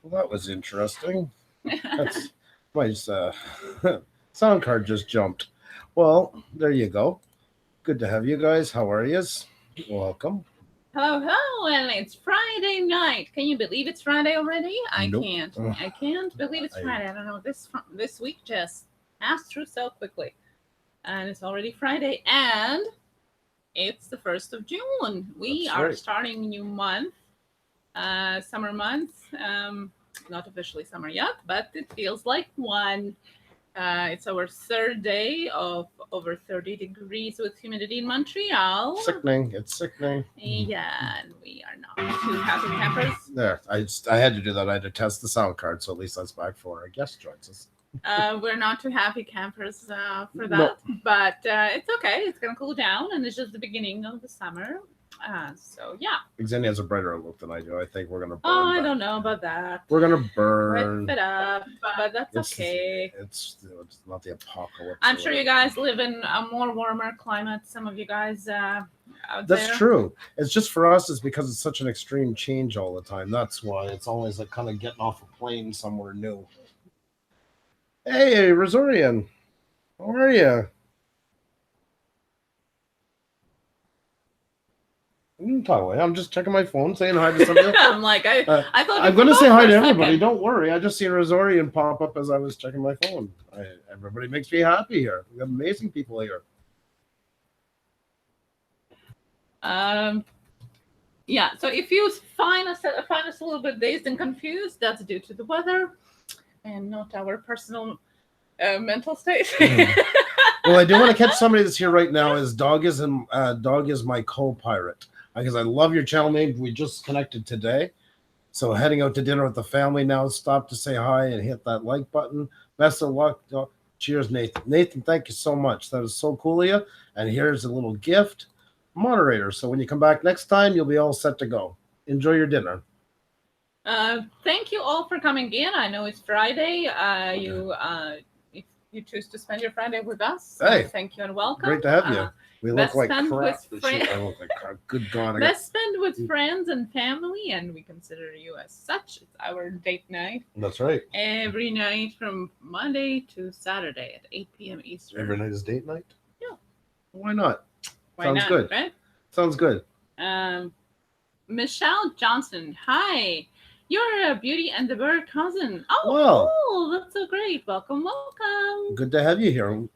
Well, that was interesting. That's my sound card just jumped. Well, there you go. Good to have you guys. How are yous? Welcome. Hello, hello, and it's Friday night. Can you believe it's Friday already? I Nope. can't. I can't believe it's Friday. I don't know. This week just passed through so quickly, and it's already Friday, and it's the 1st of June. We That's are right. starting a new month, summer month. Not officially summer yet, but it feels like one. It's our third day of over 30 degrees with humidity in Montreal. Sickening. It's sickening. Yeah, and we are not too happy campers. There. I had to do that. I had to test the sound card, so at least that's back for our guest joins us. We're not too happy campers for that, No. but it's okay. It's gonna cool down, and it's just the beginning of the summer. So yeah. Xenia has a brighter outlook than I do. I think we're gonna burn. Oh, I back. don't know about that. We're gonna Quite burn. fed up, but that's okay. It's not the apocalypse. I'm sure you guys live in a more warmer climate. Some of you guys out That's there. true. It's just for us, it's because it's such an extreme change all the time. That's why it's always like kind of getting off a plane somewhere new. Hey, Rosorian, how are you? You can talk away. I'm just checking my phone, saying hi to somebody. I'm like, I thought I'm you going to forgot say hi for to a everybody. second. Don't worry. I just seen Rosorian pop up as I was checking my phone. Everybody makes me happy here. We have amazing people here. Yeah, so if you find us a little bit dazed and confused, that's due to the weather and not our personal mental state. Well, I do want to catch somebody that's here right now. Dog is my co-pirate because I love your channel name. We just connected today, so heading out to dinner with the family now. Stop to say hi and hit that like button. Best of luck. Cheers, Nathan. Nathan, thank you so much. That is so cool of you. And here's a little gift. Moderator, so when you come back next time, you'll be all set to go. Enjoy your dinner. Thank you all for coming in. I know it's Friday. If you choose to spend your Friday with us, Hey, thank you and welcome. Great to have you. We look like spent crap. with I look like crap. Good God. Best spend with friends and family, and we consider you as such. It's our date night. That's right. Every night from Monday to Saturday at 8 p.m. Eastern. Every night is date night? Yeah. Why not? Why Sounds not, good. Right? Sounds good. Michelle Johnson, hi. You're a Beauty and the Bird cousin. Oh, Wow. cool. That's so great. Welcome, welcome. Good to have you here.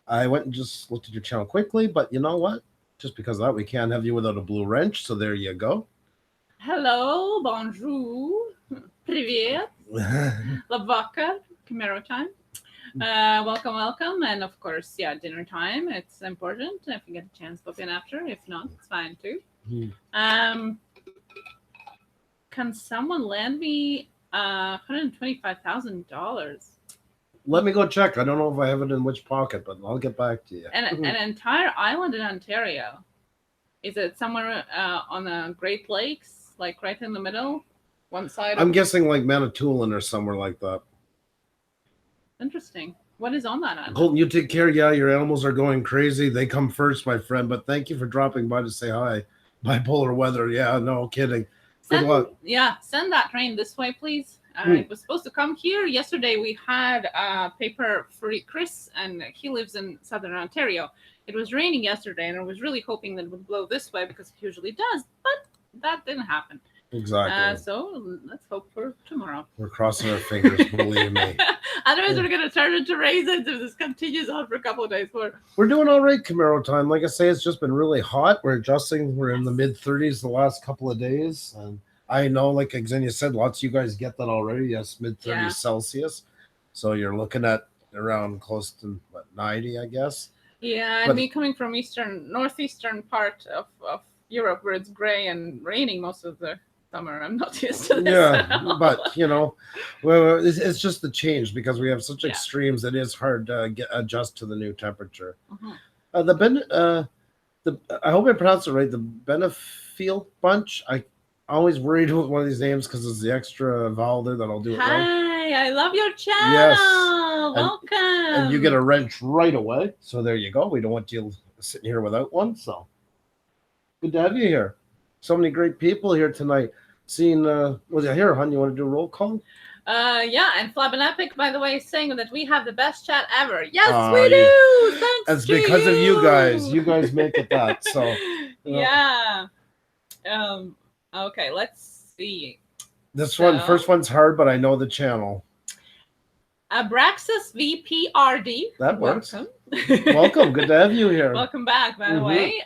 I went and just looked at your channel quickly, but you know what? Just because of that, we can't have you without a blue wrench. So there you go. Hello, bonjour, привет, Lavaka, Camaro time. Welcome, welcome. And of course, yeah, dinner time. It's important. If you get a chance, pop in after. If not, it's fine too. Can someone lend me $125,000? Let me go check. I don't know if I have it in which pocket, but I'll get back to you. An entire island in Ontario. Is it somewhere on the Great Lakes, like right in the middle? One side? I'm guessing like Manitoulin or somewhere like that. Interesting. What is on that island? Colton, you take care. Yeah, your animals are going crazy. They come first, my friend. But thank you for dropping by to say hi. Bipolar weather. Yeah, no kidding. Good luck. Yeah, send that train this way, please. It was supposed to come here. Yesterday we had paper for Chris, and he lives in Southern Ontario. It was raining yesterday, and I was really hoping that it would blow this way because it usually does, but that didn't happen. Exactly. So let's hope for tomorrow. We're crossing our fingers, believe me. Otherwise, we're going to turn into raisins if this continues on for a couple of days more. We're doing all right, Camaro time. Like I say, it's just been really hot. We're adjusting. We're in the mid-30s the last couple of days. And I know, like Xenia said, lots of you guys get that already. Yes, mid-30s Celsius. So you're looking at around close to, 90, I guess. Yeah, and me coming from northeastern part of Europe where it's gray and raining most of the summer. I'm not used to this. Yeah, but you know, well, it's just the change because we have such Yeah. extremes. It is hard to adjust to the new temperature. Mhm. The I hope I pronounced it right. The Benefiel bunch. I always worried with one of these names because it's the extra vowel there that I'll do it wrong. Hi, I love your channel. Yes. Welcome. And you get a wrench right away. So there you go. We don't want you sitting here without one. So good to have you here. So many great people here tonight. Seeing was it here, hon? You want to do a roll call? Yeah, and Flab and Epic, by the way, is saying that we have the best chat ever. Yes, Ah, we do. Thanks. It's to because of you guys. you. You guys make it that. So Yeah. Okay, let's see. this So- first one's hard, but I know the channel. Abraxas VPRD. That works. Welcome. Welcome. Good to have you here. Welcome back, by the Mhm. way.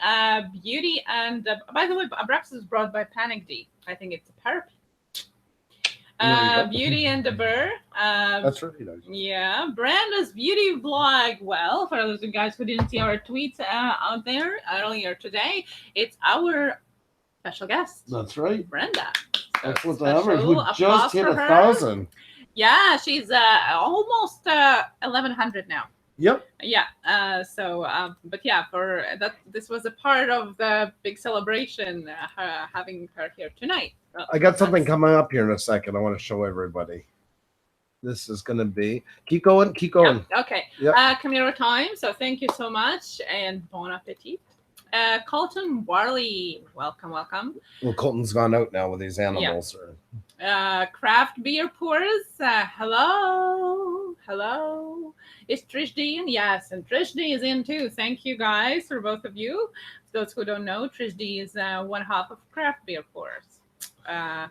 Beauty and by the way, Abraxas is brought by Panic D. I think it's a parrot. There you go. Beauty and the Burr. That's really nice. Yeah, Brenda's beauty vlog. Well, for those of you guys who didn't see our tweets out there earlier today, it's our special guest, That's right. Brenda. So That's what the special hammer who applause just hit for her. 1,000. Yeah, she's almost 1,100 now. Yep. Yeah. But yeah, for that, this was a part of the big celebration having her here tonight. So I got something that's- coming up here in a second. I want to show everybody. This is going to be. Keep going. Keep going. Yeah, okay. Yep. Camero time. So thank you so much and bon appetit. Colton Warley, welcome. Well, Colton's gone out now with these animals. Craft beer pours. Hello. Is Trish D in? Yes, and Trish D is in too. Thank you guys for both of you. For those who don't know, Trish D is one half of Craft beer pours.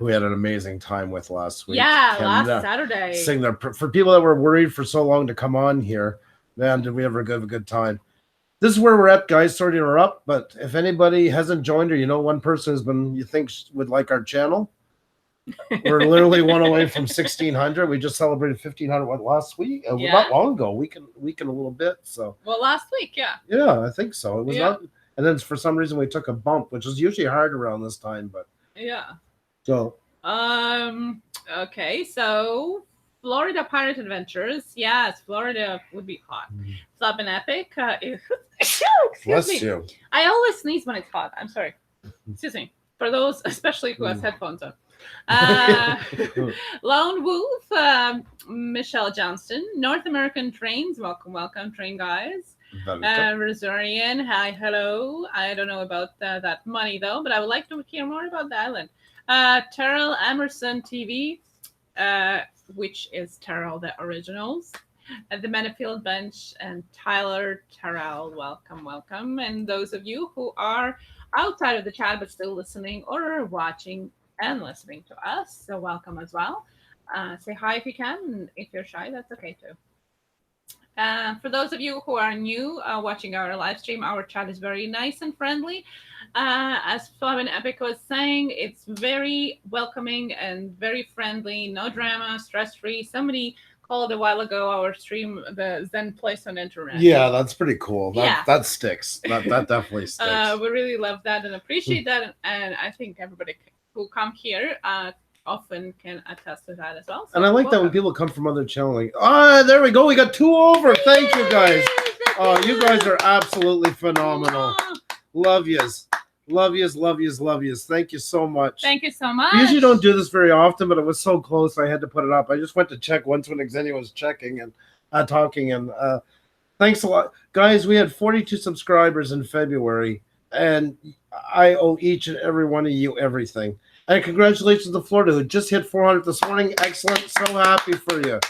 We had an amazing time with last week. Yeah, And, last Saturday. Sing there for people that were worried for so long to come on here. Man, did we ever have a good time? This is where we're at, guys. Sorry to interrupt, but if anybody hasn't joined or you know one person has been you think would like our channel, we're literally one away from 1,600. We just celebrated 1,500 last week, Yeah. not long ago. Week and a little bit. So Well, last week, yeah. yeah, I think so. It was Yeah. not, and then for some reason we took a bump, which is usually hard around this time. But Yeah. so Okay, so Florida Pirate Adventures. Yes, Florida would be hot. Flop and Epic. Excuse bless me. you. I always sneeze when it's hot. I'm sorry. Excuse me. For those, especially who has headphones on. Lone Wolf, Michelle Johnston, North American Trains. Welcome, train guys. Rosarian, hi, hello. I don't know about that money though, but I would like to hear more about the island. Terrell Emerson TV, which is Terrell the Originals. The Metafield Bench and Tyler Terrell, welcome. And those of you who are outside of the chat but still listening or watching and listening to us, so welcome as well. Say hi if you can, and if you're shy, that's okay too. For those of you who are new watching our live stream, our chat is very nice and friendly. As Flavin Epic was saying, it's very welcoming and very friendly, no drama, stress-free. Somebody called a while ago our stream the Zen place on internet. Yeah, that's pretty cool. Yeah. That sticks. That definitely sticks. We really love that and appreciate that, and I think everybody who come here often can attest to that as well. So And I like that when welcome. people come from other channels. Like, there we go. We got 2 over. Thank you, guys. Oh, you guys are absolutely phenomenal. Love yous. Love yous. Thank you so much. Thank you so much. We usually don't do this very often, but it was so close I had to put it up. I just went to check once when Xenia was checking and talking. And thanks a lot. Guys, we had 42 subscribers in February, and I owe each and every one of you everything. And congratulations to Florida, who just hit 400 this morning. Excellent. So happy for you.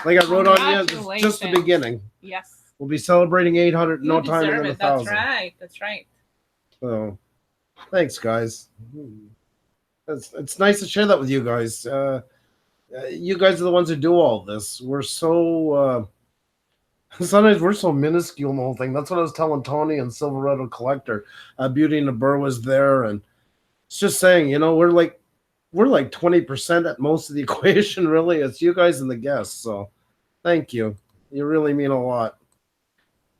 Like I wrote on you, this is just the beginning. Yes. We'll be celebrating 800 in You no time deserve than it. 1,000. That's right. So, thanks, guys. It's nice to share that with you guys. You guys are the ones who do all this. We're so sometimes we're so minuscule in the whole thing. That's what I was telling Tony and Silverado Collector. Beauty and the Burr was there, and it's just saying, we're like 20% at most of the equation. Really, it's you guys and the guests. So, thank you. You really mean a lot.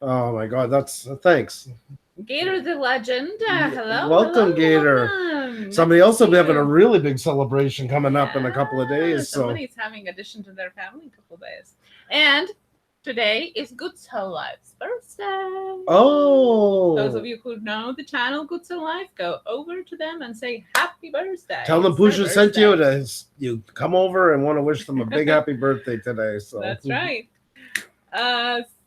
Oh my God, that's thanks. Gator the legend. Hello. Welcome, hello, Gator. welcome. Somebody Nice else to will be see having a you. really big celebration coming up in a couple of Yeah, days. So somebody's having addition to their family in a couple of days. And today is Good Soul Life's birthday. Those of oh, you who know the channel Good Soul Life, go over to them and say happy birthday. tell them It's their Pusa sent you birthday. you come over and want to wish them a big happy birthday today. So That's right.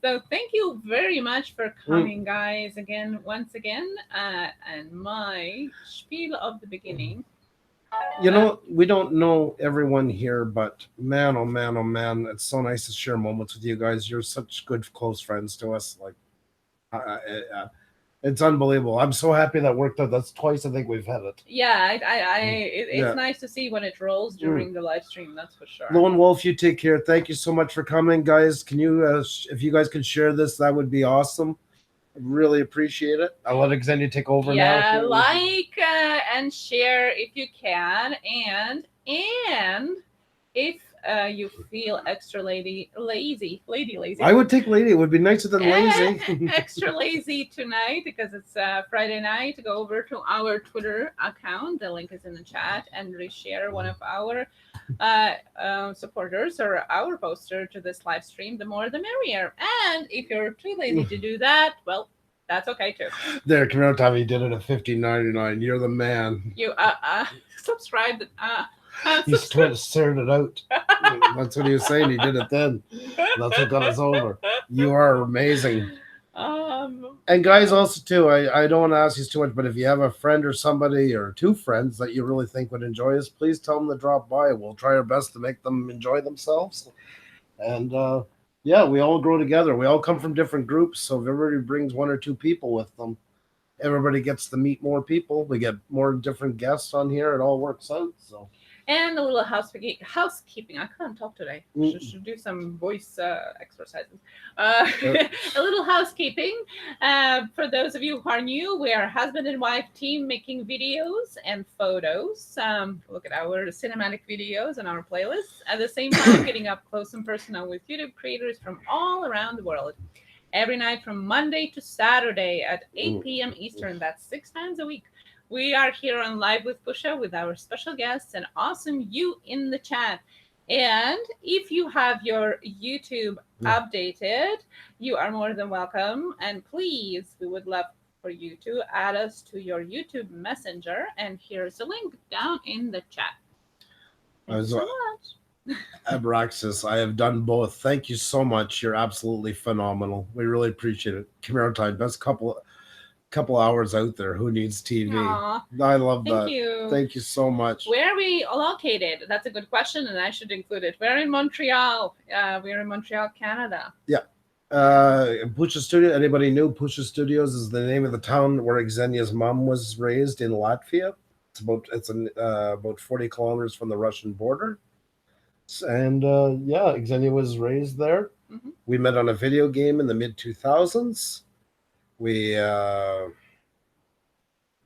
So thank you very much for coming, guys. Again, once again, and my spiel of the beginning. You know, we don't know everyone here, but man, oh man, oh man, it's so nice to share moments with you guys. You're such good, close friends to us. Like, it's unbelievable. I'm so happy that worked out. That's twice I think we've had it. Yeah, it's Yeah. nice to see when it rolls during the live stream. That's for sure. Lone Wolf, you take care. Thank you so much for coming, guys. Can you, if you guys could share this, that would be awesome. Really appreciate it. I'll let Xenia take over now. Yeah, like and share if you can, and if you feel extra lazy, I would take lady. It would be nicer than lazy. extra lazy tonight because it's Friday night. Go over to our Twitter account. The link is in the chat, and reshare one of our supporters or our poster to this live stream. The more, the merrier. And if you're too lazy to do that, well, that's okay too. There, Camaro Tommy did it at $15.99. You're the man. You subscribe. He's trying to sort it out. That's what he was saying. He did it then. That's what got us over. You are amazing. And guys, also too, I don't want to ask you too much, but if you have a friend or somebody or two friends that you really think would enjoy us, please tell them to drop by. We'll try our best to make them enjoy themselves. And yeah, we all grow together. We all come from different groups, so if everybody brings one or two people with them, everybody gets to meet more people. We get more different guests on here. It all works out. So. And a little housekeeping. I can't talk today. Should do some voice exercises. A little housekeeping. For those of you who are new, we are a husband and wife team making videos and photos. Look at our cinematic videos and our playlists. At the same time, getting up close and personal with YouTube creators from all around the world. Every night from Monday to Saturday at 8 p.m. Eastern. That's 6 times a week. We are here on Live with Pusa with our special guests and awesome you in the chat. And if you have your YouTube updated, you are more than welcome. And please, we would love for you to add us to your YouTube Messenger. And here's a link down in the chat. Thank you so much. Abraxas, I have done both. Thank you so much. You're absolutely phenomenal. We really appreciate it. Camaro time, best couple hours out there. Who needs TV? Aww. I love that. Thank you. Thank you so much. Where are we located? That's a good question, and I should include it. We're in Montreal. We're in Montreal, Canada. Yeah. Puša Studios. Anybody new? Puša Studios is the name of the town where Xenia's mom was raised in Latvia. It's about 40 kilometers from the Russian border. And yeah, Xenia was raised there. Mm-hmm. We met on a video game in the mid-2000s. We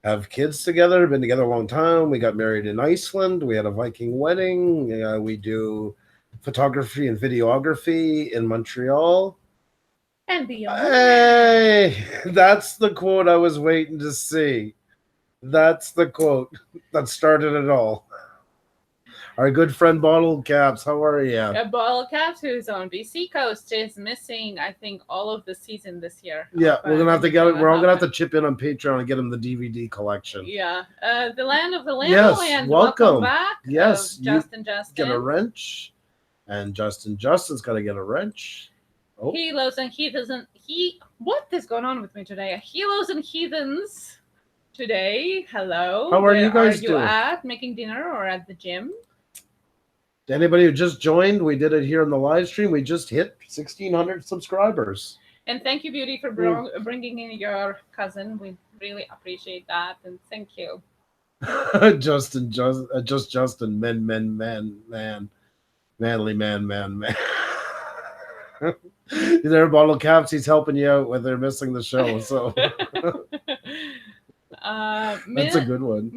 have kids together, been together a long time. We got married in Iceland. We had a Viking wedding. We do photography and videography in Montreal. And beyond. Hey, that's the quote I was waiting to see. That's the quote that started it all. Our good friend Bottle Caps, how are you? Bottle Caps, who's on BC Coast, is missing, I think, all of the season this year. Yeah, we're gonna have to get it. We're all gonna have to chip in on Patreon and get him the DVD collection. Yeah, the land of the land. Yes, welcome back. Yes, Justin. Get a wrench, and Justin's got to get a wrench. Oh. Helos and heathens. What is going on with me today? Helos and heathens. Today, hello. How are you guys doing? Are you at making dinner or at the gym? Anybody who just joined, we did it here in the live stream. We just hit 1,600 subscribers. And thank you, Beauty, for bringing in your cousin. We really appreciate that. And thank you. Justin, man. Manly man. There, Bottle Caps, he's helping you out when they're missing the show. So that's a good one.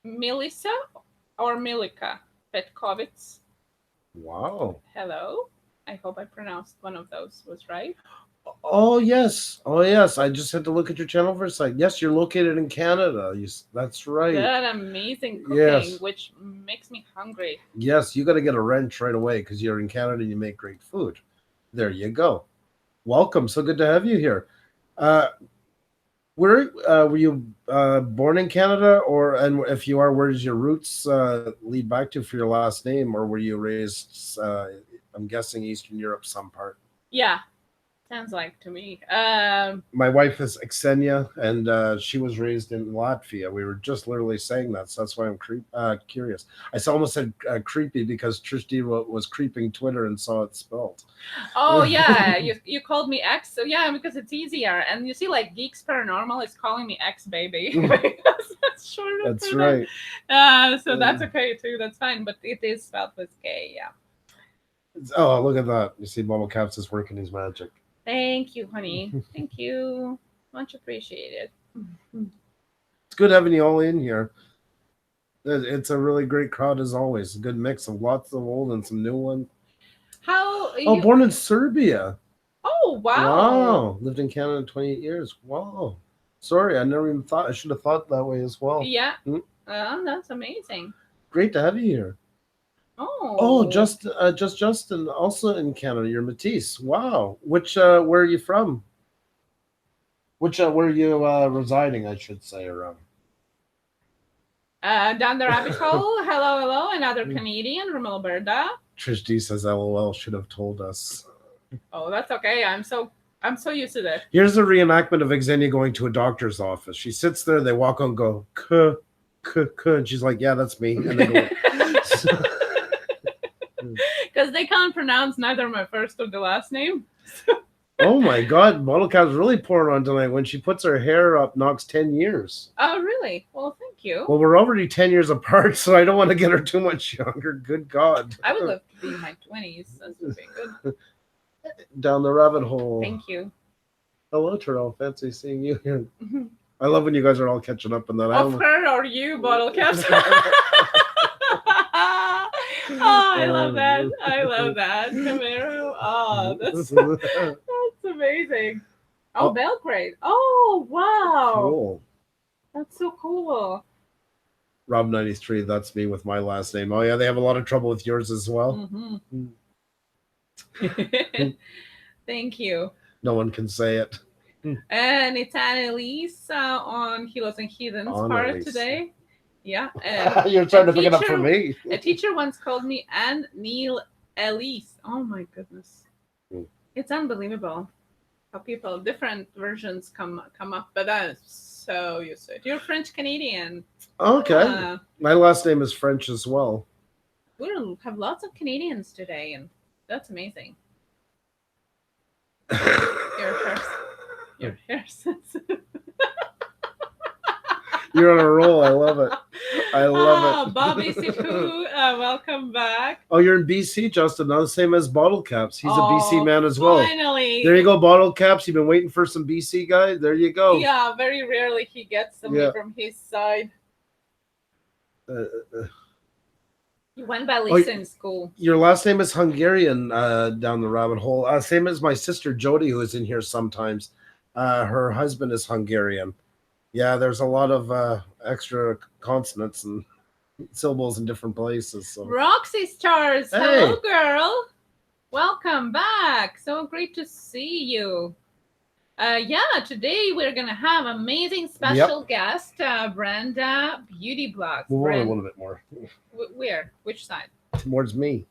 Melissa or Milika Petkovitz. Wow. Hello. I hope I pronounced one of those was right. Oh yes, oh yes. I just had to look at your channel for a sec. Yes, you're located in Canada. That's right. That amazing cooking, Yes. which makes me hungry. Yes, you got to get a wrench right away because you're in Canada and you make great food. There you go. Welcome. So good to have you here. Uh, where were you born in Canada, or and if you are, where does your roots lead back to for your last name, or were you raised? I'm guessing Eastern Europe, some part. Yeah, sounds like to me. My wife is Xenia, and she was raised in Latvia. We were just literally saying that, so that's why I'm curious. I almost said creepy because Trish D was creeping Twitter and saw it spelled. Oh yeah, you called me X, so yeah, because it's easier. And you see, like Geeks Paranormal is calling me X baby. That's short. That's right. So that's okay too. That's fine, but it is spelled with K. Yeah. Oh, look at that! You see, Bubble Caps is working his magic. Thank you, honey. Thank you. Much appreciated. It's good having you all in here. It's a really great crowd as always. A good mix of lots of old and some new ones. How? Oh, born in Serbia. Oh wow! Wow, lived in Canada 28 years. Wow. Sorry, I never even thought. I should have thought that way as well. Yeah. That's amazing. Great to have you here. Oh, just Justin, also in Canada. You're Matisse. Wow. Which where are you from? Which where are you residing? I should say around. Down the rabbit hole. Hello, another Canadian from Alberta. Trish D says, "LOL, should have told us." Oh, that's okay. I'm so used to that. Here's a reenactment of Xenia going to a doctor's office. She sits there. They walk on, go k, and she's like, "Yeah, that's me." And they go. Because they can't pronounce neither my first or the last name. Oh my God, Bottle Cap's really pouring on tonight. When she puts her hair up, knocks 10 years. Oh, really? Well, thank you. Well, we're already 10 years apart, so I don't want to get her too much younger. Good God. I would love to be in my 20s. That would be good. Down the rabbit hole. Thank you. Hello, Terrell. Fancy seeing you here. I love when you guys are all catching up in that. Of her or you, Bottle Caps? Oh, I love that. I love that. Camaro. Oh, that's amazing. Oh, Belgrade. Oh, wow. Cool. That's so cool. Rob 93, that's me with my last name. Oh, yeah, they have a lot of trouble with yours as well. Mm-hmm. Thank you. No one can say it. And it's Annalise on Heroes and Heathens part today. Yeah. You're trying to pick it up for me. A teacher once called me Anne Neil Elise. Oh my goodness. It's unbelievable how people, different versions come up, but I'm so used to it. You're French Canadian. Okay. My last name is French as well. We'll have lots of Canadians today, and that's amazing. Your hair sensitive. You're on a roll. I love it. I love it. Bobby Sifu, welcome back. Oh, you're in BC, Justin. Not the same as Bottle Caps. He's a BC man as well. Finally. There you go, Bottle Caps. You've been waiting for some BC guy. There you go. Yeah, very rarely he gets somebody from his side. You went by Lisa in school. Your last name is Hungarian down the rabbit hole. Same as my sister Jody, who is in here sometimes. Her husband is Hungarian. Yeah, there's a lot of extra consonants and syllables in different places. So. Roxy Stars, hello, girl. Welcome back. So great to see you. Yeah, today we're going to have amazing special guest, Brenda Beauty Blocks. Move on a little bit more. Where? Which side? Towards me.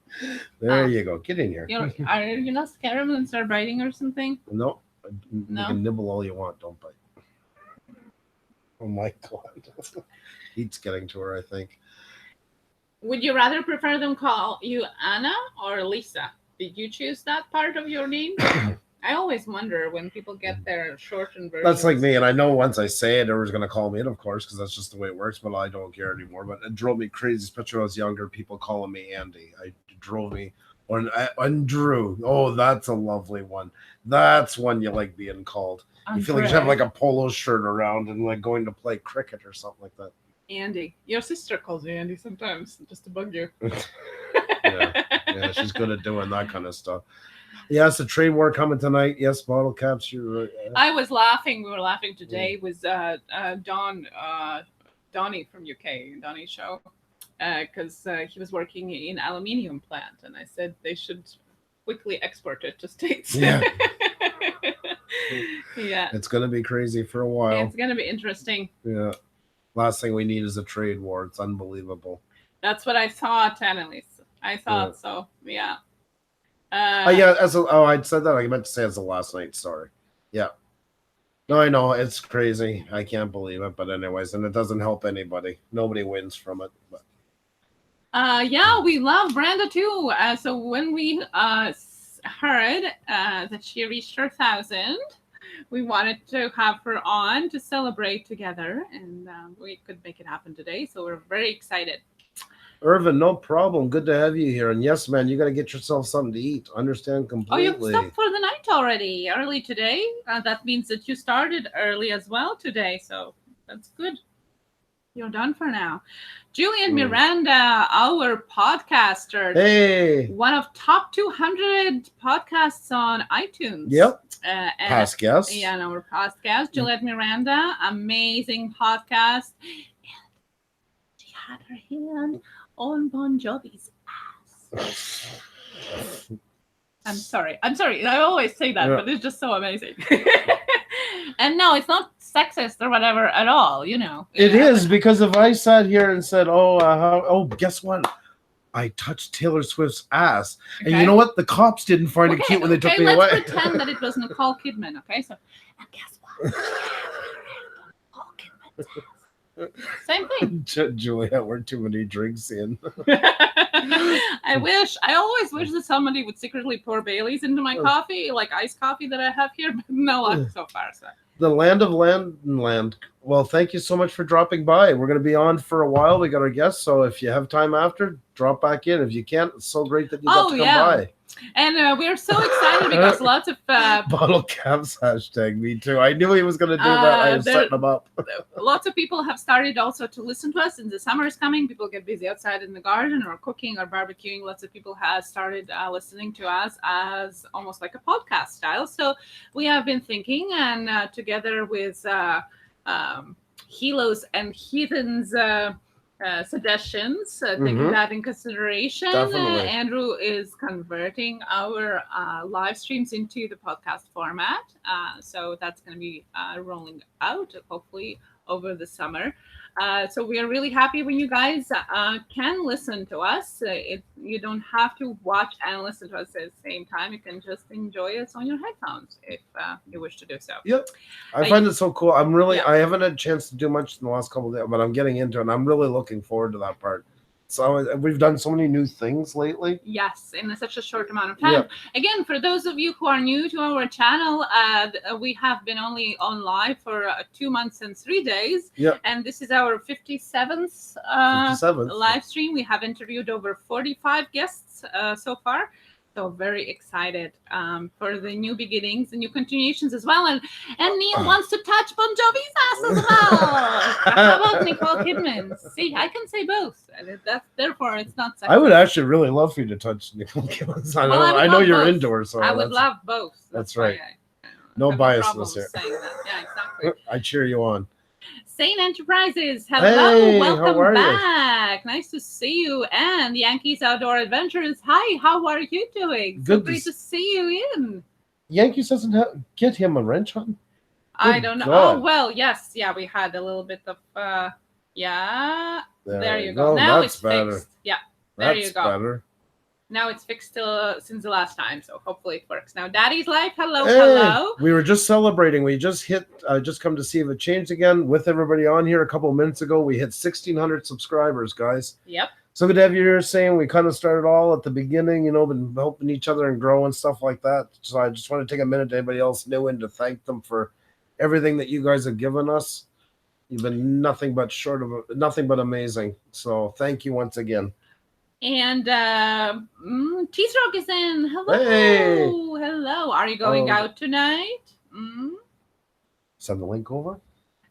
There you go. Get in here. Are you not scared when start biting or something? No. You can nibble all you want. Don't bite. Oh my God. Heat's getting to her, I think. Would you rather prefer them call you Anna or Lisa? Did you choose that part of your name? I always wonder when people get their shortened version. That's like me, and I know once I say it, everyone's going to call me it, of course, because that's just the way it works, but I don't care anymore. But it drove me crazy, especially when I was younger, people calling me Andy. It drove me. And Drew. Oh, that's a lovely one. That's one you like being called. You feel like you have like a polo shirt around and like going to play cricket or something like that. Andy. Your sister calls you Andy sometimes, just to bug you. Yeah, she's good at doing that kind of stuff. Yes, the trade war coming tonight. Yes, bottle caps. You're right. I was laughing. We were laughing today with Donnie from UK, Donnie's show, because he was working in aluminium plant, and I said they should quickly export it to States. Yeah. Yeah. It's going to be crazy for a while. It's going to be interesting. Yeah. Last thing we need is a trade war. It's unbelievable. That's what I thought, Annalise. I thought so. Yeah. Yeah. I said that. I meant to say as a last night. Sorry. Yeah. No, I know it's crazy. I can't believe it. But anyways, and it doesn't help anybody. Nobody wins from it. But. Yeah, we love Brenda too. So when we heard that she reached her 1,000, we wanted to have her on to celebrate together, and we could make it happen today. So we're very excited. Irvin, no problem. Good to have you here. And yes, man, you got to get yourself something to eat. Understand completely. Oh, you stopped for the night already, early today. That means that you started early as well today. So that's good. You're done for now. Julian Miranda, our podcaster. Hey. One of top 200 podcasts on iTunes. Yep. Past guest. Yeah, our past guest. Juliet Miranda, amazing podcast. And she had her hand on Bon Jovi's ass. I'm sorry. I always say that, but it's just so amazing. And no, it's not sexist or whatever at all, you know. It is, because if I sat here and said, guess what? I touched Taylor Swift's ass. Okay. And you know what? The cops didn't find it cute when they took me away. Let's pretend that it was Nicole Kidman, okay? So, and guess what? Nicole Kidman's ass. Same thing. Juliet, we're too many drinks in. I always wish that somebody would secretly pour Baileys into my coffee, like iced coffee that I have here, but no luck so far. So. The land of land. Well, thank you so much for dropping by. We're going to be on for a while. We got our guests, so if you have time after, drop back in. If you can't, it's so great that you got to come by. And we're so excited because lots of bottle caps hashtag me too. I knew he was going to do that. I was setting them up. Lots of people have started also to listen to us, and the summer is coming. People get busy outside in the garden or cooking or barbecuing. Lots of people have started listening to us as almost like a podcast style. So we have been thinking, and together with Helos and Heathens suggestions, taking that in consideration. Andrew is converting our live streams into the podcast format. So that's going to be rolling out hopefully over the summer. So we are really happy when you guys can listen to us. You don't have to watch and listen to us at the same time. You can just enjoy us on your headphones if you wish to do so. Yep. I find it so cool. I haven't had a chance to do much in the last couple of days, but I'm getting into it, and I'm really looking forward to that part. So we've done so many new things lately. Yes, in such a short amount of time. Again, for those of you who are new to our channel, we have been only on live for 2 months and 3 days. And this is our 57th live stream. We have interviewed over 45 guests so far. So very excited for the new beginnings, the new continuations as well. And Neil wants to touch Bon Jovi's ass as well. How about Nicole Kidman? See, I can say both. And therefore, it's not sexist. I would actually really love for you to touch Nicole Kidman. I know you're both. indoors. So I would love both. That's right. No biasness here. Yeah, exactly. I cheer you on. Sane Enterprises, hello, welcome back. You? Nice to see you. And Yankees Outdoor Adventures, hi, how are you doing? Good. So great to see you in. Yankees doesn't get him a wrench on? I don't know. God. Oh, well, yes. Yeah, we had a little bit of, there you go. Now it's better. Fixed. Yeah, there you go. Better. Now it's fixed since the last time, so hopefully it works. Now, Daddy's Life, hello. We were just celebrating. We just just come to see if it changed again with everybody on here a couple of minutes ago. We hit 1,600 subscribers, guys. Yep. So good to have you here saying we kind of started all at the beginning, been helping each other and grow and stuff like that. So I just want to take a minute to anybody else new and to thank them for everything that you guys have given us. You've been nothing but amazing. So thank you once again. And Cheese Rock is in. Hello. Hey. Hello. Are you going out tonight? Send the link over.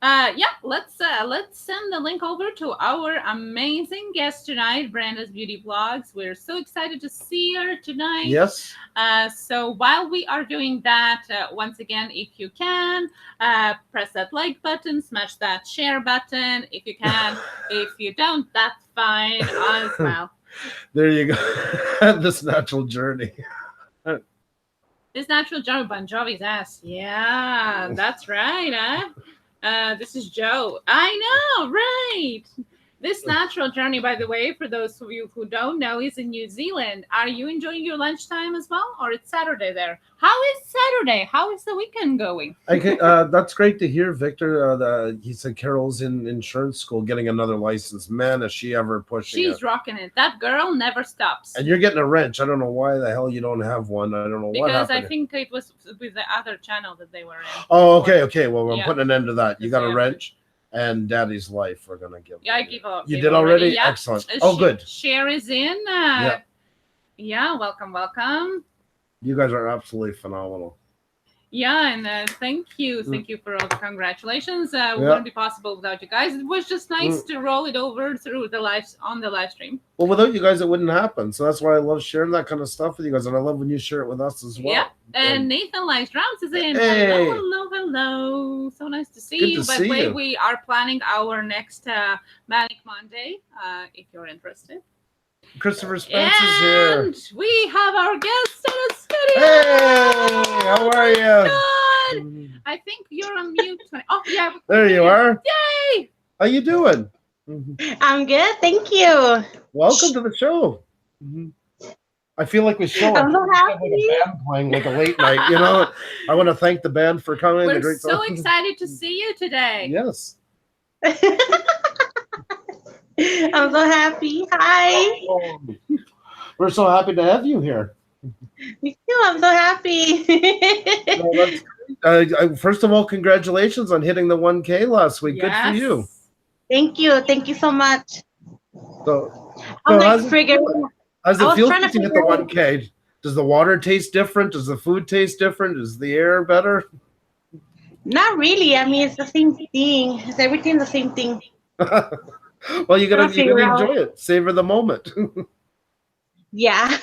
Yeah, let's send the link over to our amazing guest tonight, Brenda's Beauty Vlogs. We're so excited to see her tonight. Yes. So while we are doing that, once again, if you can, press that like button, smash that share button if you can. If you don't, that's fine as well. There you go. This natural journey. This natural Joe Bon Jovi's ass. Yeah, that's right, huh? This is Joe. I know, right? This natural journey, by the way, for those of you who don't know, is in New Zealand. Are you enjoying your lunchtime as well, or it's Saturday there? How is Saturday? How is the weekend going? That's great to hear, Victor. He said Carol's in insurance school getting another license. Man, is she ever pushing She's it. rocking it. That girl never stops. And you're getting a wrench. I don't know why the hell you don't have one. I don't know what happened. Because I think it was with the other channel that they were in. Oh, okay. Well, I'm Yeah. putting an end to that. You got a Yeah. wrench and Daddy's life we're going to give. Yeah, I give up. You did already? Yeah. Excellent. Oh, good. Share is in. Yeah, welcome. You guys are absolutely phenomenal. Yeah, and thank you for all the congratulations. It wouldn't be possible without you guys. It was just nice to roll it over through the live stream. Well, without you guys, it wouldn't happen. So that's why I love sharing that kind of stuff with you guys, and I love when you share it with us as well. Yeah, and Nathan Likes Drums is in. Hey. Hello. So nice to see Good you. to By see the way, you. we are planning our next Manic Monday. If you're interested. Christopher Spence is here. And we have our guest in the studio. Hey, how are you? Good. I think you're on mute. Oh, yeah. There you are. Yay! How you doing? I'm good, thank you. Welcome to the show. I feel like we show up. I'm so We have happy. like a band playing like a late night. You know, I want to thank the band for coming. the We're great so song. excited to see you today. Yes. I'm so happy. Hi. We're so happy to have you here. Me too. I'm so happy. Well, first of all, congratulations on hitting the 1K last week. Good for you. Thank you. Thank you so much. So I'm like how's figuring. it I was feel trying to to hit the figure out- 1K? Does the water taste different? Does the food taste different? Is the air better? Not really. I mean, it's the same thing. It's everything the same thing. Well, you gotta figure out. enjoy it. Savor the moment. Yeah.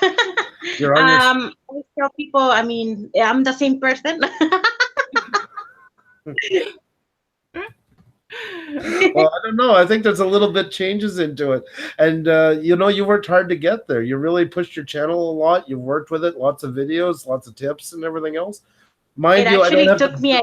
You're on I tell people. I mean, I'm the same person. Well, I don't know. I think there's a little bit changes into it. And, you worked hard to get there. You really pushed your channel a lot. You worked with it, lots of videos, lots of tips and everything else. Mind It you, I actually don't have took me a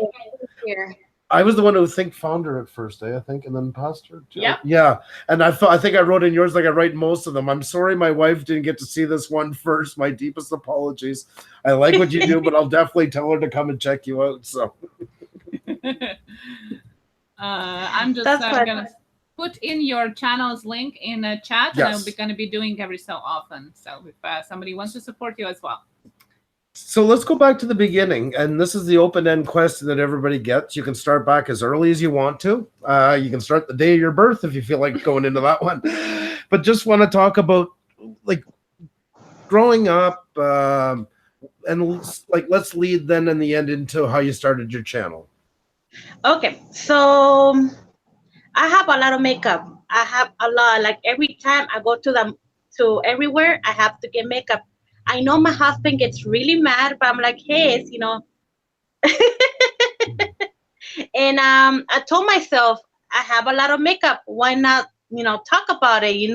year. I was the one who found her at first, I think, and then pastor. Yep. Yeah. And I think I wrote in yours like I write most of them. I'm sorry my wife didn't get to see this one first. My deepest apologies. I like what you do, but I'll definitely tell her to come and check you out. So I'm just That's fine. gonna put in your channel's link in a chat, and Yes. I'm gonna be doing every so often. So if somebody wants to support you as well. So let's go back to the beginning. And this is the open-end question that everybody gets. You can start back as early as you want to. You can start the day of your birth if you feel like going into that one. But just want to talk about like growing up, and like let's lead then in the end into how you started your channel. Okay, so I have a lot of makeup. I have a lot. Like every time I go to everywhere, I have to get makeup. I know my husband gets really mad, but I'm like, hey, it's, and I told myself I have a lot of makeup. Why not, talk about it,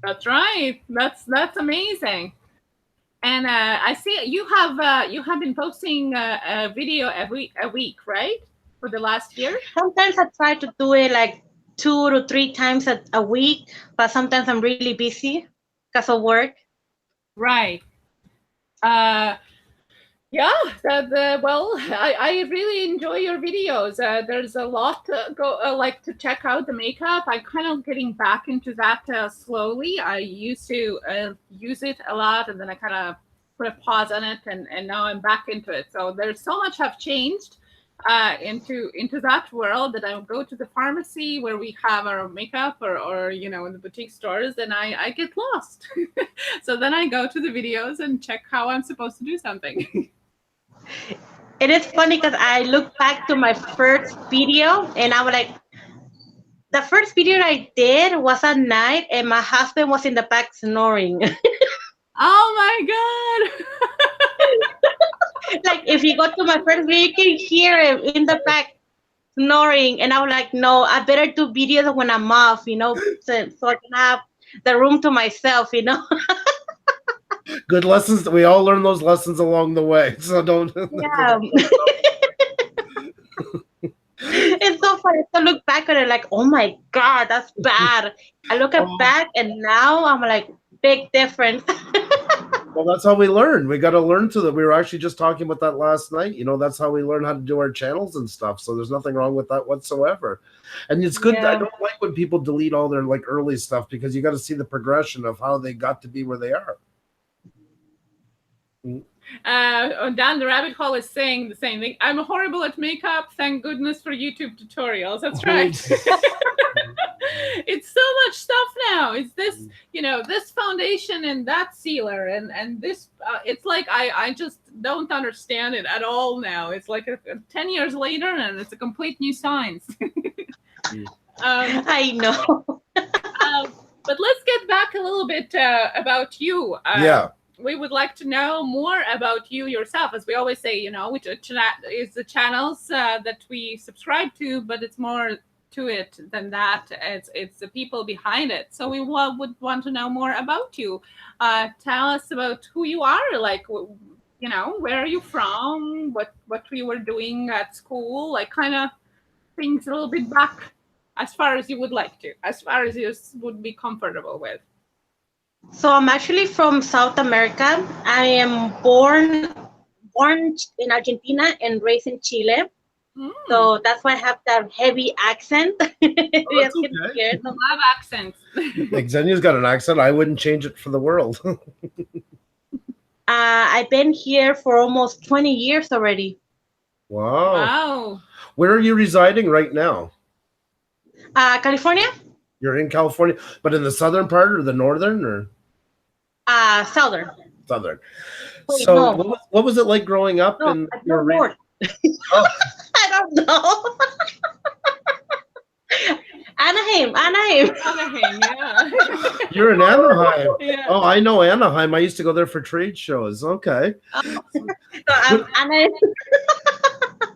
That's right. That's amazing. And I see you have been posting a video a week, right? For the last year. Sometimes I try to do it like 2 to 3 times a week, but sometimes I'm really busy because of work. Right. Yeah. I really enjoy your videos. There's a lot to go to check out the makeup. I'm kind of getting back into that slowly. I used to use it a lot, and then I kind of put a pause on it, and now I'm back into it. So there's so much have changed into that world that I go to the pharmacy where we have our makeup or in the boutique stores, and I get lost. So then I go to the videos and check how I'm supposed to do something. It is funny because I look back to my first video and I was like, the first video I did was at night and my husband was in the back snoring. Oh my god. Like if you go to my first video, you can hear him in the back snoring. And I was like, no, I better do videos when I'm off, so I can have the room to myself. Good lessons. We all learn those lessons along the way. So don't. Yeah. It's so funny to look back at it like, oh my God, that's bad. I look at back and now I'm like, big difference. Well, that's how we learn. We got to learn to that. We were actually just talking about that last night. That's how we learn how to do our channels and stuff. So there's nothing wrong with that whatsoever. And it's good. Yeah. I don't like when people delete all their like early stuff because you got to see the progression of how they got to be where they are. Down the rabbit hole is saying the same thing. I'm horrible at makeup. Thank goodness for YouTube tutorials. That's right. It's so much stuff now. It's this, this foundation and that sealer and this. It's like I just don't understand it at all now. It's like 10 years later and it's a complete new science. I know. But let's get back a little bit about you. Yeah. We would like to know more about you yourself. As we always say, which is the channels that we subscribe to, but it's more to it than that. It's the people behind it. So we would want to know more about you. Tell us about who you are, like, where are you from, what you were doing at school, like kind of things a little bit back as far as you would like to, as far as you would be comfortable with. So I'm actually from South America. I am born in Argentina and raised in Chile. So that's why I have that heavy accent. Oh, that's okay. I love accents. Xenia's got an accent. I wouldn't change it for the world. I've been here for almost 20 years already. Wow. Where are you residing right now? California. You're in California, but in the southern part or the northern or? Southern. Southern. Wait, so no. what was it like growing up in your north? Oh. I don't know. Anaheim, yeah. You're in Anaheim. Yeah. Oh, I know Anaheim. I used to go there for trade shows. Okay. So I'm Anaheim.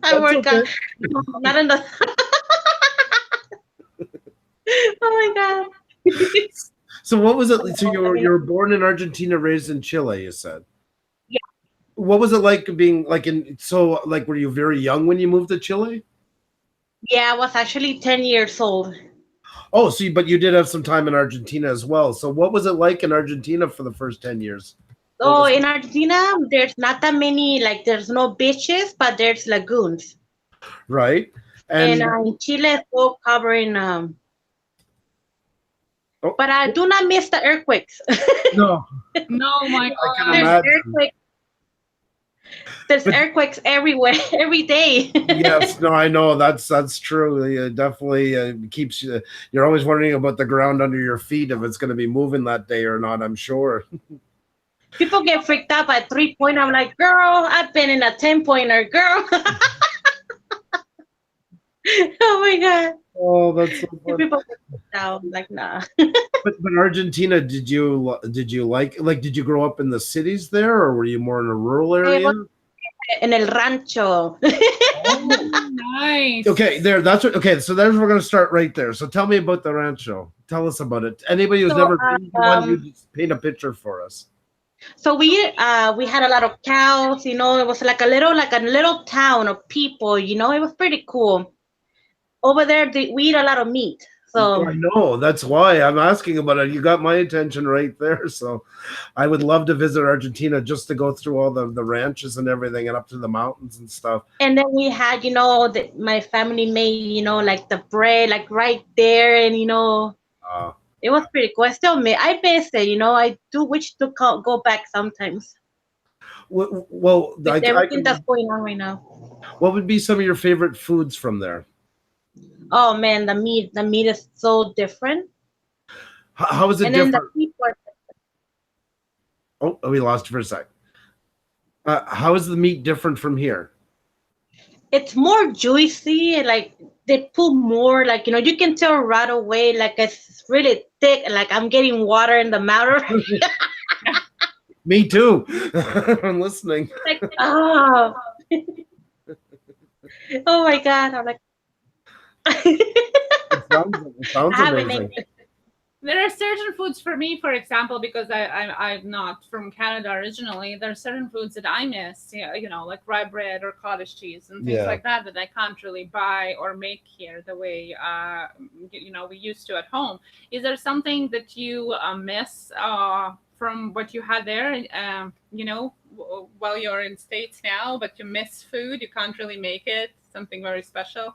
I work okay. not in the. Oh my God. So what was it? So you were born in Argentina, raised in Chile, you said? Yeah. What was it like being like were you very young when you moved to Chile? Yeah, I was actually 10 years old. Oh, but you did have some time in Argentina as well. So what was it like in Argentina for the first 10 years? Oh, in Argentina, there's not that many, like there's no beaches, but there's lagoons. Right. And in Chile, it's all covering. But I do not miss the earthquakes. No. No, my God. There's earthquakes everywhere, every day. Yes, no, I know that's true. It definitely keeps you. You're always wondering about the ground under your feet if it's going to be moving that day or not. I'm sure. People get freaked out by 3-point. I'm like, girl, I've been in a 10-pointer, girl. Oh my God. Oh, that's so funny. People get freaked out. I'm like, nah. But Argentina, did you did you grow up in the cities there, or were you more in a rural area? In el rancho. Oh, nice. Okay, so there's we're gonna start right there. So tell me about the rancho. Tell us about it. Anybody who's never been to one, you just paint a picture for us. So we had a lot of cows, it was like a little town of people, it was pretty cool. Over there we eat a lot of meat. So I know, that's why I'm asking about it. You got my attention right there. So I would love to visit Argentina just to go through all the ranches and everything and up to the mountains and stuff. And then we had, my family made, like the bread, like right there. And, it was pretty cool. I miss it, I do wish to go back sometimes. Well, with everything that's going on right now. What would be some of your favorite foods from there? Oh man, the meat is so different. How is it different? Then the people are different. Oh, we lost you for a sec. How is the meat different from here? it's more juicy. Like they put more, like you can tell right away. Like it's really thick. Like I'm getting water in the mouth. Me too. I'm listening. Like oh, oh my god! I'm like It sounds I haven't amazing. ate. There are certain foods for me, for example, because I'm not from Canada originally. There are certain foods that I miss, like rye bread or cottage cheese and things Yeah. like that I can't really buy or make here the way we used to at home. Is there something that you miss from what you had there? While you're in States now, but you miss food, you can't really make it. Something very special.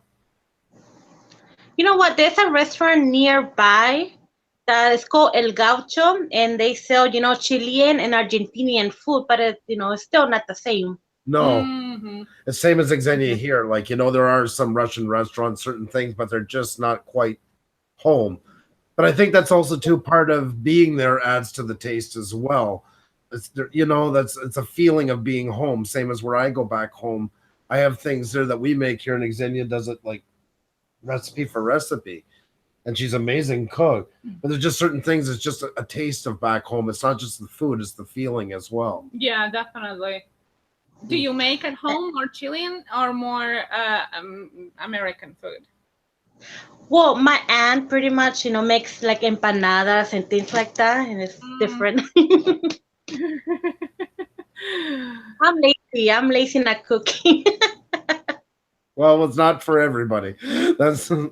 You know what? There's a restaurant nearby that is called El Gaucho, and they sell, Chilean and Argentinian food, but it's still not the same. No, Hmm. the same as Xenia here. Like, there are some Russian restaurants, certain things, but they're just not quite home. But I think that's also too part of being there adds to the taste as well. It's a feeling of being home. Same as where I go back home. I have things there that we make here, and Xenia does it like recipe for recipe. And she's an amazing cook. But there's just certain things, it's just a taste of back home. It's not just the food, it's the feeling as well. Yeah, definitely. Do you make at home more Chilean or more American food? Well, my aunt pretty much, makes like empanadas and things like that, and it's Mm. different. I'm lazy. I'm lazy not cooking. Well, it's not for everybody.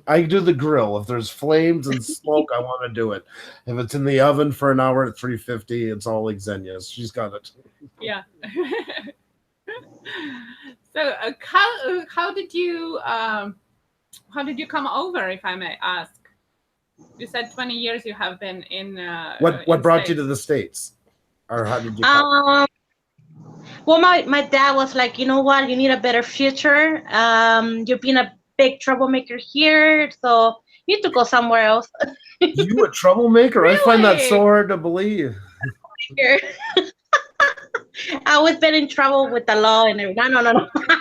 I do the grill. If there's flames and smoke, I want to do it. If it's in the oven for an hour at 350, it's all Xenia's. She's got it. Yeah. So how did you come over, if I may ask? You said 20 years you have been in. What in brought you States. to the States? Or how did you come? Well, my dad was like, you know what, you need a better future. You've been a big troublemaker here, so you need to go somewhere else. You a troublemaker? I find that so Really? hard to believe. Here. I always been in trouble with the law and everything. No, no, no, no.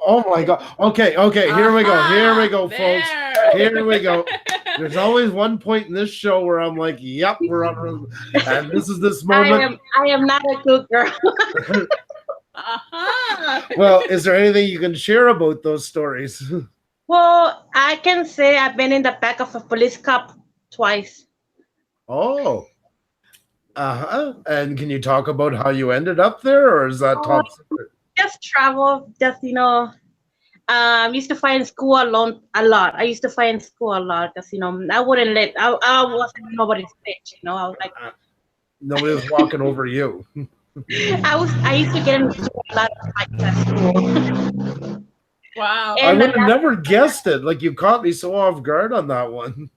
Oh my god. Okay, here we go. Here we go, folks. There. Here we go. There's always one point in this show where I'm like, yep, we're on, and this is this moment. I am not a good girl. Well, is there anything you can share about those stories? Well, I can say I've been in the back of a police car twice. Oh, and can you talk about how you ended up there, or is that top secret? Just travel, just used to fight in school alone a lot. I used to fight in school a lot because I wouldn't I wasn't nobody's bitch. I was like Nobody was walking over you. I used to get into a lot of fights at school. Wow. I And would have never guessed it. Like, you caught me so off guard on that one.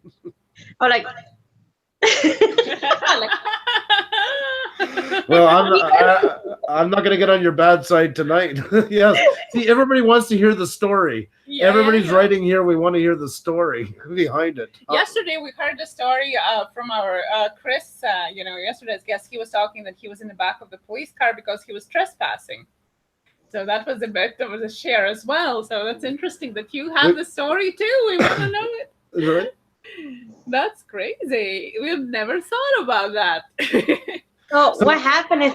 I was like, Well, I'm not going to get on your bad side tonight. Yes. See, everybody wants to hear the story. Yeah, Everybody's yeah. writing here. We want to hear the story behind it. Yesterday we heard the story from our Chris. Yesterday's guest. He was talking that he was in the back of the police car because he was trespassing. So that was a bit of a share as well. So that's interesting that you have the story too. We want to know it. Right? That's crazy. We've never thought about that. so what happened is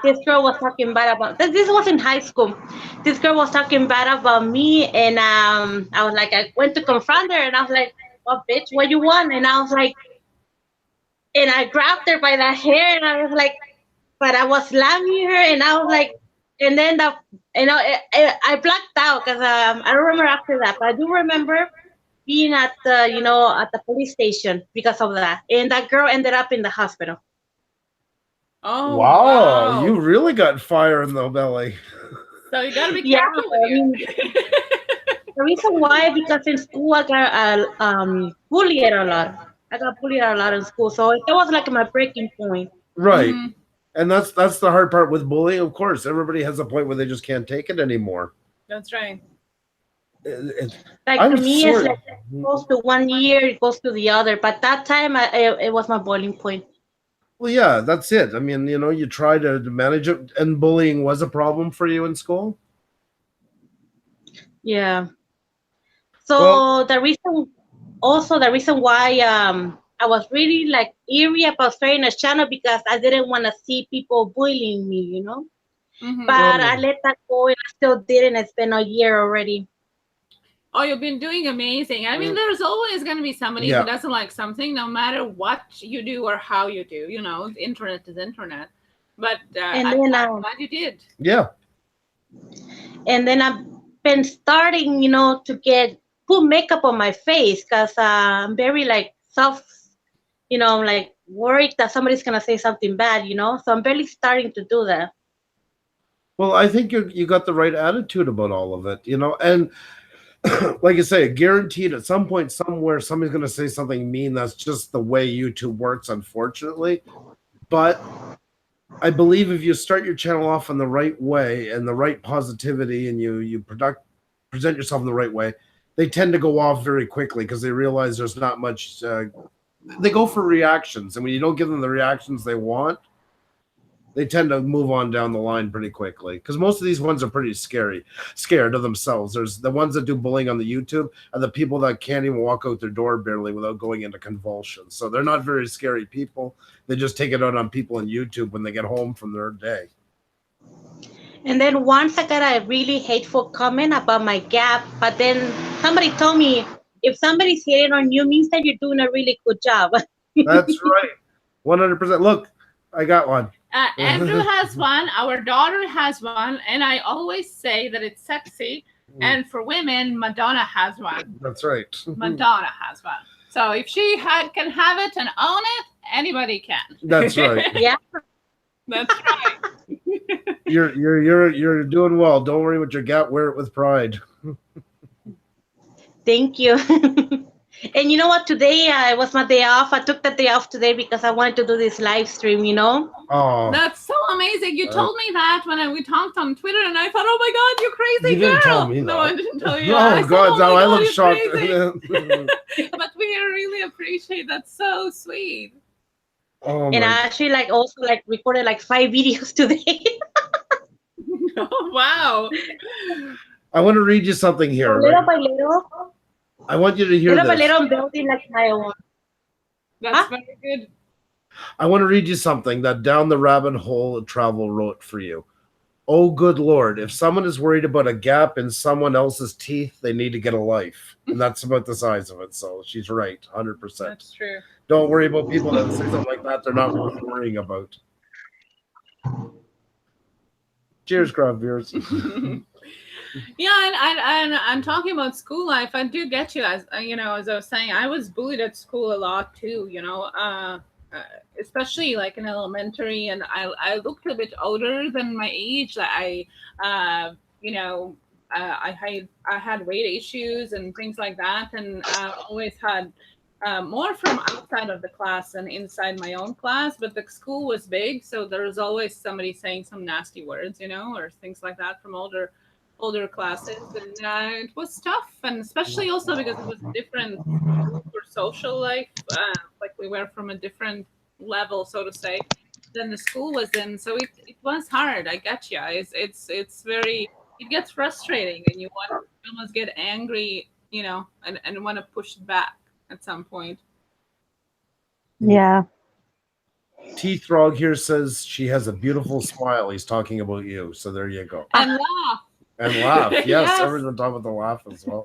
this girl was talking bad about this was in high school. This girl was talking bad about me, and I was like, I went to confront her, and I was like, "What, bitch? What you want?" And I was like, and I grabbed her by the hair, and I was like, but I was slamming her, and I was like, and then I blacked out because I don't remember after that, but I do remember being at the police station because of that, and that girl ended up in the hospital. Oh Wow, you really got fire in the belly. So you gotta be Yeah, careful with the reason why, because in school I got bullied a lot. I got bullied a lot in school, so that was like my breaking point. Right. Mhm. And that's the hard part with bullying. Of course, everybody has a point where they just can't take it anymore. That's right. Like I'm to me, sorry. it's like it goes to 1 year, it goes to the other. But that time, it was my boiling point. Well, yeah, that's it. I mean, you try to manage it, and bullying was a problem for you in school? Yeah. Well, So the reason why I was really like eerie about starting a channel because I didn't want to see people bullying me, you know. Mm-hmm. But I well, let that go and I still did, and it's been a year already. Oh, you've been doing amazing. I mean, mm, there's always going to be somebody who yeah. doesn't like something, no matter what you do or how you do. You know, the internet is internet. But And I'm then glad you did. Yeah. I've been starting, you know, to get put makeup on my face because I'm very like self, you know, I'm like worried that somebody's gonna say something bad, you know. So I'm barely starting to do that. Well, I think you got the right attitude about all of it, and like I say, guaranteed at some point somewhere somebody's going to say something mean. That's just the way YouTube works, unfortunately. But I believe if you start your channel off in the right way and the right positivity, and you present yourself in the right way, they tend to go off very quickly because they realize there's not much. They go for reactions, and when you don't give them the reactions they want, they tend to move on down the line pretty quickly because most of these ones are pretty scared of themselves. There's the ones that do bullying on the YouTube are the people that can't even walk out their door barely without going into convulsions. So they're not very scary people. They just take it out on people on YouTube when they get home from their day. And then once I got a really hateful comment about my gap, but then somebody told me if somebody's hating on you means that you're doing a really good job. That's right. 100%. Look, I got one. Andrew has one. Our daughter has one. And I always say that it's sexy. And for women, Madonna has one. That's right. Madonna has one. So if she can have it and own it, anybody can. That's right. Yeah. That's right. You're doing well. Don't worry what you got. Wear it with pride. Thank you. And you know what? Today it was my day off. I took the day off today because I wanted to do this live stream, you know? Oh, That's so amazing. You told me that when we talked on Twitter, and I thought, oh my God, you crazy You girl. didn't tell me No, that. I didn't tell you. Oh, I said, God, oh now my I God, look you're shocked. crazy. But we really appreciate that. So sweet. Oh And I my! actually like also like recorded like 5 videos today. Oh, wow. I want to read you something So here. little Right? by little, I want you to hear little by this. little, I'm building like my own. That's Huh? very good. I want to read you something that Down the Rabbit Hole Travel wrote for you. Oh, good Lord. If someone is worried about a gap in someone else's teeth, they need to get a life. And that's about the size of it. So she's right, 100%. That's true. Don't worry about people that say something like that. They're not worth worrying about. Cheers, craft beers. Yeah, and talking about school life, I do get you. As you know, as I was saying, I was bullied at school a lot too. You know, especially like in elementary, and I looked a bit older than my age. You know, I had weight issues and things like that, and always had more from outside of the class than inside my own class. But the school was big, so there was always somebody saying some nasty words, you know, or things like that from older classes, and it was tough, and especially also because it was a different group or social life, like we were from a different level, so to say, than the school was in. So it was hard. I get you. It's very, it gets frustrating, and you almost get angry, you know, and want to push it back at some point. Yeah. T Throg here says she has a beautiful smile. He's talking about you. So there you go. And laugh. And laugh. Yes, Yes. everyone's on top of the laugh as well.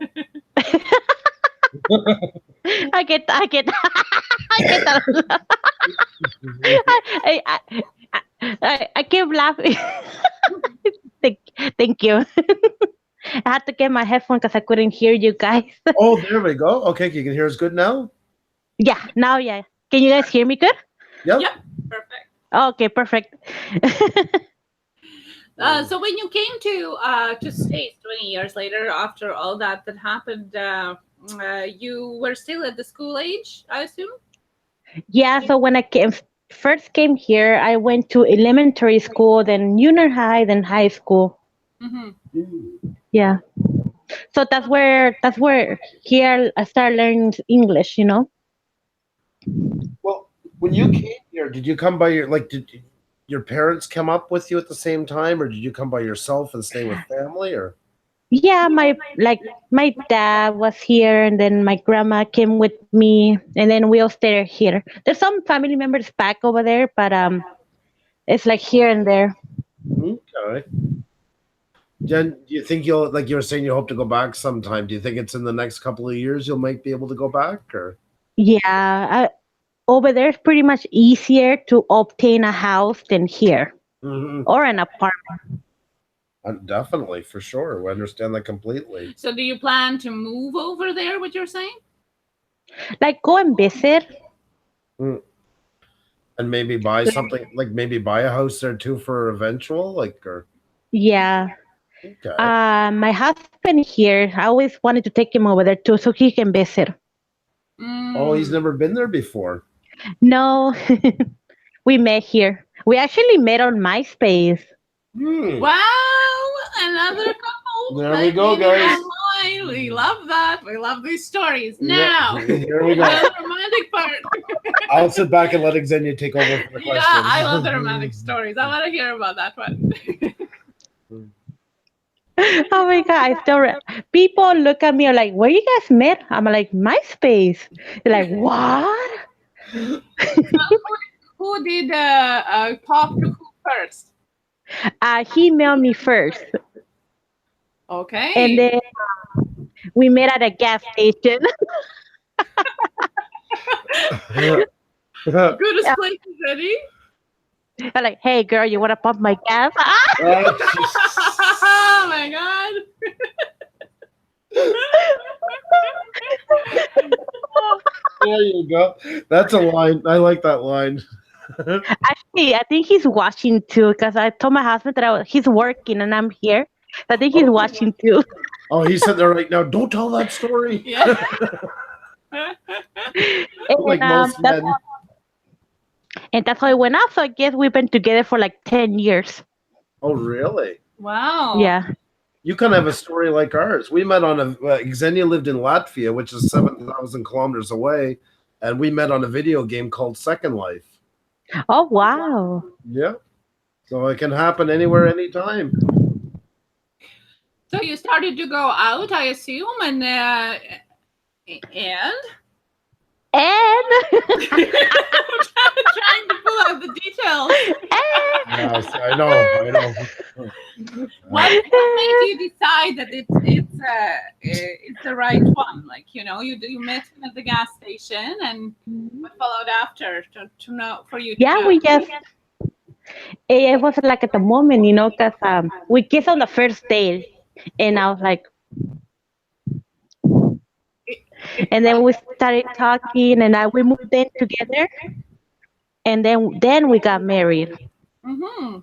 I get I get that. I keep laughing. thank, thank you. I had to get my headphone because I couldn't hear you guys. Oh, there we go. Okay, you can hear us good now? Yeah, now yeah. Can you guys hear me good? Yep. Yep. Perfect. Okay, perfect. So when you came to States 20 years later, after all that happened, you were still at the school age, I assume? Yeah, so when I first came here, I went to elementary school, then junior high, then high school. Mm-hmm. Yeah. So that's where here I started learning English, you know. Well, when you came here, did you come by did your parents come up with you at the same time, or did you come by yourself and stay with family, or? Yeah, my dad was here, and then my grandma came with me, and then we all stayed here. There's some family members back over there, but it's like here and there. Okay. Jen, do you think you'll, like you were saying, you hope to go back sometime? Do you think it's in the next couple of years you'll might be able to go back, or? Yeah, over there it's pretty much easier to obtain a house than here Mhm. or an apartment. Definitely, for sure. I understand that completely. So do you plan to move over there? What you're saying? Like go and visit. Mm. And maybe buy something, like maybe buy a house there too for eventual, like, or Yeah. okay. My husband here, I always wanted to take him over there too so he can visit. Oh, he's Mm. never been there before. No, we met here. We actually met on MySpace. Hmm. Wow, another couple There we that go, meeting guys. online. We love that. We love these stories. Yeah, Now, here we go. the romantic part. I'll sit back and let Xenia take over for the Yeah, questions. I love the romantic stories. I want to hear about that one. Oh my god, people look at me like, where you guys met? I'm like, MySpace. They're like, what? Who did talk to who first? He mailed me first, and Okay. then we met at a gas station. Goodest place ready. I'm like, hey girl, you want to pump my gas? Oh my god. There you go. That's a line. I like that line. Actually, I think he's watching too because I told my husband that he's working and I'm here. I think he's watching too. Oh, he's sitting there right now. Don't tell that story. Yeah. Like And, most men. that's how it went up. So I guess we've been together for like 10 years. Oh, really? Wow. Yeah. You kind of have a story like ours. We met on a Xenia lived in Latvia, which is 7,000 kilometers away, and we met on a video game called Second Life. Oh, wow. Yeah. So it can happen anywhere, anytime. So you started to go out, I assume, and And, trying to pull out the details. Yes, I know. What made you decide that it's the right one? Like, you know, you met him at the gas station, and what followed after to know for you to yeah, know? we just, it was like at the moment, because we kissed on the first date. And I was like, and then we started talking and we moved in together. And then we got married. Mm-hmm.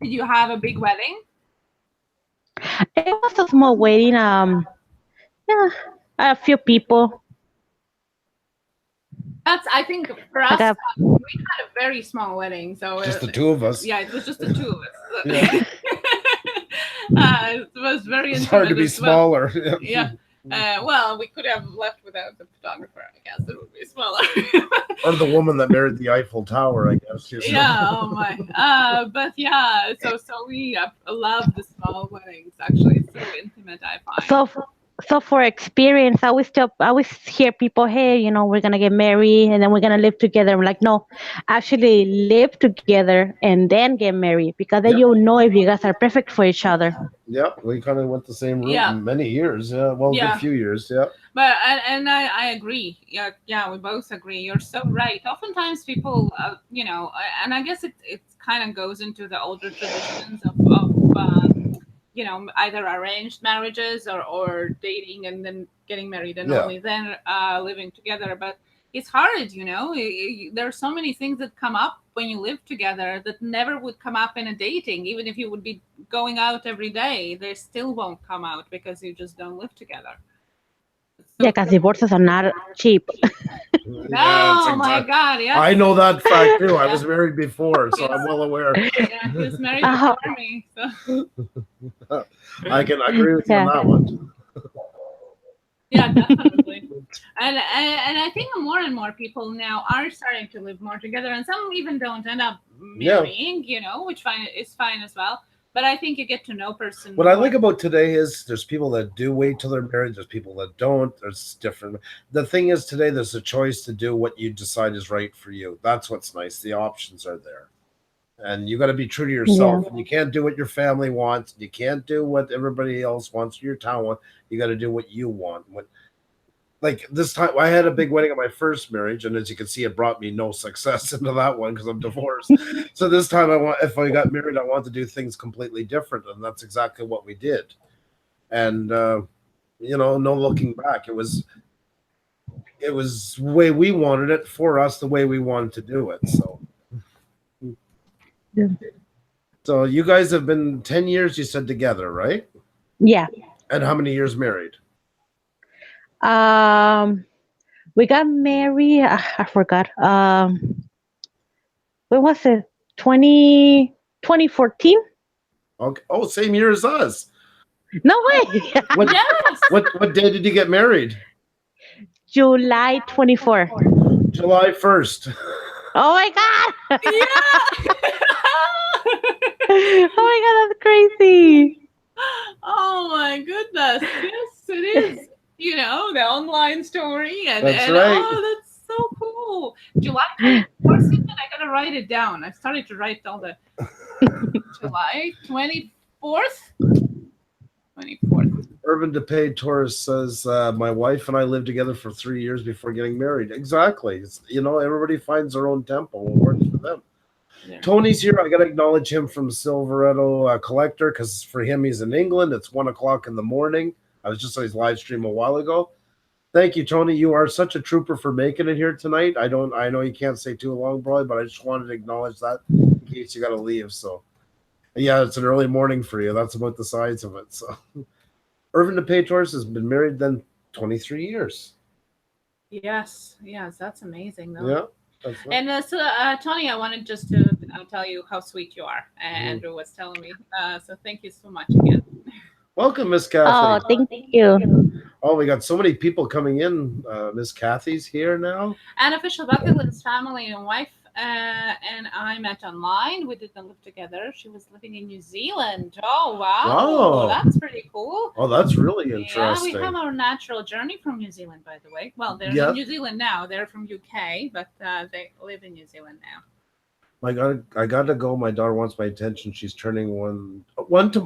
Did you have a big wedding? It was a small wedding. Yeah, a few people. That's, I think, for Like us, we had a very small wedding, so Just the two of us. yeah, it was just the two of us. Yeah. It was very It's hard to intimate be as well. smaller. Yeah. Well, we could have left without the photographer. I guess it would be smaller. Or the woman that married the Eiffel Tower, I guess. Yeah. Oh my. But yeah. So we love the small weddings. Actually, it's so intimate. I find. So for experience, I always hear people, hey, we're gonna get married and then we're gonna live together. I'm like, no, actually live together and then get married because then Yep. you'll know if you guys are perfect for each other. Yep, we kind of went the same route Yeah. many years. Yeah, well, a Yeah. good few years. Yeah. But and I agree. Yeah, we both agree. You're so right. Oftentimes people, and I guess it kind of goes into the older traditions of either arranged marriages or dating and then getting married and Yeah. only then living together. But it's hard, there are so many things that come up when you live together that never would come up in a dating. Even if you would be going out every day, they still won't come out because you just don't live together. Yeah, because divorces are not cheap. Oh my God! Yes. I know that fact too. I was married before, so I'm well aware. Yeah, he was married before me. So. I can agree with you on that one. Yeah, definitely. And I think more and more people now are starting to live more together, and some even don't end up marrying, which is fine as well. But I think you get to know person. What I like about today is there's people that do wait till they're married. There's people that don't. There's different. The thing is today there's a choice to do what you decide is right for you. That's what's nice. The options are there. And you got to be true to yourself. And you can't do what your family wants. You can't do what everybody else wants, your town wants. You got to do what you want. Like this time, I had a big wedding at my first marriage, and as you can see, it brought me no success into that one because I'm divorced. So this time, if I got married, I want to do things completely different, and that's exactly what we did. And no looking back. It was the way we wanted it for us, the way we wanted to do it. So. Yeah. So you guys have been 10 years, you said, together, right? Yeah. And how many years married? We got married. I forgot. When was it? 2014? Okay. Oh, same year as us. No way. What day did you get married? July 24. July 1st. Oh my God. Yeah. Oh my God, that's crazy. Oh my goodness. Yes, it is. The online story. That's and right. Oh, that's so cool. July 24th, I gotta write it down. I started to write all the July 24th. 24th. Urban DePay Torres says, my wife and I lived together for 3 years before getting married. Exactly. It's, everybody finds their own tempo and works for them. Yeah. Tony's here. I got to acknowledge him from Silverado Collector because for him, he's in England. It's 1:00 in the morning. I was just on his live stream a while ago. Thank you, Tony. You are such a trooper for making it here tonight. I know you can't stay too long, probably, but I just wanted to acknowledge that in case you got to leave. So, yeah, it's an early morning for you. That's about the size of it. So, Irvin DePay Torres has been married then 23 years. Yes, that's amazing, though. Yeah. Right. And Tony, I wanted just to tell you how sweet you are. Andrew was telling me. So thank you so much again. Welcome, Miss Kathy. Oh, thank you. Oh, we got so many people coming in. Miss Kathy's here now. And official bucket list family and wife and I met online. We didn't live together. She was living in New Zealand. Oh, wow. Oh, that's pretty cool. Oh, that's really interesting. Yeah, we have our natural journey from New Zealand, by the way. Well, they're in New Zealand now. They're from UK, but they live in New Zealand now. I got to go. My daughter wants my attention. She's turning one.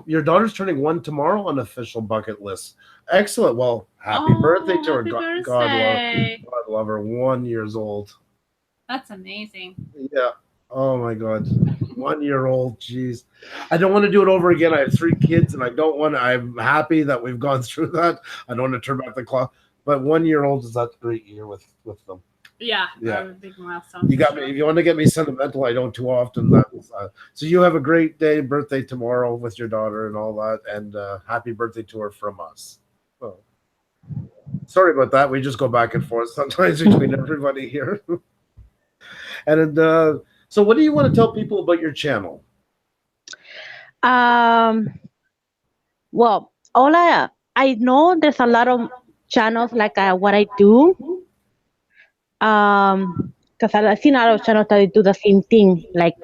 Your daughter's turning 1 tomorrow on official bucket list. Excellent. Well, happy birthday to her. God love her. 1 year old. That's amazing. Yeah. Oh my God. 1 year old. Jeez. I don't want to do it over again. I have 3 kids, and I'm happy that we've gone through that. I don't want to turn back the clock. But 1 year old is that great year with them. Yeah. A big milestone. You got me. If you want to get me sentimental, I don't too often. So you have a great birthday tomorrow with your daughter and all that, and happy birthday to her from us. Oh. Sorry about that. We just go back and forth sometimes between everybody here. And so, what do you want to tell people about your channel? Well, all I know there's a lot of channels like what I do. Because I've seen a lot of channels that do the same thing, like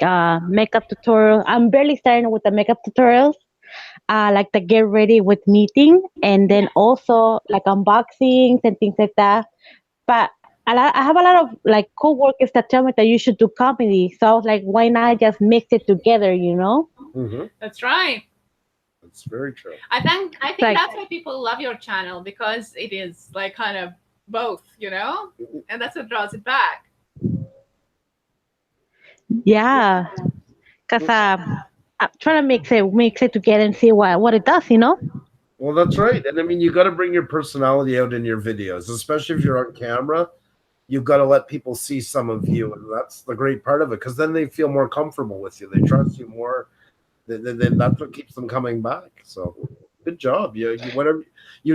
makeup tutorial. I'm barely starting with the makeup tutorials, like the get ready with me thing, and then also like unboxings and things like that. But I have a lot of like co-workers that tell me that you should do comedy. So I was like, why not just mix it together, Mm-hmm. That's right. That's very true. I think that's why people love your channel, because it is like kind of both, and that's what draws it back. Yeah, because I'm trying to mix it together and see what it does, Well, that's right. And I mean, you got to bring your personality out in your videos, especially if you're on camera. You've got to let people see some of you, and that's the great part of it, because then they feel more comfortable with you. They trust you more. Then that's what keeps them coming back. So, good job. You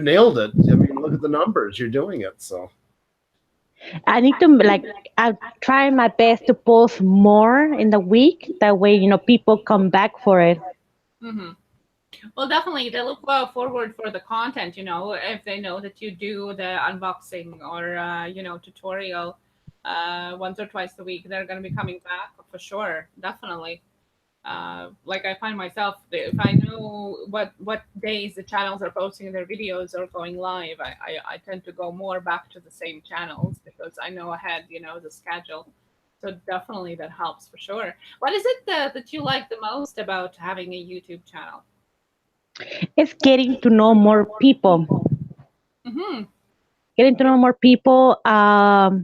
nailed it. I mean, look at the numbers. You're doing it. So, I need to I'm trying my best to post more in the week. That way, people come back for it. Mm-hmm. Well, definitely, they look forward for the content, if they know that you do the unboxing or, tutorial once or twice a week. They're going to be coming back for sure. Definitely. Like I find myself, if I know what days the channels are posting their videos or going live, I tend to go more back to the same channels because I know ahead, the schedule. So definitely that helps for sure. What is it that you like the most about having a YouTube channel? It's getting to know more people. Mm-hmm. Getting to know more people. I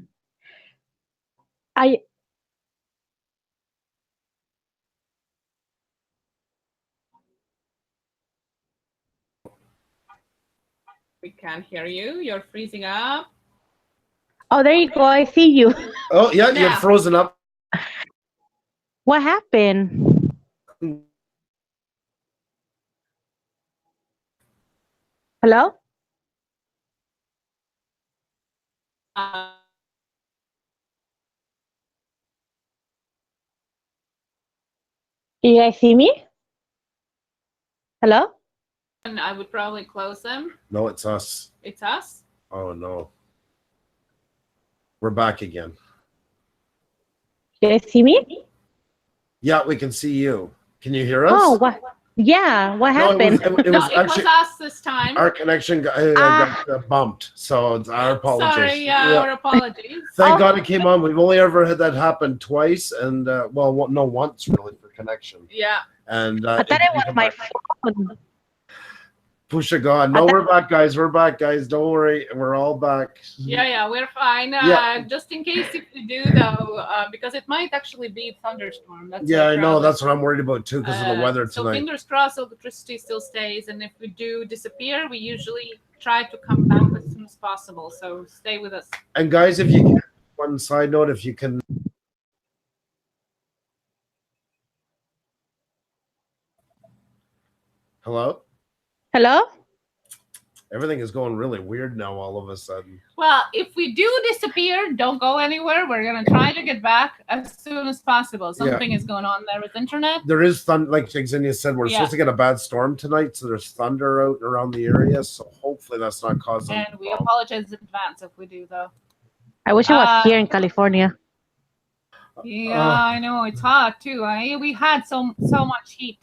We can't hear you. You're freezing up. Oh, there you go. I see you. Oh yeah, you're Yeah. frozen up. What happened? Hello? Uh, You guys see me? Hello? and I would probably close them. No, it's us. It's us. Oh no. We're back again. You guys see me? Yeah, we can see you. Can you hear us? Oh, what? Yeah, what No, happened? it No, was it actually was us this time. our connection got bumped. So it's our apologies. Sorry, our apologies. Thank Oh. God it came on. We've only ever had that happen twice, and no, once really for connection. Yeah. And I thought it was my phone. Pusha God. No, we're back, guys. We're back, guys. Don't worry. We're all back. Yeah, we're fine. Yeah. Just in case if we do, though, because it might actually be a thunderstorm. That's Yeah, the I know. problem. That's what I'm worried about too, because of the weather So tonight. fingers crossed, electricity still stays, and if we do disappear, we usually try to come back as soon as possible. So stay with us. And guys, if you can, one side note, if you can. Hello? Hello? Everything is going really weird now all of a sudden. Well, if we do disappear, don't go anywhere. We're gonna try to get back as soon as possible. Something is going on there with internet. There is thunder, like Xenia said, we're supposed to get a bad storm tonight, so there's thunder out around the area. So hopefully that's not causing. And we apologize in advance if we do, though. I wish it was here in California. Yeah, I know it's hot too. We had so much heat,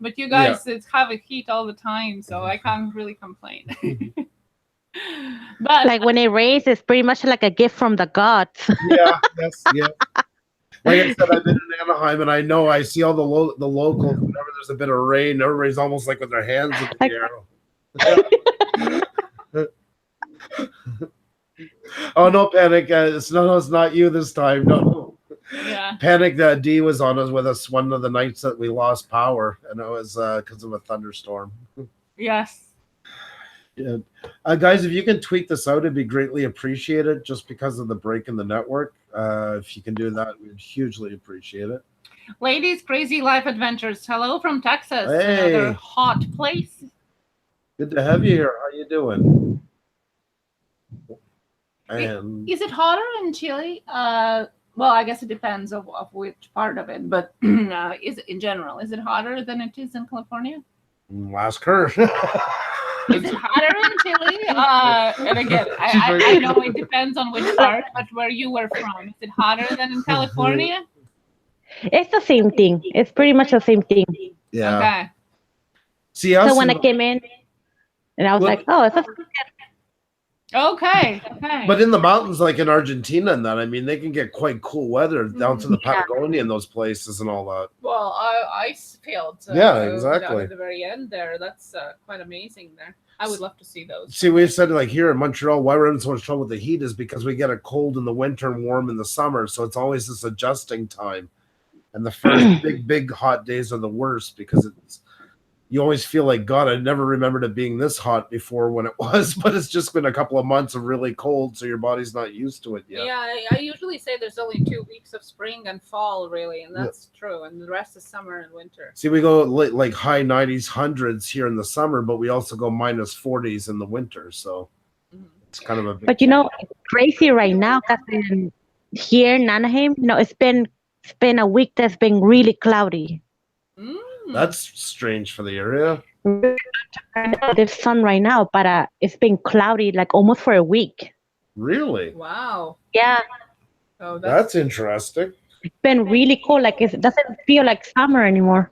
but you guys have a heat all the time, so I can't really complain. But Like when it rains, it's pretty much like a gift from the gods. Yeah, yeah. Like I said, I've been in Anaheim, and I know I see all the locals. Whenever there's a bit of rain, everybody's almost like with their hands in the air. Oh no, Panic! It's not you this time. No. Yeah. Panic. D was on us with us one of the nights that we lost power, and it was because of a thunderstorm. Yes. Yeah, guys, if you can tweet this out, it'd be greatly appreciated. Just because of the break in the network, if you can do that, we'd hugely appreciate it. Ladies, Crazy Life Adventures. Hello from Texas. Hey. Another hot place. Good to have you here. How you doing? And Is it hotter in Chile? Well, I guess it depends of which part of it, but is it in general? Is it hotter than it is in California? ask her. Is it hotter in Chile? And again, I know it depends on which part, but where you were from, is it hotter than in California? It's the same thing. It's pretty much the same thing. Yeah. Okay. See, So when I came in, and I was like, oh, it's Okay. But in the mountains, like in Argentina and that, I mean, they can get quite cool weather down to the Patagonia and those places and all that. Well, ice fields. Exactly. Down at the very end there. That's quite amazing there. I would love to see those. See, we've said like here in Montreal, why we're in so much trouble with the heat is because we get it cold in the winter and warm in the summer. So it's always this adjusting time. And the first big hot days are the worst because you always feel like, God, I never remembered it being this hot before when it was, but it's just been a couple of months of really cold, so your body's not used to it yet. Yeah, I usually say there's only 2 weeks of spring and fall, really, and that's true, and the rest is summer and winter. See, we go like high 90s, hundreds here in the summer, but we also go minus 40s in the winter, so it's kind of a big But it's crazy right now because here in Anaheim, it's been a week that's been really cloudy. That's strange for the area. There's sun right now, but it's been cloudy like almost for a week. Really? Wow. Yeah. Oh, that's interesting. It's been really cold. Like it doesn't feel like summer anymore.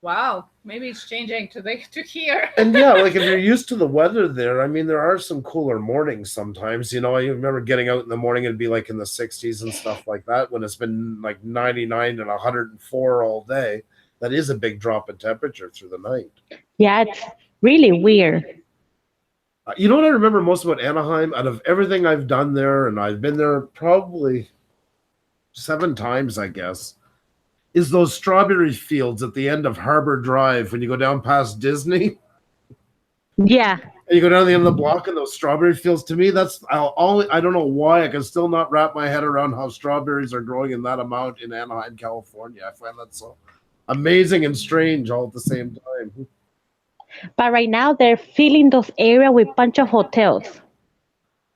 Wow, maybe it's changing to here. And yeah, like if you're used to the weather there, I mean, there are some cooler mornings sometimes. You know, I remember getting out in the morning, it'd be like in the 60s and stuff like that when it's been like 99 and 104 all day. That is a big drop in temperature through the night. Yeah, it's really weird. You know what I remember most about Anaheim? Out of everything I've done there, and I've been there probably 7 times, I guess, is those strawberry fields at the end of Harbor Drive when you go down past Disney. Yeah. And you go down the end of the block and those strawberry fields. To me, that's I don't know why I can still not wrap my head around how strawberries are growing in that amount in Anaheim, California. I find that so amazing and strange all at the same time. But right now they're filling those areas with bunch of hotels.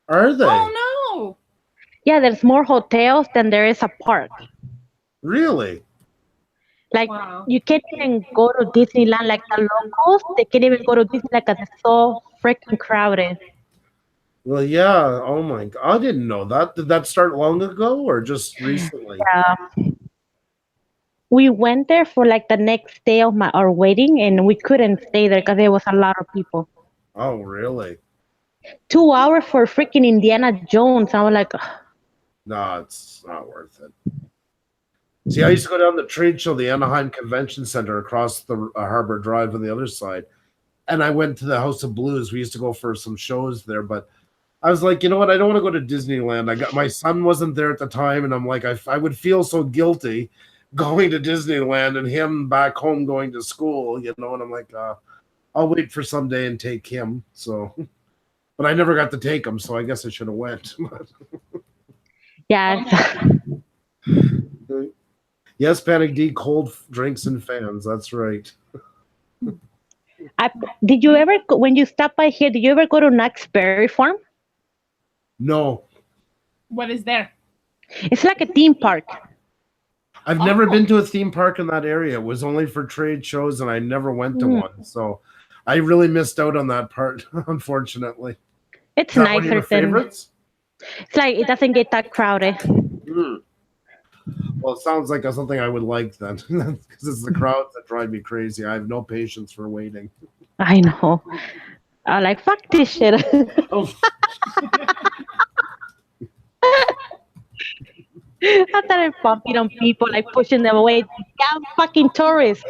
Are they? Oh no! Yeah, there's more hotels than there is a park. Really? Like Wow. you can't even go to Disneyland like the locals. They can't even go to Disneyland because it's so freaking crowded. Well, yeah. Oh my God. I didn't know that. Did that start long ago or just recently? We went there for like the next day of our wedding, and we couldn't stay there because there was a lot of people. Oh, really? 2 hours for freaking Indiana Jones. I was like, ugh. No, it's not worth it. See, I used to go down the trade show, the Anaheim Convention Center across the Harbor Drive on the other side. And I went to the House of Blues. We used to go for some shows there, but I was like, you know what? I don't want to go to Disneyland. My son wasn't there at the time, and I'm like, I would feel so guilty going to Disneyland and him back home going to school, you know. And I'm like, I'll wait for someday and take him. So, but I never got to take him, so I guess I should have went. Yeah. Yes, Panic D, cold drinks and fans. That's right. Did you ever, when you stop by here, did you ever go to Knox Berry Farm? No. What is there? It's like a theme park. I've never been to a theme park in that area. It was only for trade shows, and I never went to one. So I really missed out on that part, unfortunately. It's Is that one of nicer your than. favorites? It's like it doesn't get that crowded. Well, it sounds like something I would like then, because it's the crowds that drive me crazy. I have no patience for waiting. I know. I'm like, fuck this shit. Oh, I started bumping on people, like pushing them away. Damn fucking tourists.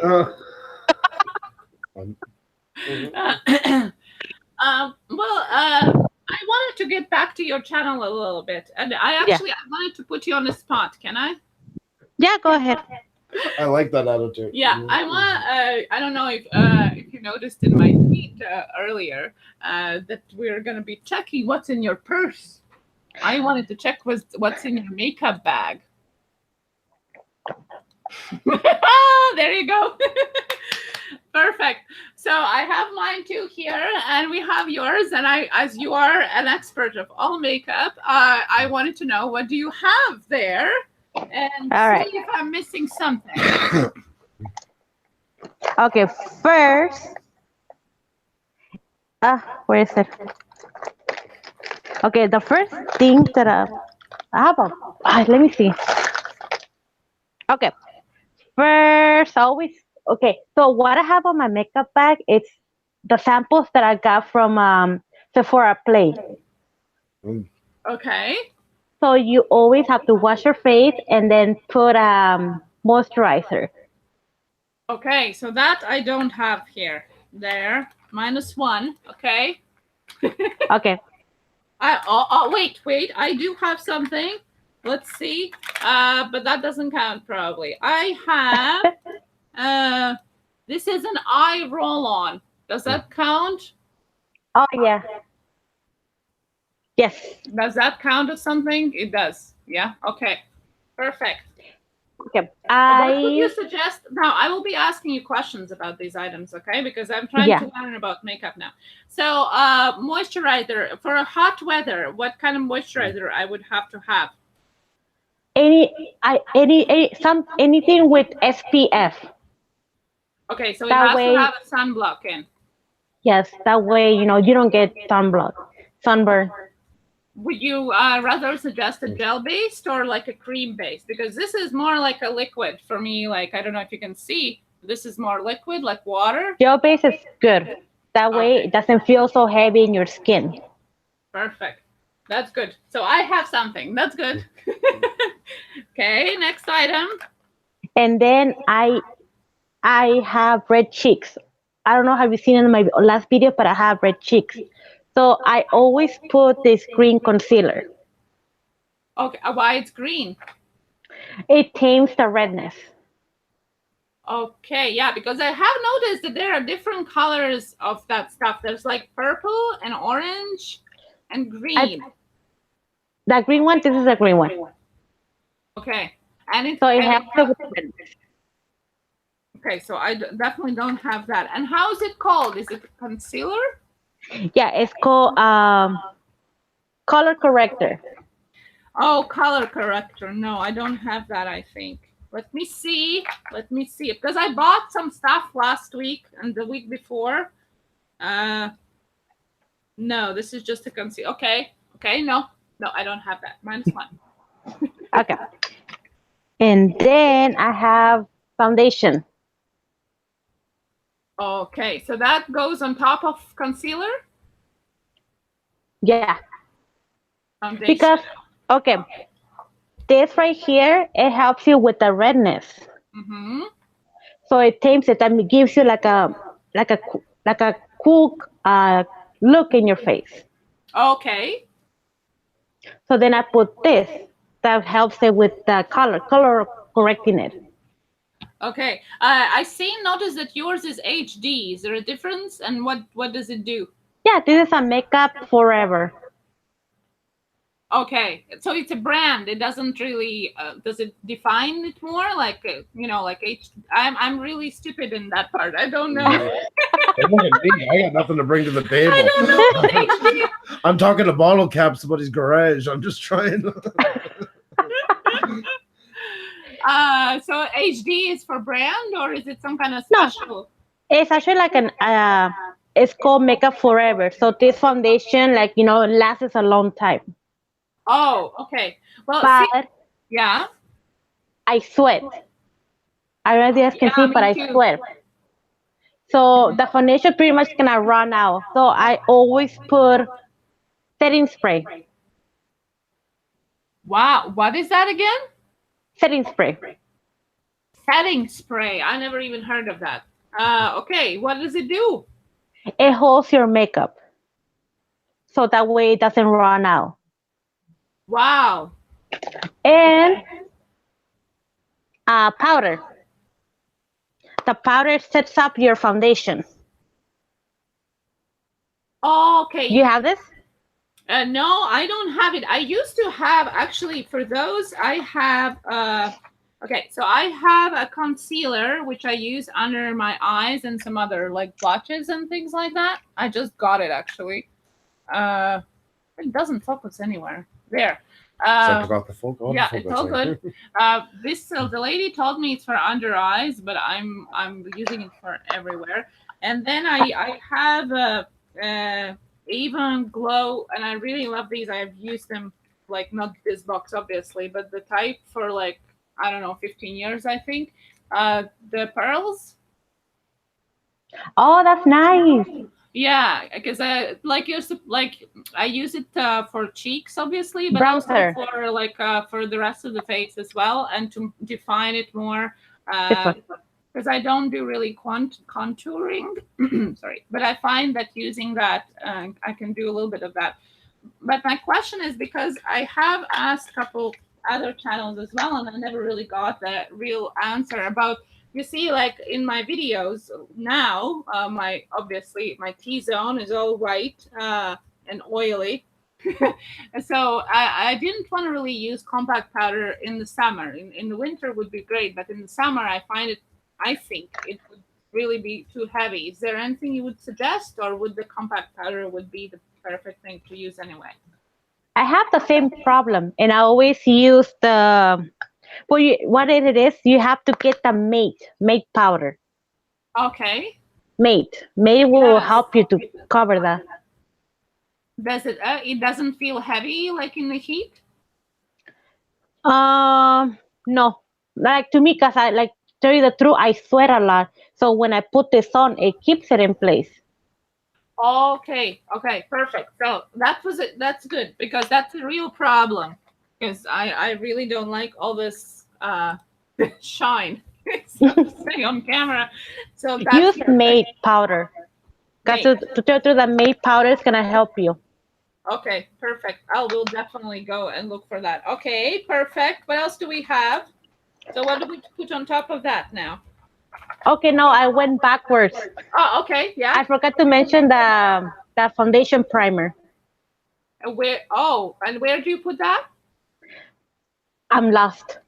I wanted to get back to your channel a little bit, and I wanted to put you on the spot. Can I? Yeah, go ahead. I like that attitude. Yeah, I want. I don't know if you noticed in my tweet earlier that we're gonna be checking what's in your purse. I wanted to check what's in your makeup bag. There you go. Perfect. So I have mine too here, and we have yours. And as you are an expert of all makeup, I wanted to know, what do you have there, and all right. see if I'm missing something. Okay, first, where is it? Okay, the first thing that I have let me see. Okay, first, always. Okay, so what I have on my makeup bag, it's the samples that I got from Sephora Play. Okay. So you always have to wash your face and then put moisturizer. Okay, so that I don't have here. There, -1. Okay. Okay. Wait. I do have something. Let's see. But that doesn't count probably. I have. This is an eye roll-on. Does that count? Oh yeah. Yes. Does that count as something? It does. Yeah. Okay. Perfect. Okay. What would you suggest? Now, I will be asking you questions about these items, okay? Because I'm trying to learn about makeup now. So, moisturizer for a hot weather. What kind of moisturizer I would have to have? Anything with SPF. Okay, so it has to have a sunblock in. Yes, that way you don't get sunburn. would you rather suggest a gel based or like a cream based? Because this is more like a liquid for me. Like, I don't know if you can see, this is more liquid, like water. Gel base is good. That way it doesn't feel so heavy in your skin. Perfect. That's good. So I have something. That's good. Okay, next item. And then I have red cheeks. I don't know, have you seen in my last video, but I have red cheeks. So I always put this green concealer. Okay, why it's green? It tames the redness. Okay, yeah, because I have noticed that there are different colors of that stuff. There's like purple and orange and green. That green one, this is a green one. Okay, and it's So it helps with the redness. Okay, so I definitely don't have that. And how is it called? Is it concealer? Yeah, it's called color corrector. Oh, color corrector. No, I don't have that, I think. Let me see. Let me see. Because I bought some stuff last week and the week before. No, this is just a concealer. Okay. Okay, no. No, I don't have that. -1. Okay. And then I have foundation. Okay, so that goes on top of concealer? Yeah. Foundation. Because, okay, this right here, it helps you with the redness. Mm-hmm. So it tames it and it gives you like a cool look in your face. Okay. So then I put this that helps it with the color correcting it. Okay. Notice that yours is HD. Is there a difference? And what does it do? Yeah, this is a makeup forever. Okay, so it's a brand. It doesn't really does it define it more like like I'm really stupid in that part. I don't know. Look at me. I got nothing to bring to the table. I don't know. I'm talking to bottle caps about his garage. I'm just trying. So HD is for brand, or is it some kind of No. special? It's actually like it's called makeup forever. So this foundation, lasts a long time. Oh, okay. Well, But yeah. I sweat. I don't know if you guys can see, but I too. sweat. So the foundation pretty much gonna run out. So I always put setting spray. Wow, what is that again? Setting spray. Setting spray. I never even heard of that. Okay, what does it do? It holds your makeup. So that way it doesn't run out. Wow. And powder. The powder sets up your foundation. Okay. You have this? No, I don't have it. I used to have, actually, for those, I have, okay, so I have a concealer, which I use under my eyes and some other, like, blotches and things like that. I just got it, actually. It doesn't focus anywhere. There. Yeah, it's all good. The lady told me it's for under eyes, but I'm using it for everywhere. And then I have a Avon Glow, and I really love these. I've used them, like, not this box obviously, but the type for, like, I don't know, 15 years I think. The pearls. Oh, that's nice. Yeah, because I use it for cheeks, obviously, but Bronzer. also for for the rest of the face as well, and to define it more. Because I don't do really contouring. Sorry, but I find that using that, I can do a little bit of that. But my question is, because I have asked a couple other channels as well, and I never really got the real answer about. You see, like in my videos now, my T-zone is all white and oily. So I didn't want to really use compact powder in the summer. In the winter would be great, but in the summer I think it would really be too heavy. Is there anything you would suggest, or would the compact powder would be the perfect thing to use anyway? I have the same problem, and I always use the. What it is, you have to get the mate powder. Okay. Mate will help you to cover that. Does it? It doesn't feel heavy like in the heat. No, like to me, cause I like tell you the truth, I sweat a lot. So when I put this on, it keeps it in place. Okay, okay, perfect. So that was it. That's good because that's a real problem. Because I really don't like all this shine. So to say on camera. So that's Use perfect. maid powder. Cause Mate. to tell you the truth, the maid powder is gonna help you. Okay, perfect. I will definitely go and look for that. Okay, perfect. What else do we have? So what do we put on top of that now? Okay, no, I went backwards. Oh, okay, yeah. I forgot to mention the foundation primer. And where? Oh, and where do you put that? I'm lost.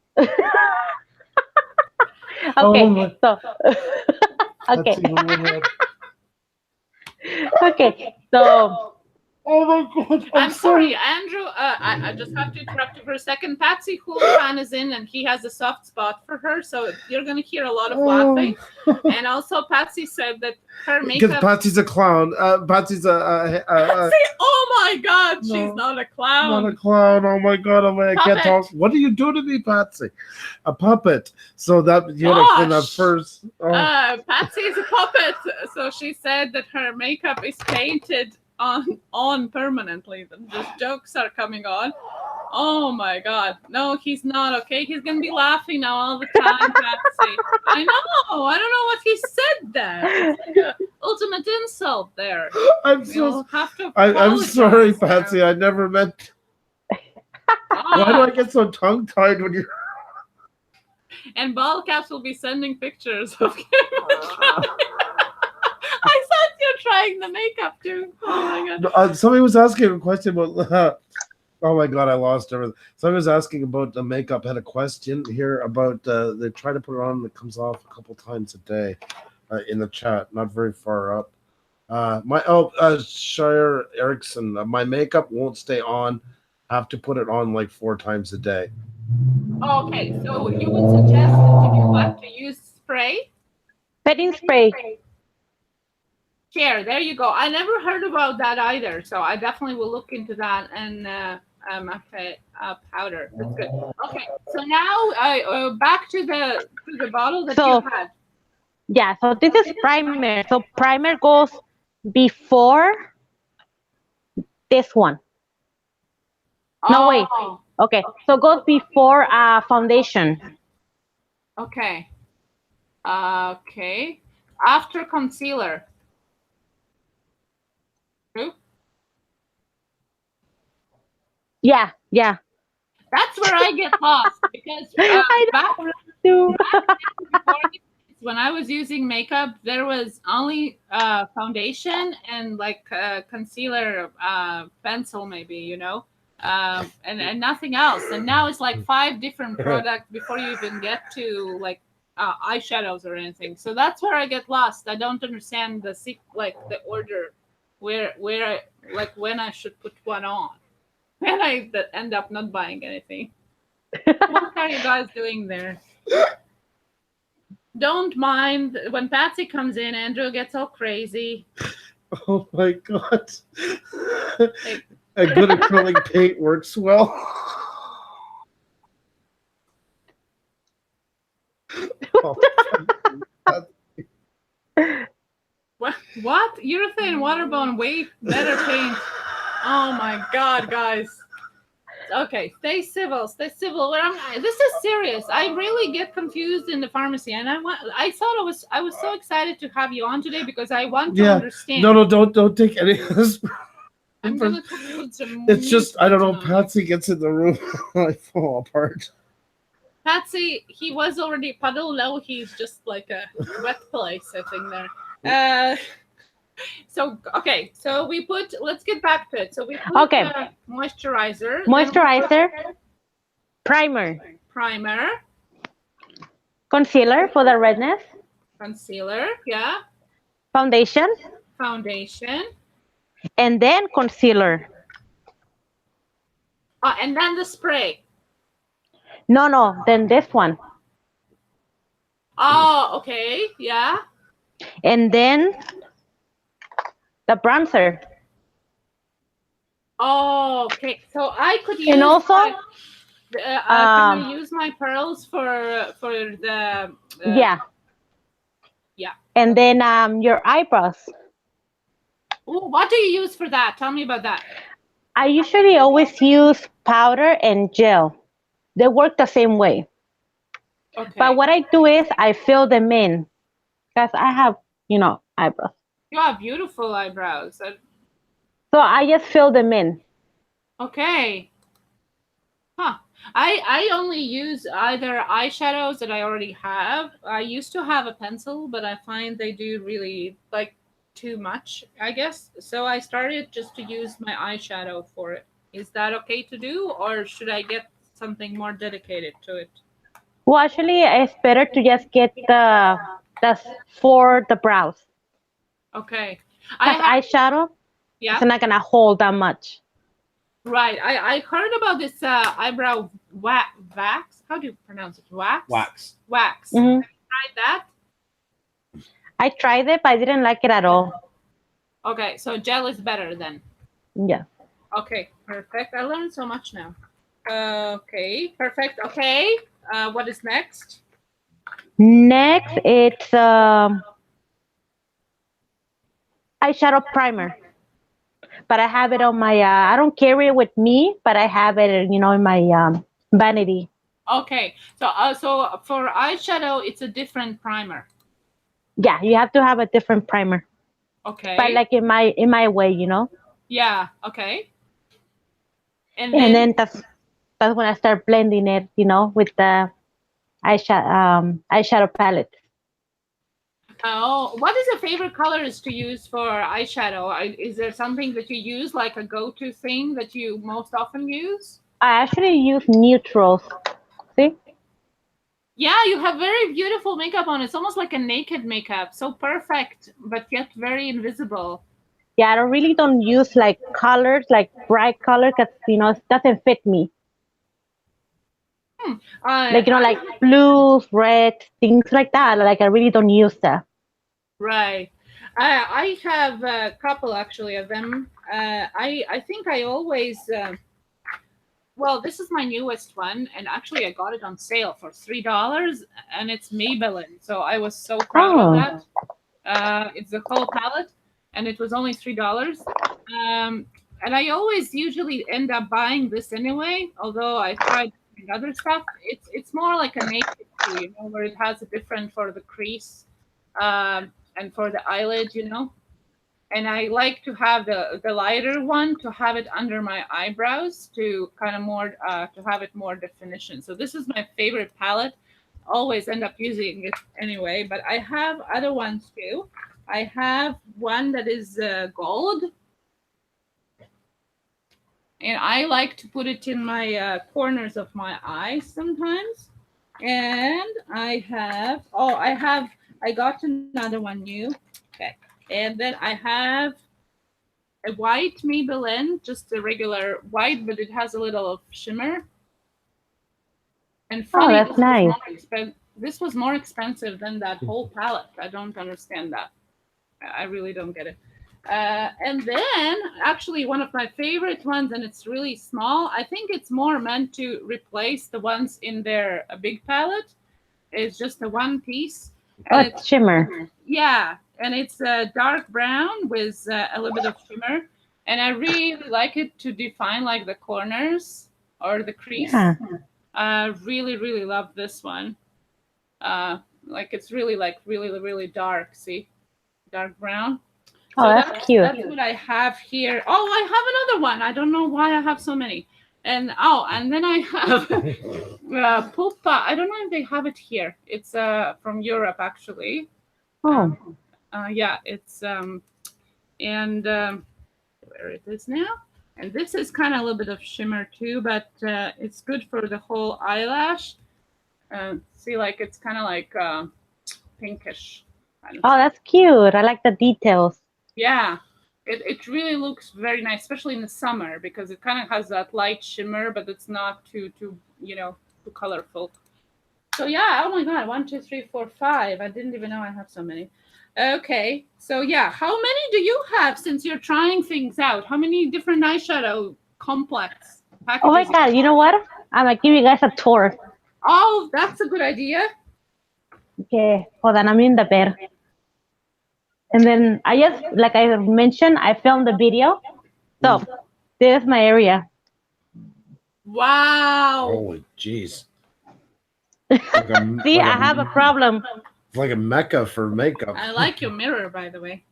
Oh Okay, my, so okay, that's even weird. okay, so Oh my God, I'm sorry, Andrew. I just have to interrupt you for a second. Patsy Houlihan is in, and he has a soft spot for her, so you're going to hear a lot of laughing. And also, Patsy said that her Because makeup. Patsy's a clown. Patsy's Patsy, oh my God, she's No, not a clown. not a clown. Oh my God, I can't talk. What do you do to me, Patsy? A puppet. So that you know, when that Gosh. first. Oh. Patsy is a puppet, so she said that her makeup is painted on permanently. Just jokes are coming on. Oh my God! No, he's not okay. He's gonna be laughing now all the time, Patsy. I know. I don't know what he said there. It's like a ultimate insult there. I'm You'll so. have to. I'm sorry, apologize there. Patsy. I never meant. Why do I get so tongue tied when you're? And Ballcaps will be sending pictures of him. I thought you're trying the makeup too. Oh my God. Somebody was asking a question about. Oh my God, I lost everything. Somebody was asking about the makeup. Had a question here about they try to put it on. It comes off a couple times a day in the chat. Not very far up. Shire Erickson. My makeup won't stay on. Have to put it on like 4 times a day. Okay, so you would suggest to do what? To use spray? setting spray. Here, there you go. I never heard about that either, so I definitely will look into that and okay, powder. That's good. Okay, so now back to the bottle that So- you had. Yeah, so this is primer. So primer goes before this one. No, wait. Oh, Okay, so it goes before foundation. okay. Okay. After concealer. True? Yeah, yeah. That's where I get lost because I back do. when I was using makeup, there was only foundation and like concealer, pencil, maybe, you know, and nothing else. And now it's like 5 different products before you even get to like eyeshadows or anything. So that's where I get lost. I don't understand the the order where like when I should put one on. And I end up not buying anything. What are you guys doing there? Don't mind when Patsy comes in. Andrew gets all crazy. Oh my God. A good acrylic paint works well. What? Urethane waterborne way better paint. Oh my God, guys. Okay, stay civil. Stay civil. This is serious. I really get confused in the pharmacy, and I was so excited to have you on today because I want to understand. No, don't take any of this. I'm gonna put some. It's just I don't know. on. Patsy gets in the room, I fall apart. Patsy, he was already a puddle. Now he's just like a wet place, I think there. So okay, so let's get back to it. So we put moisturizer. Moisturizer, primer, concealer for the redness, concealer, yeah, foundation, and then concealer. And then the spray. No, then this one. Oh, okay, yeah. And then the bronzer. Oh, okay. So I could And use also, can um, I use my pearls for the yeah, yeah. and then your eyebrows. Ooh, what do you use for that? Tell me about that. I usually always use powder and gel. They work the same way. But Okay. what I do is I fill them in because I have, eyebrows. You have beautiful eyebrows. So I just fill them in. Okay. Huh. I only use either eyeshadows that I already have. I used to have a pencil, but I find they do really like too much, I guess. So I started just to use my eyeshadow for it. Is that okay to do, or should I get something more dedicated to it? Well, actually, it's better to just get the for the brows Okay. I because have eyeshadow is yeah. not gonna hold that much. Right. I heard about this eyebrow wax. How do you pronounce it? Wax? Wax. Wax. Have Hmm. you tried that? I tried it, but I didn't like it at all. Okay, so gel is better then. Yeah. Okay, perfect. I learned so much now. Okay, perfect. Okay, what is next? Next, it's eyeshadow primer, but I have it on my. I don't carry it with me, but I have it, in my vanity. Okay, so for eyeshadow, it's a different primer. Yeah, you have to have a different primer, but Okay, like in my way. yeah, okay. And And then, then that's when I start blending it, with the eyeshadow palette. oh, what is your favorite colors to use for eyeshadow? Is there something that you use, like a go-to thing that you most often use? I actually use neutrals. See? Yeah, you have very beautiful makeup on. It's almost like a naked makeup. So perfect, but yet very invisible. Yeah, I don't use like colors, like bright color, because it doesn't fit me. Hmm. Like I like blues, reds, things like that. Like I really don't use that. right. I have a couple actually of them. I think I always well, this is my newest one, and actually I got it on sale for $3, and it's Maybelline. So I was so proud of Oh, that. It's the whole palette, and it was only $3. And I always usually end up buying this anyway. Although I tried other stuff, it's more like a naked hue, where it has a different for the crease, and for the eyelid, and I like to have the lighter one to have it under my eyebrows to kind of more to have it more definition. So this is my favorite palette. Always end up using it anyway, but I have other ones too. I have one that is gold, and I like to put it in my corners of my eyes sometimes. And I got another one new. Okay, and then I have a white Maybelline, just a regular white, but it has a little of shimmer. And oh, funny, that's nice. this was more expensive than that whole palette. I don't understand that. I really don't get it. And then, actually, one of my favorite ones, and it's really small. I think it's more meant to replace the ones in their big palette. It's just a one piece, Oh, and it's shimmer. yeah, and it's dark brown with a little bit of shimmer, and I really like it to define like the corners or the crease. Yeah. I really, really love this one. Like it's really like really, really dark. See, dark brown. Oh, So that's cute. that's what I have here. Oh, I have another one. I don't know why I have so many. And then I have Pupa. I don't know if they have it here. It's from Europe actually. Oh, Yeah, it's and where it is now. And this is kind of a little bit of shimmer too, but it's good for the whole eyelash. See, like it's kind of like pinkish kind of oh, thing. that's cute. I like the details. Yeah, it really looks very nice, especially in the summer because it kind of has that light shimmer, but it's not too too colorful. So yeah, oh my God, 1, 2, 3, 4, 5. I didn't even know I have so many. Okay, so yeah, how many do you have since you're trying things out? How many different eyeshadow complex Oh my packages? God, you know what? I'm gonna give you guys a tour. Oh, that's a good idea. Okay, hold on, I'm in the bed. And then I just, like I mentioned, I filmed the video. So this is my area. Wow. Holy jeez. Like See, I have a problem. It's like a mecca for makeup. I like your mirror, by the way.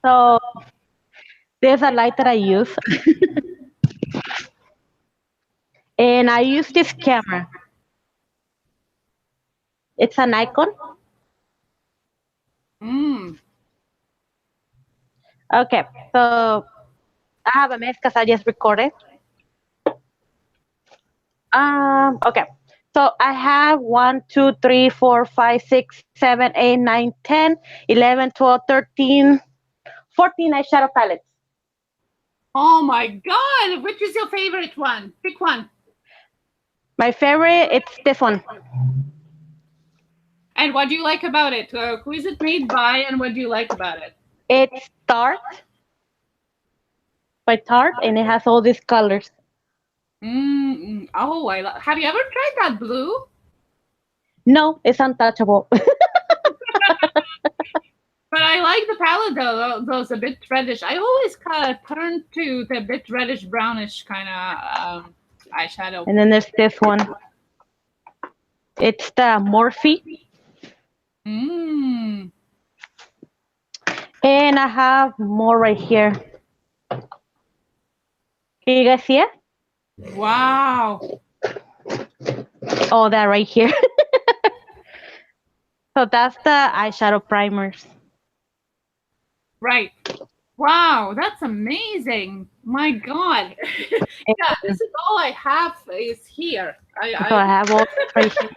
So there's a light that I use. And I use this camera. It's an Nikon. Okay, so I have a mess because I just recorded. Okay, so I have 1, 2, 3, 4, 5, 6, 7, 8, 9, 10, 11, 12, 13, 14 eyeshadow palettes. Oh my God, which is your favorite one? Pick one. My favorite, it's this one. And what do you like about it? Who is it made by, and what do you like about it? It's Tarte by Tarte, and it has all these colors. Oh, have you ever tried that blue? No, it's untouchable. But I like the palette though. Those a bit reddish. I always kind of turn to the bit reddish brownish kind of eyeshadow. And then there's this one. It's the Morphe. And I have more right here. Can you guys see it? Wow. Oh, that right here. So that's the eyeshadow primers. Right. Wow, that's amazing. My God. Yeah, this is all I have is here. So I have all right here.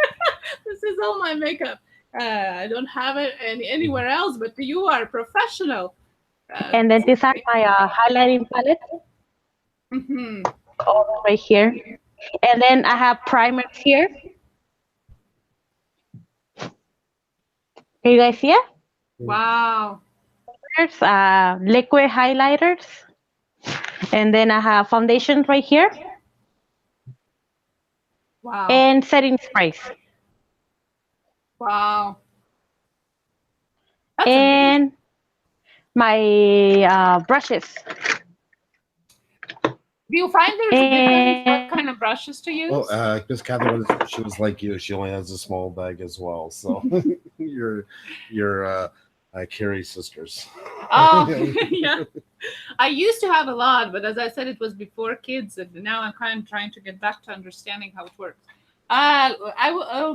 This is all my makeup. I don't have it anywhere else, but you are professional. And then these are my highlighting palette. All right here. And then I have primers here. Can you guys see it? Wow. There's liquid highlighters. And then I have foundations right here. Wow. And setting sprays. Wow. That's and my brushes. Do you find there's a difference what kind of brushes to use? Well, Miss Catherine, she was like you. She only has a small bag as well. So you're Carrie sisters. Oh, yeah. I used to have a lot, but as I said, it was before kids, and now I'm kind of trying to get back to understanding how it works. I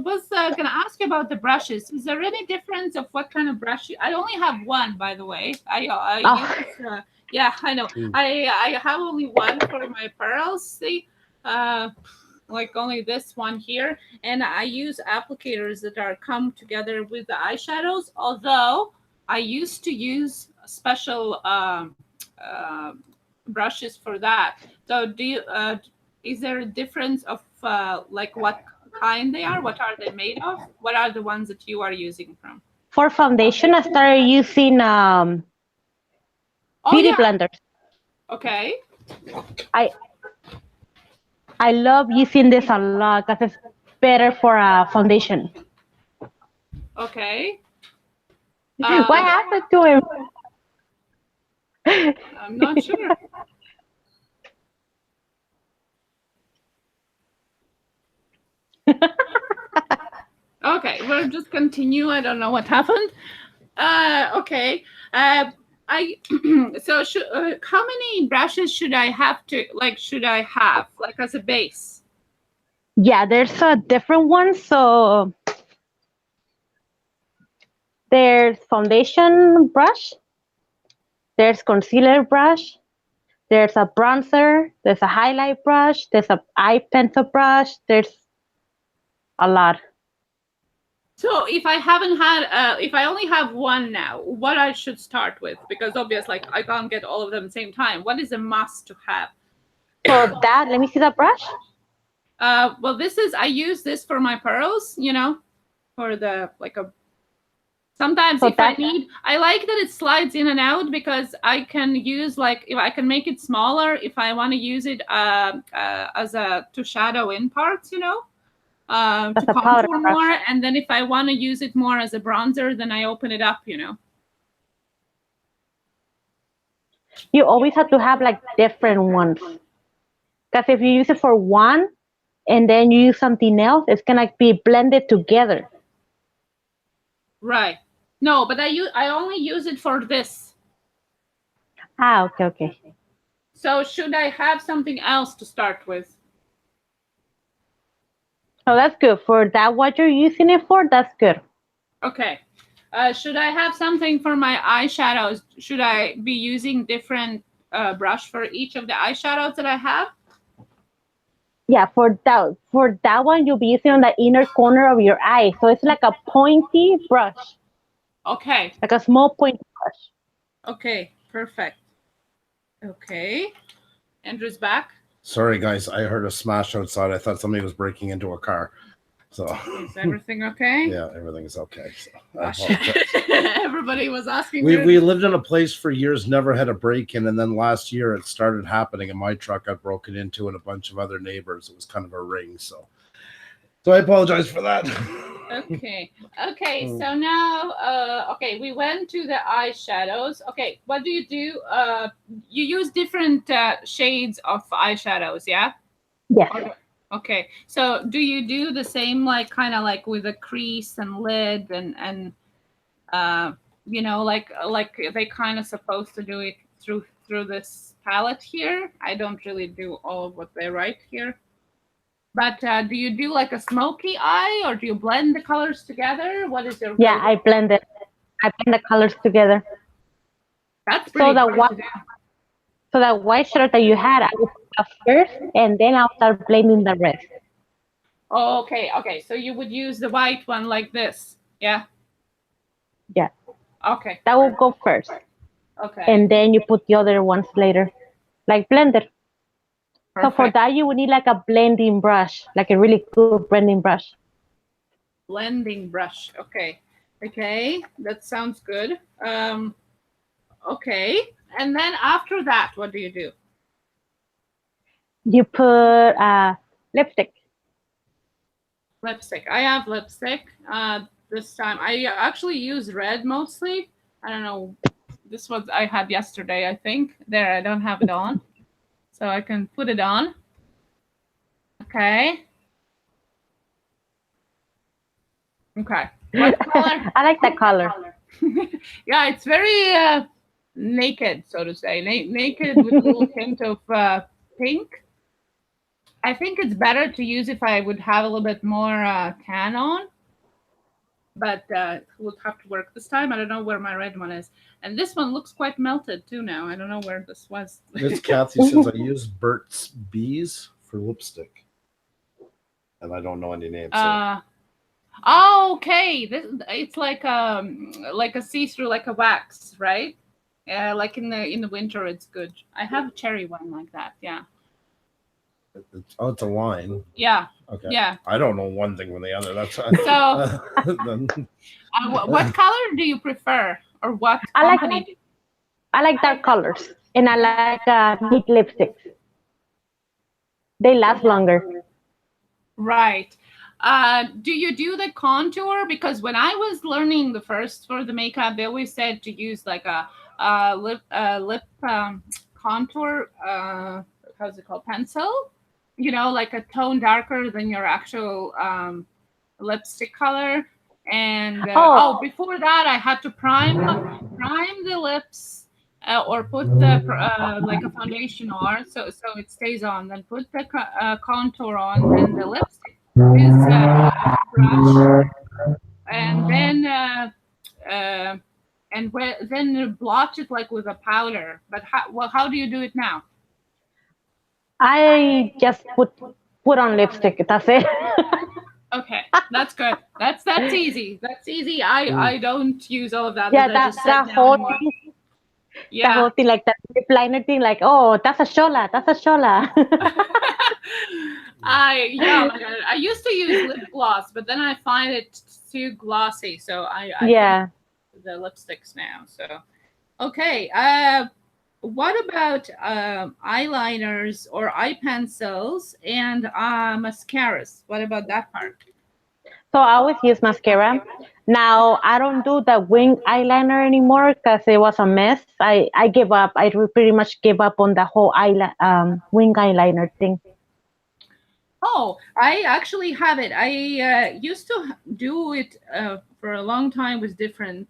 was going to ask you about the brushes. Is there any difference of what kind of brush I only have one, by the way. I use, yeah, I know. I have only one for my pearls, see? Like only this one here. And I use applicators that are come together with the eyeshadows, although I used to use special brushes for that. So do you, is there a difference of like what kind they are? What are they made of? What are the ones that you are using from? For foundation, I started using beauty blenders. Okay. I love using this a lot because it's better for a foundation. Okay. What happened to him? I'm not sure. Okay, we'll just continue. I don't know what happened. Okay. So how many brushes should I have like as a base? Yeah, there's a different one. So there's foundation brush, there's concealer brush, there's a bronzer, there's a highlight brush, there's a eye pencil brush, there's a lot. So if I haven't had, if I only have one now, what I should start with? Because obviously, like I can't get all of them at the same time. What is a must to have? For that, let me see that brush. Well, I use this for my pearls, for the like a. Sometimes So if I need, I like that it slides in and out because I can use if I can make it smaller if I want to use it as to shadow in parts, to contour more. And then if I want to use it more as a bronzer, then I open it up, You always have to have like different ones. Because if you use it for one and then you use something else, it's gonna be blended together. Right. No, but I only use it for this. Okay. So should I have something else to start with? So that's good. For that, what you're using it for, that's good. Okay. Should I have something for my eyeshadows? Should I be using different brush for each of the eyeshadows that I have? Yeah, for that one, you'll be using on the inner corner of your eye. So it's like a pointy brush. Okay. Like a small pointy brush. Okay, perfect. Okay. Andrew's back. Sorry, guys. I heard a smash outside. I thought somebody was breaking into a car. So is everything okay? Yeah, everything is okay. So everybody was asking. We lived in a place for years, never had a break-in, and then last year it started happening, and my truck got broken into, and a bunch of other neighbors. It was kind of a ring, so I apologize for that. Okay. So now, we went to the eyeshadows. Okay, what do? You use different shades of eyeshadows, yeah? Yeah. Okay, so do you do the same, like kind of like with a crease and lid and like they kind of supposed to do it through this palette here? I don't really do all of what they write here. But do you do like a smoky eye, or do you blend the colors together? What is your? Yeah, I blend it. I blend the colors together. That's pretty hard to do. So that white shirt that you had, I will put first, and then I'll start blending the rest. Oh, okay. So you would use the white one like this, yeah? Yeah. Okay. That will go first. Okay. And then you put the other ones later, like blender. Perfect. So for that, you would need like a blending brush, like a really good blending brush. Blending brush. Okay. That sounds good. Okay. And then after that, what do you do? You put lipstick. Lipstick. I have lipstick. This time I actually use red mostly. I don't know. This was I had yesterday, I think. There, I don't have it on. So I can put it on. Okay. Okay. What color? I like that color. Yeah, it's very naked, so to say. Naked with a little hint of pink. I think it's better to use if I would have a little bit more tan on. But we'll have to work this time. I don't know where my red one is. And this one looks quite melted too now. I don't know where this was. Miss Kathy says I use Burt's Bees for lipstick. And I don't know any names. So. Okay. It's like a see-through, like a wax, right? Yeah, like in the winter, it's good. I have a cherry one like that. Yeah. It's a line. Yeah. Okay. Yeah. I don't know one thing from the other. That's so. What color do you prefer, or what company? I like dark colors, and I like neat lipsticks. They last longer. Right. Do you do the contour? Because when I was learning for the makeup, they always said to use like a lip contour. How's it called? Pencil. Like a tone darker than your actual lipstick color. And before that, I had to prime the lips or put the like a foundation on, so it stays on. Then put the contour on, then the lipstick is brush, and then then blotch it like with a powder. But how do you do it now? I just put on lipstick. That's it. Okay, that's good. That's easy. That's easy. I don't use all of that. Yeah, that's the whole thing. Yeah, the whole thing, like that lip liner thing. Like, oh, that's a shola. That's a shola. Yeah, my God. I used to use lip gloss, but then I find it too glossy, so I Yeah. the lipsticks now. So okay. What about eyeliners or eye pencils and mascaras? What about that part? So I always use mascara. Now I don't do the wing eyeliner anymore because it was a mess. I gave up. Pretty much gave up on the whole wing eyeliner thing. Oh, I actually have it. I used to do it for a long time with different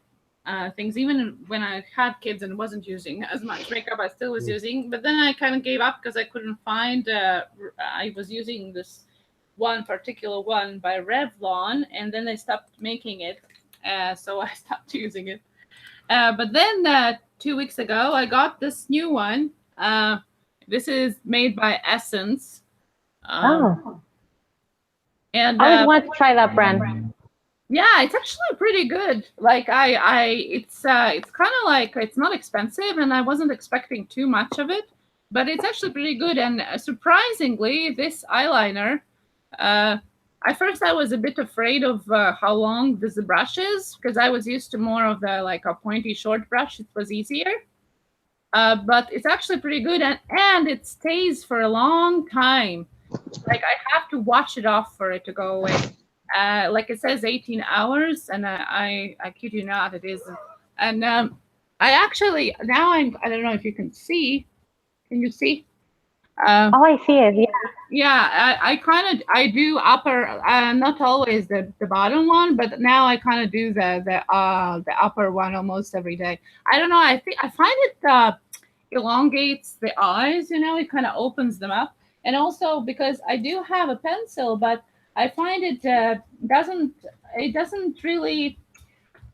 things. Even when I had kids and wasn't using as much makeup, I still was using. But then I kind of gave up because I couldn't find. I was using this one particular one by Revlon, and then they stopped making it. So I stopped using it. But then 2 weeks ago, I got this new one. This is made by Essence. Oh, And I always wanted to try that brand. yeah, it's actually pretty good. Like it's kind of like it's not expensive, and I wasn't expecting too much of it, but it's actually pretty good. And surprisingly, this eyeliner, at first I was a bit afraid of how long this brush is because I was used to more of the like a pointy short brush. It was easier. But it's actually pretty good, and it stays for a long time. Like I have to wash it off for it to go away. Like it says 18 hours, and I kid you not, it is. And I actually now I don't know if you can see. Can you see? Oh, I see it. Yeah. Yeah, I kind of I do upper, not always the bottom one, but now I kind of do the upper one almost every day. I don't know. I think I find it elongates the eyes. You know, it kind of opens them up, and also because I do have a pencil, but I find it doesn't really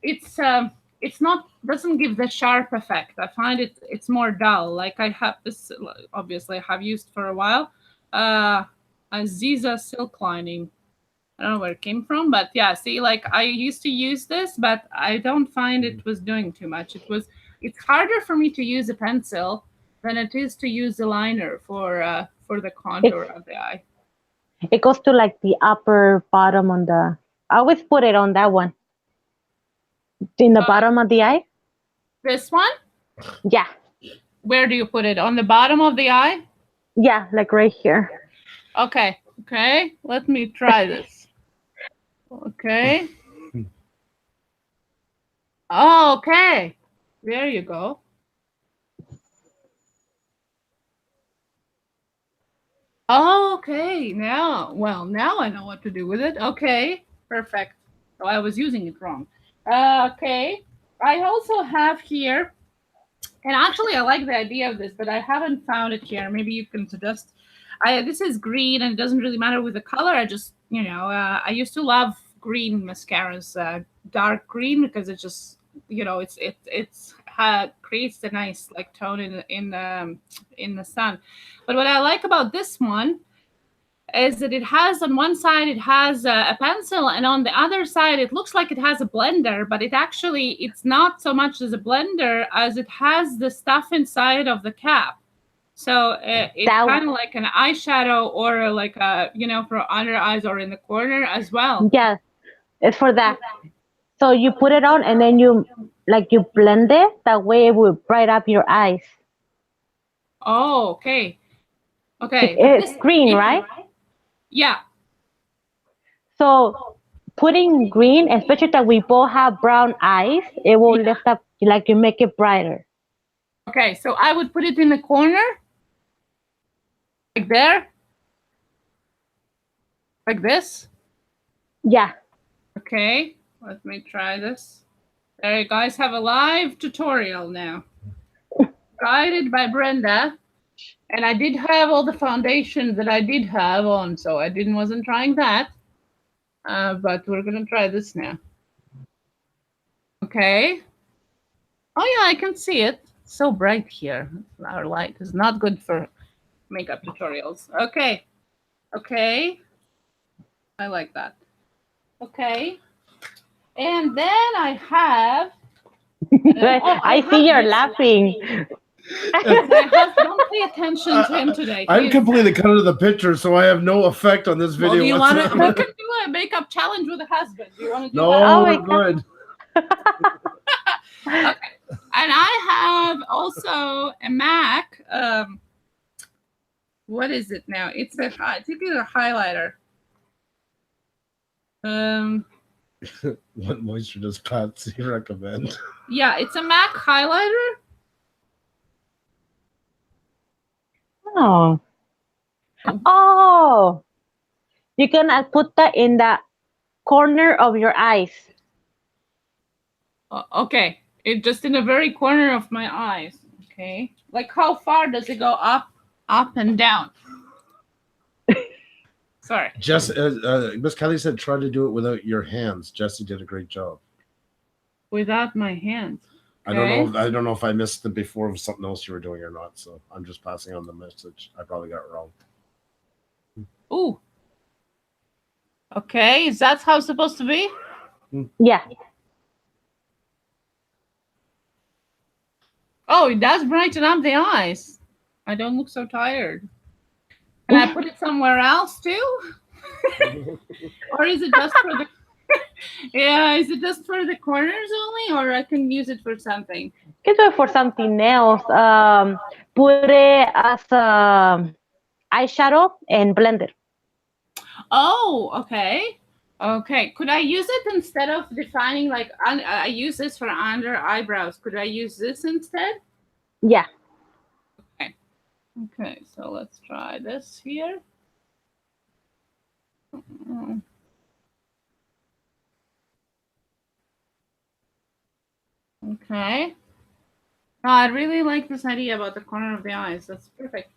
it's not doesn't give the sharp effect. I find it's more dull. Like I have this obviously I have used for a while. Aziza silk lining. I don't know where it came from, but yeah, see, like I used to use this, but I don't find it was doing too much. It's harder for me to use a pencil than it is to use a liner for the contour of the eye. It goes to like the upper bottom on the. I always put it on that one. In the bottom of the eye? This one? Yeah. Where do you put it? On the bottom of the eye? Yeah, like right here. Okay. Okay. Let me try this. Okay. Oh, okay. There you go. Oh, okay. Now I know what to do with it. Okay. Perfect. So I was using it wrong. Okay. I also have here, and actually I like the idea of this, but I haven't found it here. Maybe you can suggest. This is green, and it doesn't really matter with the color. I just, I used to love green mascaras, dark green, because it just, it's creates a nice like tone in the sun. But what I like about this one is that it has on one side it has a pencil, and on the other side it looks like it has a blender, but it's not so much as a blender as it has the stuff inside of the cap. So it's kind of like an eyeshadow, or like for under eyes or in the corner as well. Yeah, it's for that. So you put it on and then you blend it. That way it will bright up your eyes. Oh, okay. Okay. It's green, right? Yeah. So putting green, especially that we both have brown eyes, it will lift up, like you make it brighter. Okay, so I would put it in the corner, like there, like this. Yeah. Okay, let me try this. There you guys have a live tutorial now. Guided by Brenda. And I did have all the foundation that I did have on, so I wasn't trying that. But we're gonna try this now. Okay. Oh yeah, I can see it. It's so bright here. Our light is not good for makeup tutorials. Okay. Okay. I like that. Okay. And then I have. I see you're laughing. Don't pay attention to him today. I'm completely cut out of the picture, so I have no effect on this video. Well, do you want to? We whatsoever. can do a makeup challenge with a husband. Do you want to do No, that? Oh we're my God. good. Okay. And I have also a Mac. What is it now? It's a highlighter. What moisture does Patsy recommend? Yeah, it's a Mac highlighter. Oh. Oh. You can put that in the corner of your eyes. Okay, it just in the very corner of my eyes. Okay, like how far does it go up and down? Sorry. Miss Kelly said try to do it without your hands. Jesse did a great job. Without my hands. Okay. I don't know if I missed the before of something else you were doing or not. So I'm just passing on the message. I probably got it wrong. Ooh. Okay, is that how it's supposed to be? Yeah. Oh, it does brighten up the eyes. I don't look so tired. Can I put it somewhere else too? Or is it just for the yeah, is it just for the corners only, or I can use it for something? You can do it for something else. Put it as eyeshadow and blend it. Oh, okay. Okay. Could I use it instead of defining, like, I use this for under eyebrows. Could I use this instead? Yeah. Okay, so let's try this here. Okay. Oh, I really like this idea about the corner of the eyes. That's perfect.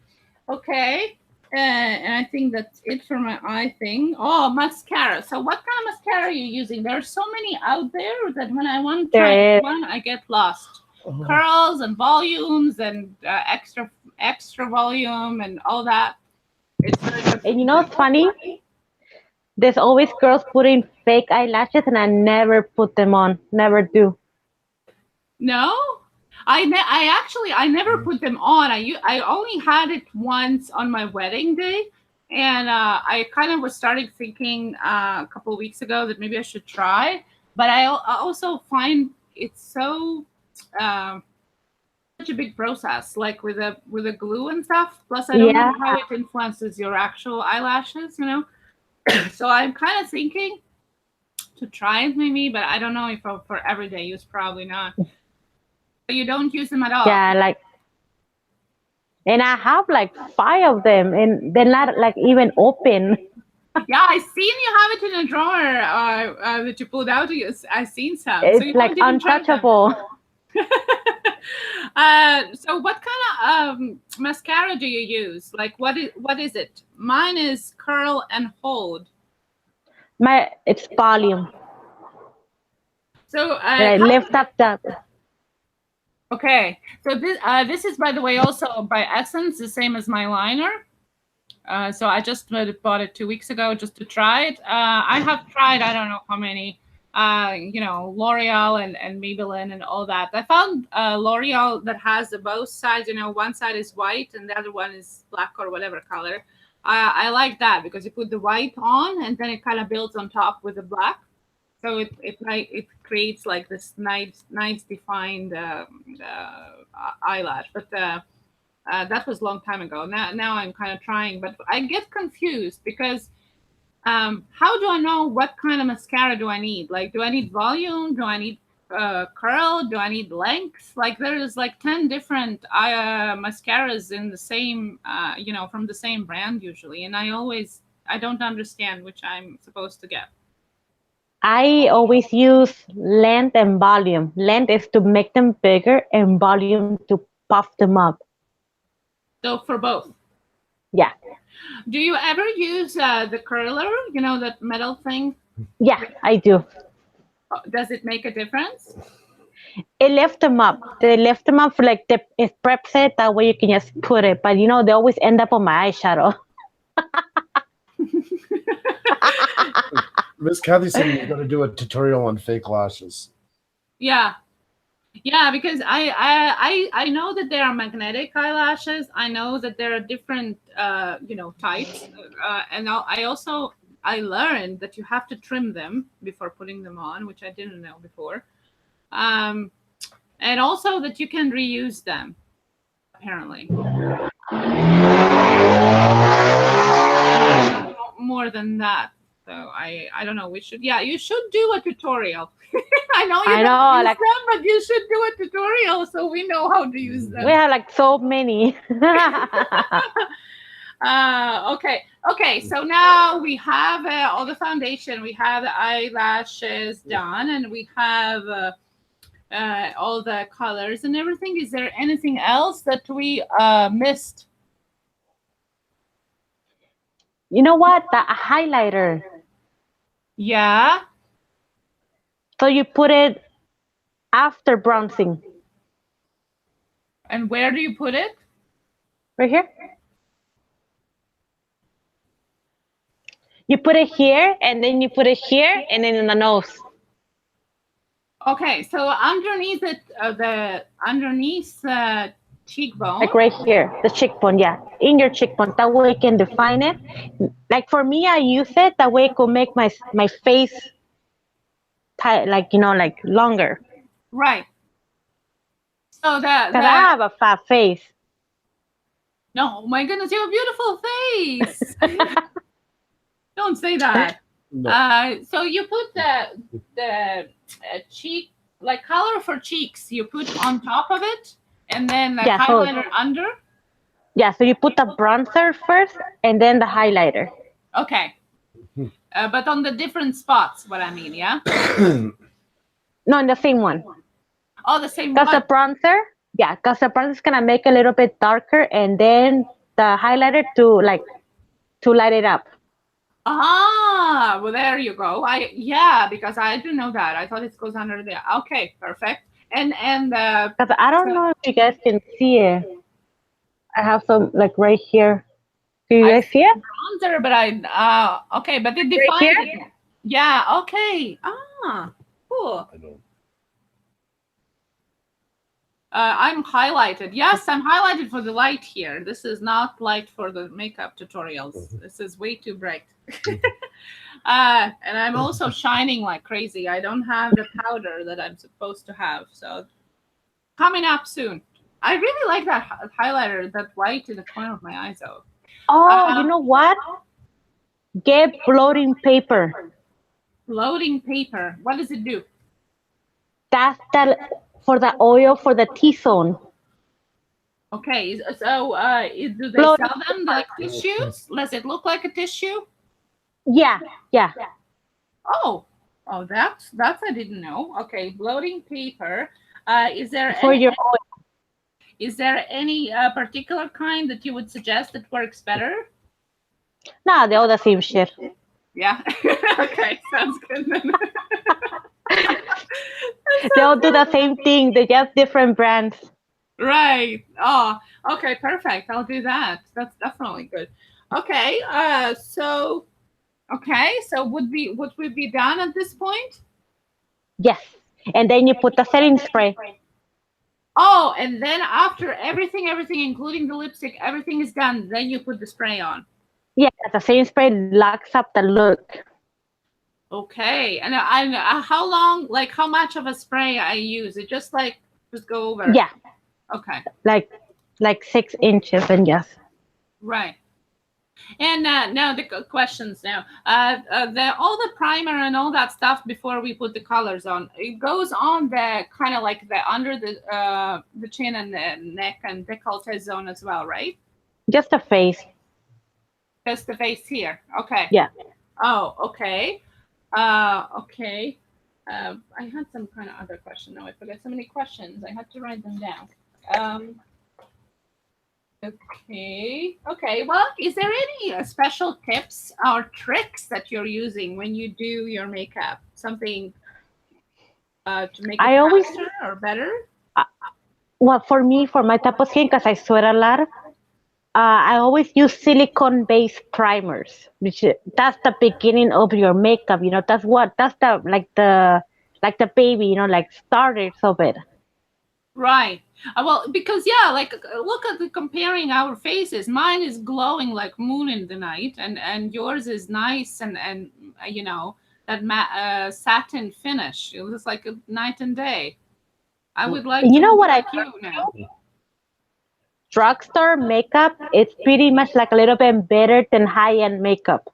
Okay. And I think that's it for my eye thing. Oh, mascara. So what kind of mascara are you using? There are so many out there that when I want to try one, I get lost. Curls and volumes and extra volume and all that. It's very good. And you know what's funny? There's always girls putting fake eyelashes, and I never put them on. Never do. No, I never put them on. I only had it once on my wedding day, and I kind of was starting thinking a couple of weeks ago that maybe I should try. But I also find it's so such a big process, like with a glue and stuff. Plus, I don't know how it influences your actual eyelashes, you know. So I'm kind of thinking to try it maybe, but I don't know if for everyday use, probably not. You don't use them at all. Yeah, and I have like 5 of them, and they're not like even open. Yeah, I seen you have it in a drawer that you pulled out. I seen some. It's so you like untouchable. So what kind of mascara do you use? Like what is it? Mine is Curl and Hold. It's volume. So I lift up the. Okay, so this is, by the way, also by Essence, the same as my liner. So I just bought it 2 weeks ago just to try it. I have tried, I don't know how many, L'Oreal and Maybelline and all that. I found L'Oreal that has both sides, one side is white and the other one is black or whatever color. I like that because you put the white on and then it kind of builds on top with the black. So it creates like this nice defined eyelash. But that was a long time ago. Now I'm kind of trying, but I get confused because how do I know what kind of mascara do I need? Like, do I need volume? Do I need curl? Do I need length? Like, there's like 10 different mascaras in the same, from the same brand usually. And I don't understand which I'm supposed to get. I always use length and volume. Length is to make them bigger and volume to puff them up. So for both? Yeah. Do you ever use the curler, that metal thing? Yeah, I do. Does it make a difference? It lifts them up. They lift them up for it preps it. That way you can just put it. But they always end up on my eyeshadow. Miss Kathy said you're going to do a tutorial on fake lashes. Yeah. Yeah, because I know that there are magnetic eyelashes. I know that there are different types, and I learned that you have to trim them before putting them on, which I didn't know before. And also that you can reuse them, apparently. More than that, so I don't know. You should do a tutorial. I know you don't use them, but you should do a tutorial so we know how to use them. We have like so many. Okay. So now we have all the foundation. We have the eyelashes done, and we have all the colors and everything. Is there anything else that we missed? You know what? The highlighter. Yeah. So you put it after bronzing. And where do you put it? Right here. You put it here, and then you put it here, and then in the nose. Okay, so underneath it, underneath cheekbone. Like right here, the cheekbone, yeah, in your cheekbone. That way you can define it. Like for me, I use it that way it could make my face tight, like like longer. Right. So Because I have a fat face. No, my goodness, you have a beautiful face. Don't say that. No. So you put the cheek, like color for cheeks, you put on top of it, and then the highlighter under. Yeah, so you put the bronzer first, and then the highlighter. Okay. But on the different spots, what I mean, yeah? No, in the same one. Oh, the same one. Because the bronzer, because the bronzer is gonna make it a little bit darker, and then the highlighter to light it up. Ah, well, there you go. Because I do know that. I thought it goes under there. Okay, perfect. And because I don't know if you guys can see it. I have some like right here. Do you guys see it? Bronzer, but okay, but it defines it. Yeah. Okay. Cool. I know. I'm highlighted. Yes, I'm highlighted for the light here. This is not light for the makeup tutorials. This is way too bright. And I'm also shining like crazy. I don't have the powder that I'm supposed to have. So coming up soon. I really like that highlighter, that white in the corner of my eyes though. Oh, you know what? Get floating paper. Floating paper. What does it do? That's for the oil for the T-zone. Okay, so do they sell them like tissues? Does it look like a tissue? Yeah. Oh, that's I didn't know. Okay, bloating paper. Is there for your oil? Is there any particular kind that you would suggest that works better? No, they're all the same shit. Yeah. Okay, sounds good. They all do the same thing. They're just different brands. Right. Oh, okay, perfect. I'll do that. That's definitely good. Okay. So would we be done at this point? Yes. And then you put the setting spray. Oh, and then after everything, including the lipstick, everything is done, then you put the spray on. Yeah, the setting spray locks up the look. Okay. And how long, like how much of a spray I use? It just go over? Yeah. Okay. Like 6 inches and yes. Right. And now the questions now. All the primer and all that stuff before we put the colors on, it goes on the kind of like the under the chin and the neck and décolleté zone as well, right? Just the face. Just the face here. Okay. Yeah. Oh, okay. Okay. I had some kind of other question. Now I forgot so many questions. I had to write them down. Okay. Well, is there any special tips or tricks that you're using when you do your makeup? Something to make it faster or better? Well, for me, for my type of skin, because I sweat a lot, I always use silicone-based primers, that's the beginning of your makeup. That's the baby, like starters of it. Right. Well, because yeah, like look at the comparing our faces. Mine is glowing like moon in the night, and yours is nice and you know that satin finish. It was like a night and day. I would like You to know look what I like you now. drugstore makeup? It's pretty much like a little bit better than high-end makeup.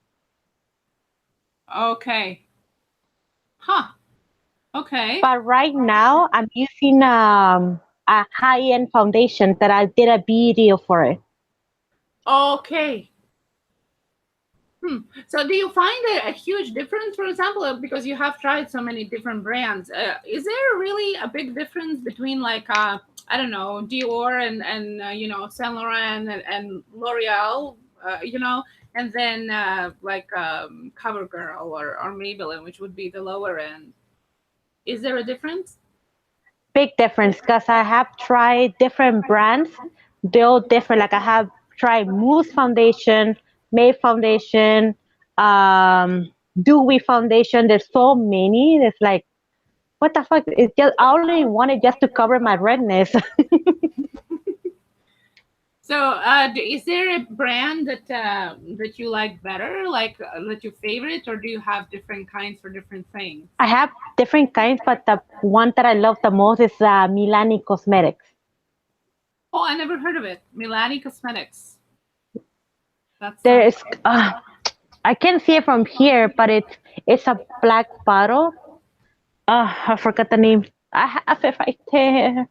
Okay. Huh. Okay. But right now, I'm using a high-end foundation that I did a video for it. Okay. So do you find a huge difference, for example, because you have tried so many different brands? Is there really a big difference between like I don't know, Dior and you know, Saint Laurent and L'Oreal, you know, and then like CoverGirl or Maybelline, which would be the lower end? Is there a difference? Big difference because I have tried different brands. They're all different. Like I have tried Mousse foundation, May foundation, Dewy foundation. There's so many. It's like, what the fuck? It's just I only want it just to cover my redness. So, is there a brand that you like better, like that you favorite, or do you have different kinds for different things? I have different kinds, but the one that I love the most is Milani Cosmetics. Oh, I never heard of it. Milani Cosmetics. That There sounds. is I can see it from here, but it's a black bottle. I forgot the name. I have it right there.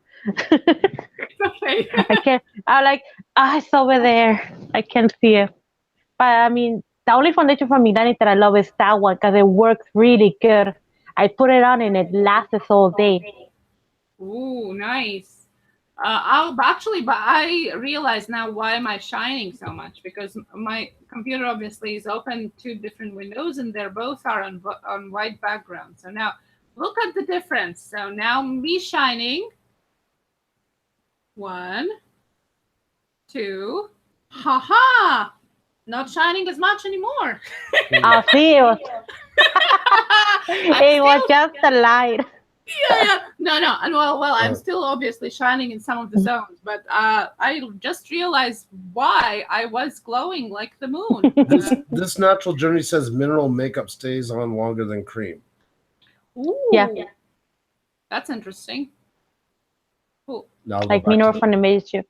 Okay. I can't. I like. It's over there. I can't see it. But I mean, the only foundation from Milani that I love is that one because it works really good. I put it on and it lasts all day. Ooh, nice. I'll actually, but I realize now why am I shining so much, because my computer obviously is open two different windows and they're both are on white background. So now look at the difference. So now me shining. One, two. Haha! Not shining as much anymore. I feel I'm it was still just a light. yeah. No. And well, I'm still obviously shining in some of the zones, but I just realized why I was glowing like the moon. This natural journey says mineral makeup stays on longer than cream. Ooh, Yeah, that's interesting. Cool. Now I'll go like back Minor to from the Magic.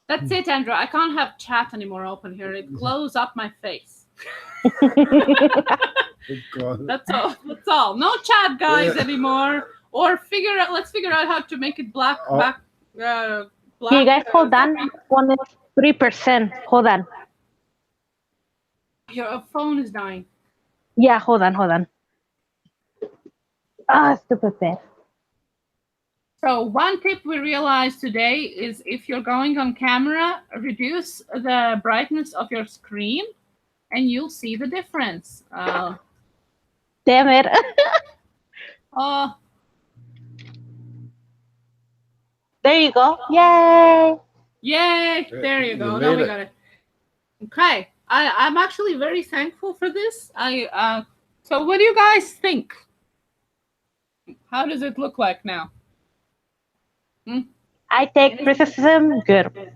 That's it, Andrew. I can't have chat anymore open here. It glows up my face. God. That's all. That's all. No chat, guys, anymore. Or let's figure out how to make it black. Black. Can you guys hold on? Something. One is 3%. Hold on. Your phone is dying. Yeah, hold on. Stupid bit. So one tip we realized today is if you're going on camera, reduce the brightness of your screen and you'll see the difference. Damn it. Oh, There you go. Yay. yay. There you go. Now we got it. Okay. I'm actually very thankful for this. So what do you guys think? How does it look like now? I take criticism. Good.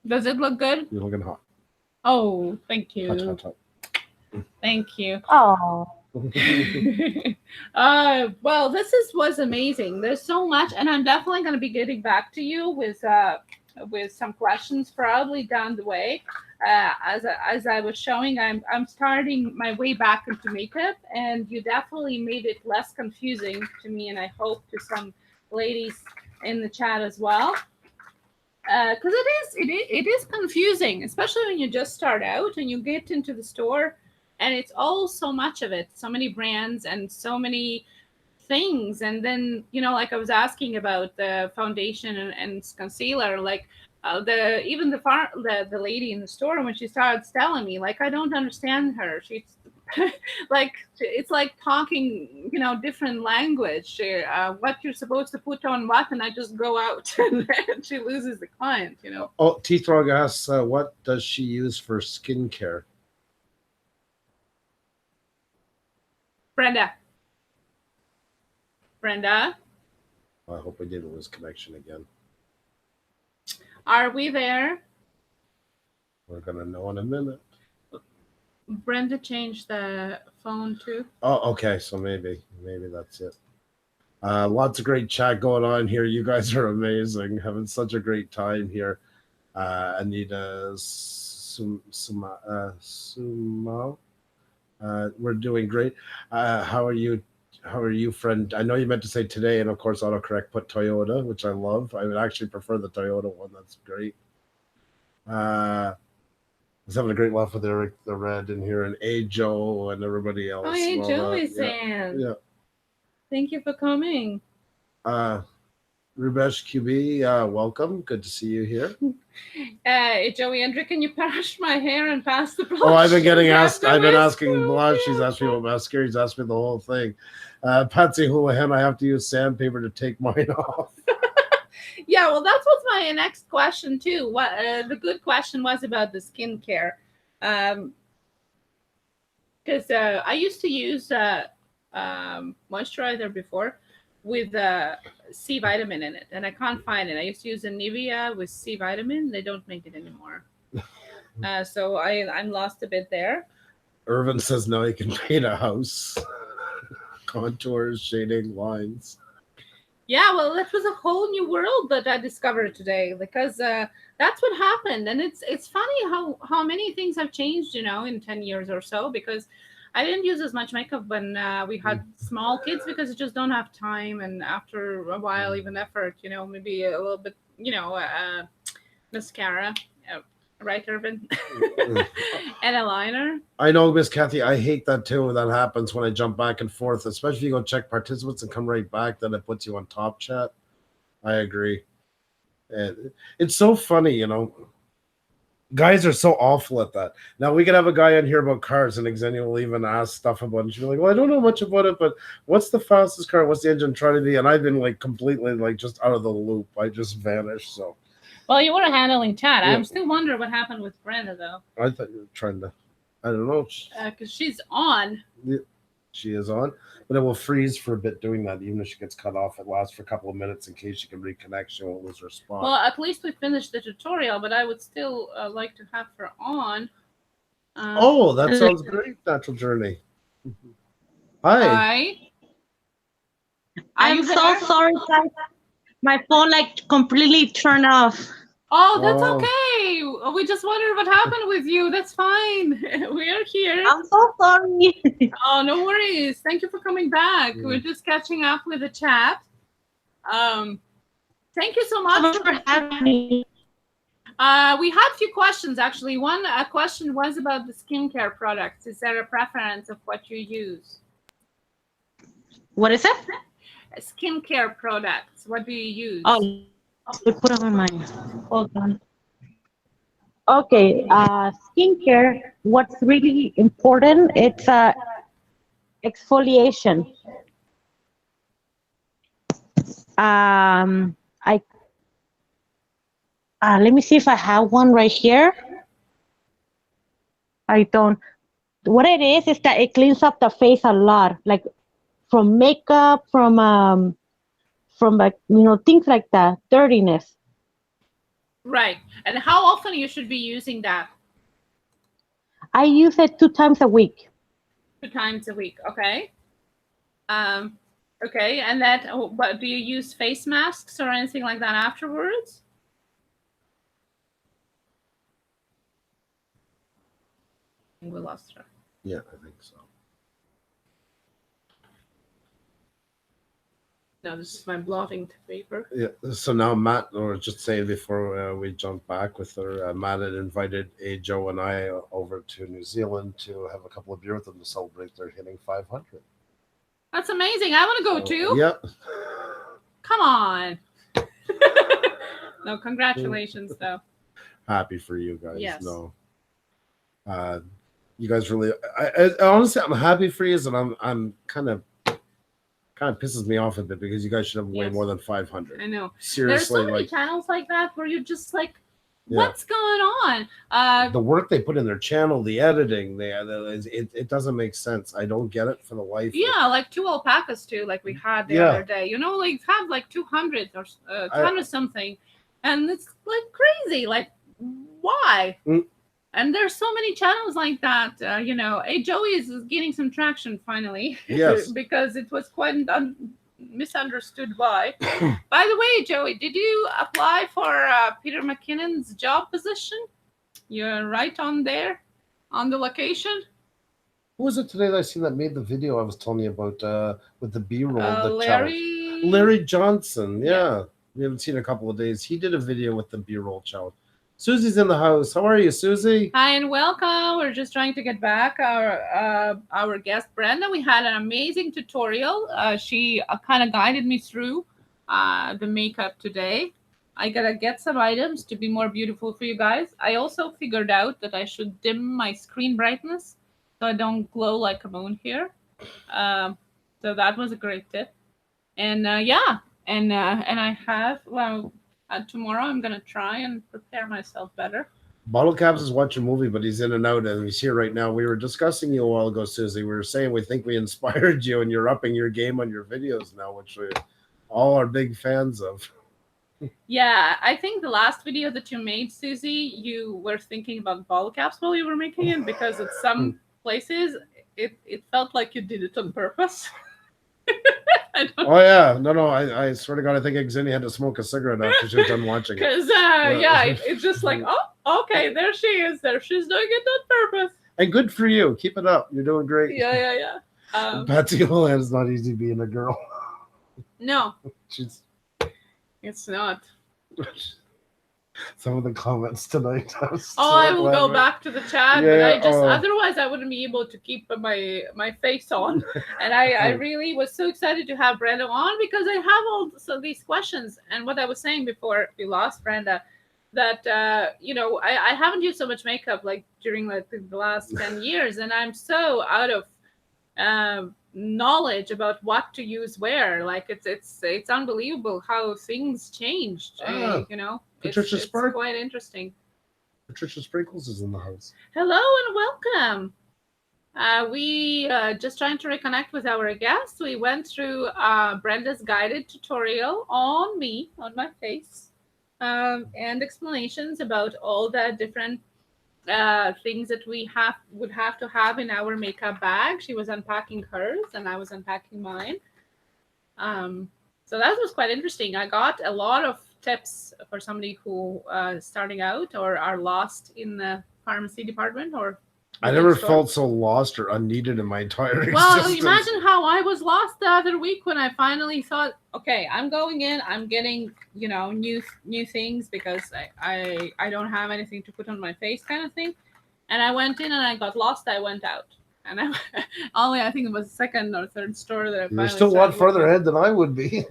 Does it look good? You're looking hot. Oh, thank you. Hot. Thank you. Oh. Well, was amazing. There's so much, and I'm definitely going to be getting back to you with some questions probably down the way. As I was showing, I'm starting my way back into makeup, and you definitely made it less confusing to me, and I hope to some ladies in the chat as well. Because it is confusing, especially when you just start out and you get into the store, and it's all so much of it, so many brands and so many things. And then like I was asking about the foundation and concealer, like the lady in the store, when she started telling me, like, I don't understand her. She's like, it's like talking different language, what you're supposed to put on what, and I just go out and she loses the client. Oh, T-Throg asks, what does she use for skincare? Brenda. I hope I didn't lose connection again. Are we there? We're gonna know in a minute. Brenda changed the phone too. Oh, okay. So maybe that's it. Lots of great chat going on here. You guys are amazing. Having such a great time here. Anita Sumo. We're doing great. How are you? How are you, friend? I know you meant to say today, and of course, autocorrect put Toyota, which I love. I would actually prefer the Toyota one. That's great. I was having a great laugh with Eric the Red in here, and A Joe and everybody else. Oh, hey, and all Joe that. is in. Yeah. Thank you for coming. Rubesh QB, welcome. Good to see you here. Joey Andrew, can you brush my hair and pass the brush? Oh, I've been getting Yeah, asked. that I've been was asking so Blanche. She's good. asked me about mascara. She's asked me the whole thing. Patsy Houlihan, I have to use sandpaper to take mine off. Yeah, well, that was my next question too. What the good question was about the skincare, because I used to use moisturizer before with C vitamin in it, and I can't find it. I used to use a Nivea with C vitamin. They don't make it anymore, so I'm lost a bit there. Irvin says now he can paint a house. Contours, shading, lines. Yeah, well, that was a whole new world that I discovered today, because that's what happened, and it's funny how many things have changed, in 10 years or so. Because I didn't use as much makeup when we had small kids, because you just don't have time, and after a while, even effort, maybe a little bit, mascara, right, Urban, and a liner. I know, Miss Kathy, I hate that too. That happens when I jump back and forth, especially if you go check participants and come right back, then it puts you on top chat. I agree. And it's so funny, Guys are so awful at that. Now we could have a guy in here about cars, and Xenia will even ask stuff about it. She'll be like, "Well, I don't know much about it, but what's the fastest car? What's the engine trying to be?" And I've been like completely like just out of the loop. I just vanished. So. Well, you were handling chat. Yeah. I'm still wondering what happened with Brenda, though. I thought you were trying to. I don't know. Because she's on. She is on, but it will freeze for a bit doing that. Even if she gets cut off, it lasts for a couple of minutes in case she can reconnect. She won't lose her spot. Well, at least we finished the tutorial, but I would still like to have her on. Oh, that sounds great, Natural Journey. Hi. I'm so sorry, guys. My phone completely turned off. Oh, that's okay. We just wondered what happened with you. That's fine. We are here. I'm so sorry. Oh, no worries. Thank you for coming back. We're just catching up with the chat. Thank you so much for having me. We had a few questions, actually. One question was about the skincare products. Is there a preference of what you use? What is it? Skincare products. What do you use? Oh, we put it on mine. Hold on. Okay, skincare, what's really important, it's exfoliation. Let me see if I have one right here. I don't. What it is that it cleans up the face a lot, like from makeup, from things like that, dirtiness. Right. And how often you should be using that? I use it 2 times a week. 2 times a week. Okay. Okay. And that, but do you use face masks or anything like that afterwards? We lost her. Yeah, I think so. No, this is my blotting paper. Yeah. So now Matt, or just saying before we jump back with her, Matt had invited Joe and I over to New Zealand to have a couple of beers with them to celebrate their hitting 500. That's amazing. I want to go too. Yep. Come on. No, congratulations though. Happy for you guys. Yes. No. You guys really. I honestly, I'm happy for you, and I'm kind of pisses me off a bit because you guys should have way more than 500. I know. Seriously, there's so many channels like that where you're just like, What's going on? The work they put in their channel, the editing, it doesn't make sense. I don't get it for the life. Yeah, like 2 alpacas too, like we had the other day. You know, like have like 200 or 200 something, and it's like crazy. Like, why? And there's so many channels like that. You know, hey, Joey is gaining some traction finally. Yes. Because it was quite misunderstood why. By the way, Joey, did you apply for Peter McKinnon's job position? You're right on there, on the location. Who was it today that I seen that made the video I was telling you about with the B-roll? Larry Johnson. Yeah. We haven't seen in a couple of days. He did a video with the B-roll challenge. Susie's in the house. How are you, Susie? Hi and welcome. We're just trying to get back our guest Brenda. We had an amazing tutorial. She kind of guided me through the makeup today. I gotta get some items to be more beautiful for you guys. I also figured out that I should dim my screen brightness so I don't glow like a moon here. So that was a great tip. And yeah, and I have tomorrow I'm gonna try and prepare myself better. Bottle Caps is watching a movie, but he's in and out, and he's here right now. We were discussing you a while ago, Susie. We were saying we think we inspired you, and you're upping your game on your videos now, which we all are big fans of. Yeah, I think the last video that you made, Susie, you were thinking about bottle caps while you were making it, because at some places it felt like you did it on purpose. Oh yeah, no, I swear to God, I think Xenia had to smoke a cigarette after she was done watching it. Because it's just like, oh, okay, there she is. There she's doing it on purpose. And good for you. Keep it up. You're doing great. Yeah. Patsy Houlihan is not easy being a girl. No, it's not. Some of the comments tonight. I will go back to the chat, but I just otherwise I wouldn't be able to keep my face on. And I really was so excited to have Brenda on, because I have all these questions. And what I was saying before we lost Brenda, that you know, I haven't used so much makeup like during like the last 10 years, and I'm so out of knowledge about what to use where. Like it's unbelievable how things changed. You know. Patricia it's quite interesting. Patricia Sprinkles is in the house. Hello and welcome. We just trying to reconnect with our guests. We went through Brenda's guided tutorial on me, on my face, and explanations about all the different things that we would have to have in our makeup bag. She was unpacking hers and I was unpacking mine. So that was quite interesting. I got a lot of tips for somebody who starting out or are lost in the pharmacy department or I never felt so lost or unneeded in my entire existence. Well, imagine how I was lost the other week when I finally thought, okay, I'm going in, I'm getting, you know, new things because I don't have anything to put on my face kind of thing. And I went in and I got lost. I went out. And I think it was the second or third store that I finally You're still a lot further ahead than I would be.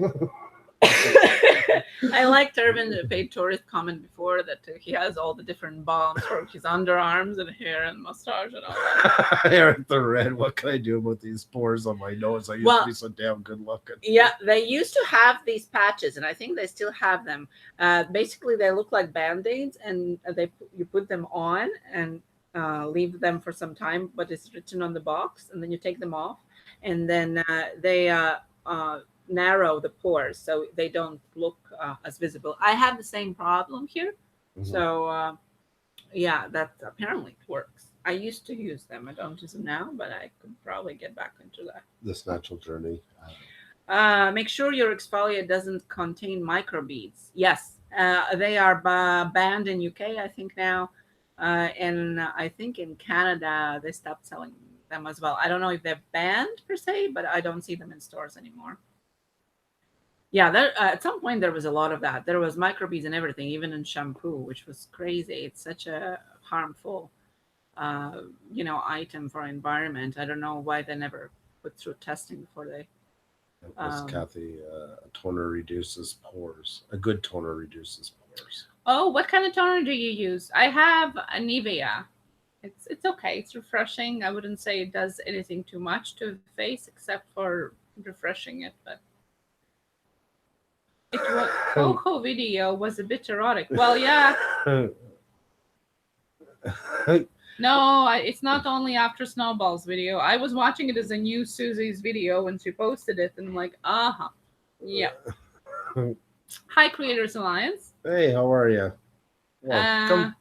I liked Irvin paid tourist comment before that he has all the different balms for his underarms and hair and mustache and all that. Hair at the red. What can I do about these pores on my nose? I used to be so damn good looking. Yeah, they used to have these patches, and I think they still have them. Basically, they look like Band-Aids, and you put them on and leave them for some time, but it's written on the box, and then you take them off, and then they narrow the pores so they don't look as visible. I have the same problem here. Mm-hmm. So yeah, that apparently works. I used to use them. I don't use them now, but I could probably get back into that. This natural journey. Make sure your exfoliant doesn't contain microbeads. Yes, they are banned in UK, I think now. And I think in Canada, they stopped selling them as well. I don't know if they're banned per se, but I don't see them in stores anymore. Yeah, at some point there was a lot of that. There was microbeads and everything, even in shampoo, which was crazy. It's such a harmful, item for our environment. I don't know why they never put through testing before they. It was Kathy. A toner reduces pores. A good toner reduces pores. Oh, what kind of toner do you use? I have a Nivea. It's okay. It's refreshing. I wouldn't say it does anything too much to the face except for refreshing it, but Coco video was a bit erotic. Well, yeah. No, it's not only after Snowball's video. I was watching it as a new Susie's video when she posted it, and I'm like, yeah. Hi, Creators Alliance. Hey, how are you? Welcome.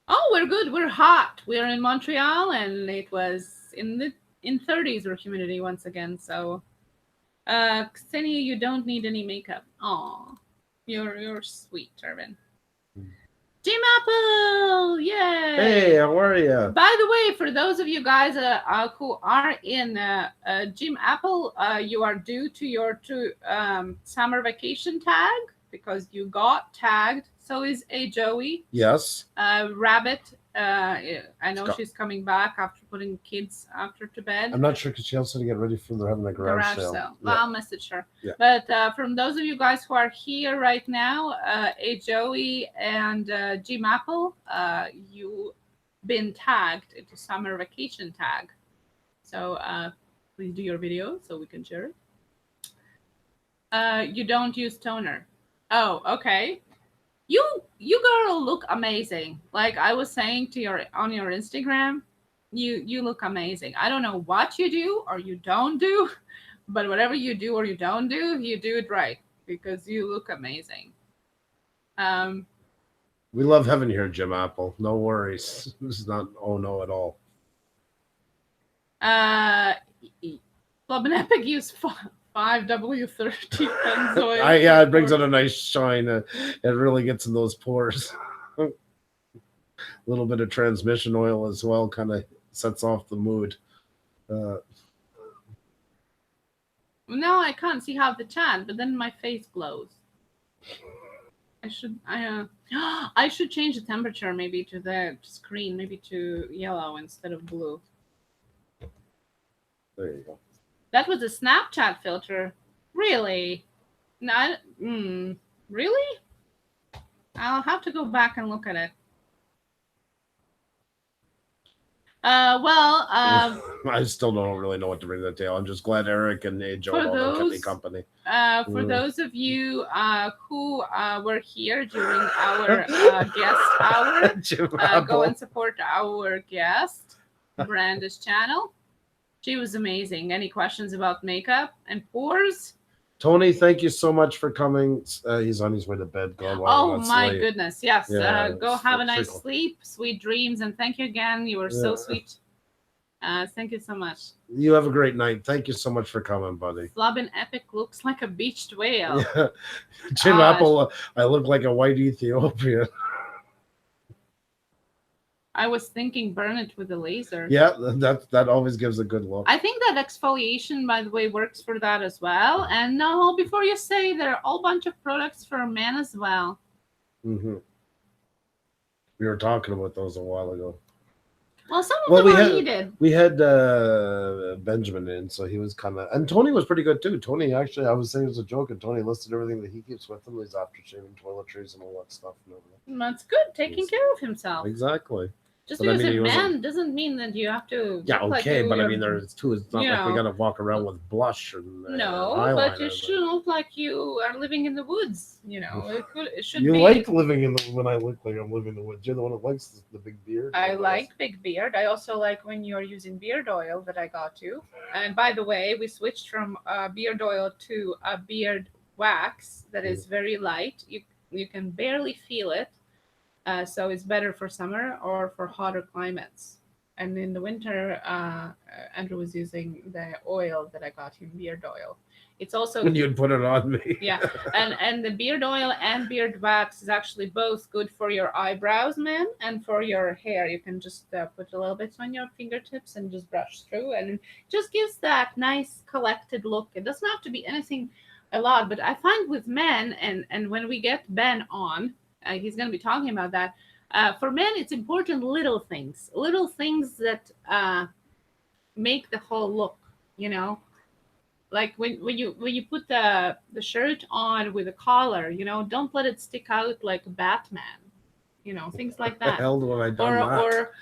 Oh, we're good. We're hot. We're in Montreal, and it was in 30s or humidity once again. So, Ksenia, you don't need any makeup. Aw, you're sweet, Irvin. Jim Apple, yay! Hey, how are you? By the way, for those of you guys who are in Jim Apple, you are due to your summer vacation tag because you got tagged. So is A Joey. Yes. Rabbit. I know she's coming back after putting kids to bed. I'm not sure because she also to get ready for they're having a garage sale. Well, yeah. I'll message her. Yeah. But from those of you guys who are here right now, A Joey and Jim Apple, you been tagged into summer vacation tag. So please do your video so we can share it. You don't use toner. Oh, okay. You girl look amazing. Like I was saying on your Instagram, you look amazing. I don't know what you do or you don't do, but whatever you do or you don't do, you do it right because you look amazing. We love having you here, Jim Apple. No worries. This is not no at all. Club and Epic use 5W30 benzoyl. Yeah, it brings out a nice shine. It really gets in those pores. A little bit of transmission oil as well kind of sets off the mood. No, I can't see half the chat, but then my face glows. I should change the temperature maybe to the screen, maybe to yellow instead of blue. There you go. That was a Snapchat filter. Really? Not really? I'll have to go back and look at it. I still don't really know what to bring to the table. I'm just glad Eric and Joe kept me company. For those of you who were here during our guest hour, go and support our guest, Brenda's channel. She was amazing. Any questions about makeup and pores? Tony, thank you so much for coming. He's on his way to bed. Oh my goodness, yes. Yeah, go have a nice sleep, sweet dreams, and thank you again. You were so sweet. Thank you so much. You have a great night. Thank you so much for coming, buddy. Flubin Epic looks like a beached whale. Yeah. Jim Apple, I look like a white Ethiopian. I was thinking burn it with a laser. Yeah, that always gives a good look. I think that exfoliation, by the way, works for that as well. And no, before you say, there are a whole bunch of products for men as well. Mm-hmm. We were talking about those a while ago. Well, some of them are needed. We had Benjamin in, so he was kind of... And Tony was pretty good, too. Tony, actually, I was saying it was a joke, and Tony listed everything that he keeps with him. He's after-shaving toiletries and all that stuff. And everything. That's good. Taking care of himself. Exactly. Just because you're a man doesn't mean that you have to. Yeah, okay, but I mean, there's two. It's not like we gotta walk around with blush and but you should look like you are living in the woods. You know, it should. You like living in the when I look like I'm living in the woods. You're the one who likes the big beard. I like big beard. I also like when you're using beard oil that I got you. And by the way, we switched from beard oil to a beard wax that is very light. You can barely feel it. So it's better for summer or for hotter climates. And in the winter, Andrew was using the oil that I got him, beard oil. It's also when you'd put it on me. Yeah, and the beard oil and beard wax is actually both good for your eyebrows, man, and for your hair. You can just put a little bit on your fingertips and just brush through, and it just gives that nice collected look. It doesn't have to be anything a lot, but I find with men, and when we get Ben on. He's going to be talking about that. For men, it's important little things that make the whole look. You know, like when you put the shirt on with a collar. You know, don't let it stick out like Batman. You know, things like that. The hell do I done that? Or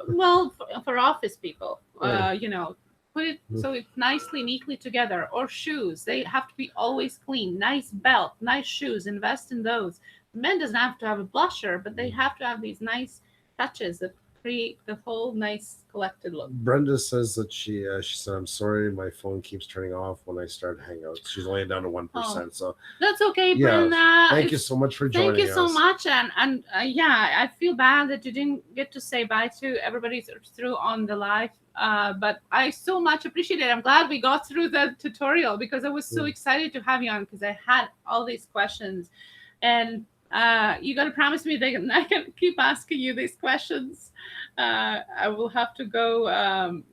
well, for office people, Yeah. you know, put it so it's nicely, neatly together. Or shoes, they have to be always clean. Nice belt, nice shoes. Invest in those. Men doesn't have to have a blusher, but they have to have these nice touches that create the whole nice collected look. Brenda says that she said, "I'm sorry, my phone keeps turning off when I start Hangouts." She's only down to 1%. So That's okay, yeah, Brenda. thank you so much for joining us. Thank you so much, and yeah, I feel bad that you didn't get to say bye to everybody through on the live. But I so much appreciate it. I'm glad we got through the tutorial because I was so excited to have you on because I had all these questions, and you gotta promise me that I can keep asking you these questions. I will have to go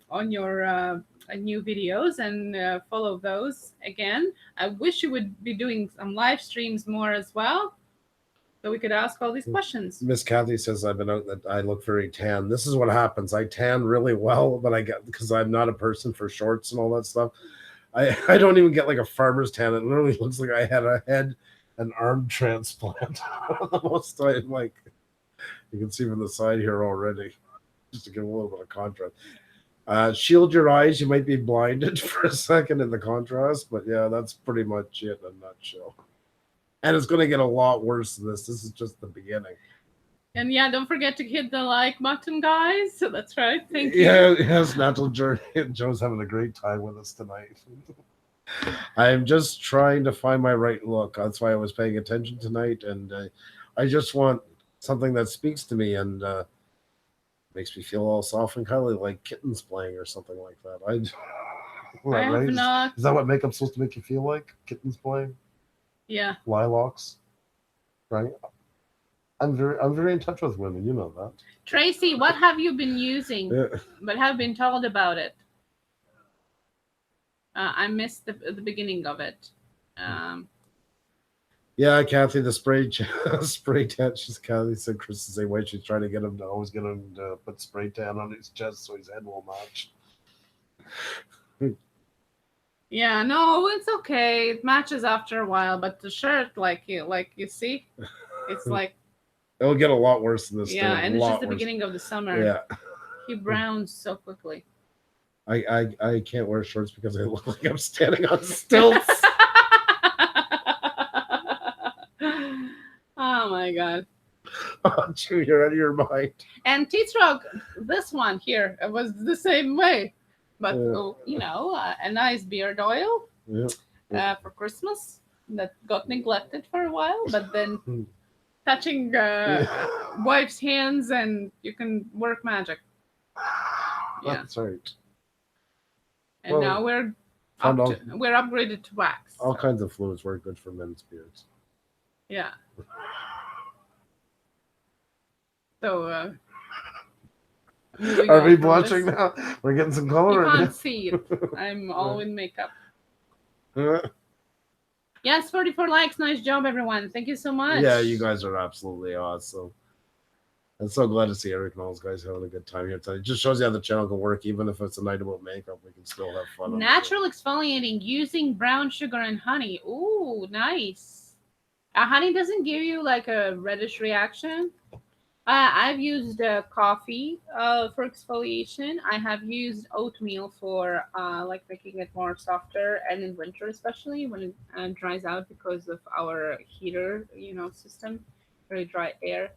on your new videos and follow those again. I wish you would be doing some live streams more as well, so we could ask all these questions. Miss Kathy says I've been out that I look very tan. This is what happens. I tan really well, but I get because I'm not a person for shorts and all that stuff. I don't even get like a farmer's tan. It literally looks like I had a head and arm transplant. Most time, like you can see from the side here already, just to give a little bit of contrast. Shield your eyes. You might be blinded for a second in the contrast, but yeah, that's pretty much it in a nutshell. And it's going to get a lot worse than this. This is just the beginning. And yeah, don't forget to hit the like button, guys. So that's right. Thank you. Yeah, yes, Natural Journey. Joe's having a great time with us tonight. I'm just trying to find my right look. That's why I was paying attention tonight. And I just want something that speaks to me and makes me feel all soft and cuddly, like kittens playing or something like that. I have right? not. Is that what makeup's supposed to make you feel like? Kittens playing? Yeah. Lilacs? Right? I'm very in touch with women. You know that. Tracy, what have you been using, but have been told about it? I missed the beginning of it. Yeah, Kathy, the spray tan. She's Kathy said Chris the same way. She's trying to get him to always get him to put spray tan on his chest so his head will match. Yeah, no, it's okay. It matches after a while, but the shirt, like you see, it's like it'll get a lot worse than this. Yeah, and it's just the worse. beginning of the summer. Yeah, he browns so quickly. I can't wear shorts because I look like I'm standing on stilts. Oh my god. Oh, Drew, you're out of your mind. And T-Stroke, this one here, it was the same way. But, a nice beard oil for Christmas that got neglected for a while. But then touching wife's hands and you can work magic. Yeah. That's right. And now we're upgraded to wax. All kinds of fluids work good for men's beards. Yeah. So, are we blushing now? We're getting some color. You can't see it. I'm all in makeup. Yes, 44 likes. Nice job, everyone. Thank you so much. Yeah, you guys are absolutely awesome. I'm so glad to see Eric and all those guys having a good time here tonight. It just shows you how the channel can work. Even if it's a night about makeup, we can still have fun. Natural exfoliating using brown sugar and honey. Ooh, nice. Honey doesn't give you like a reddish reaction. I've used coffee for exfoliation. I have used oatmeal for like making it more softer, and in winter especially when it dries out because of our heater, system, very dry air.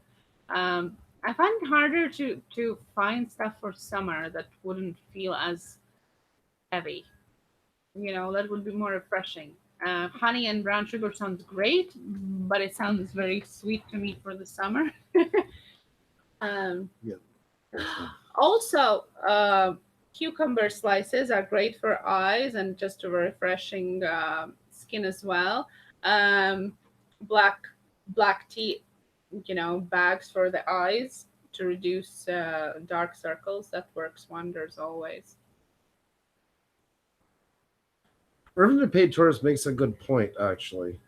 I find it harder to find stuff for summer that wouldn't feel as heavy. That would be more refreshing. Honey and brown sugar sounds great, but it sounds very sweet to me for the summer. Also, cucumber slices are great for eyes and just a refreshing skin as well. Black tea, bags for the eyes to reduce dark circles. That works wonders always. Urban the Paid Tourist makes a good point, actually.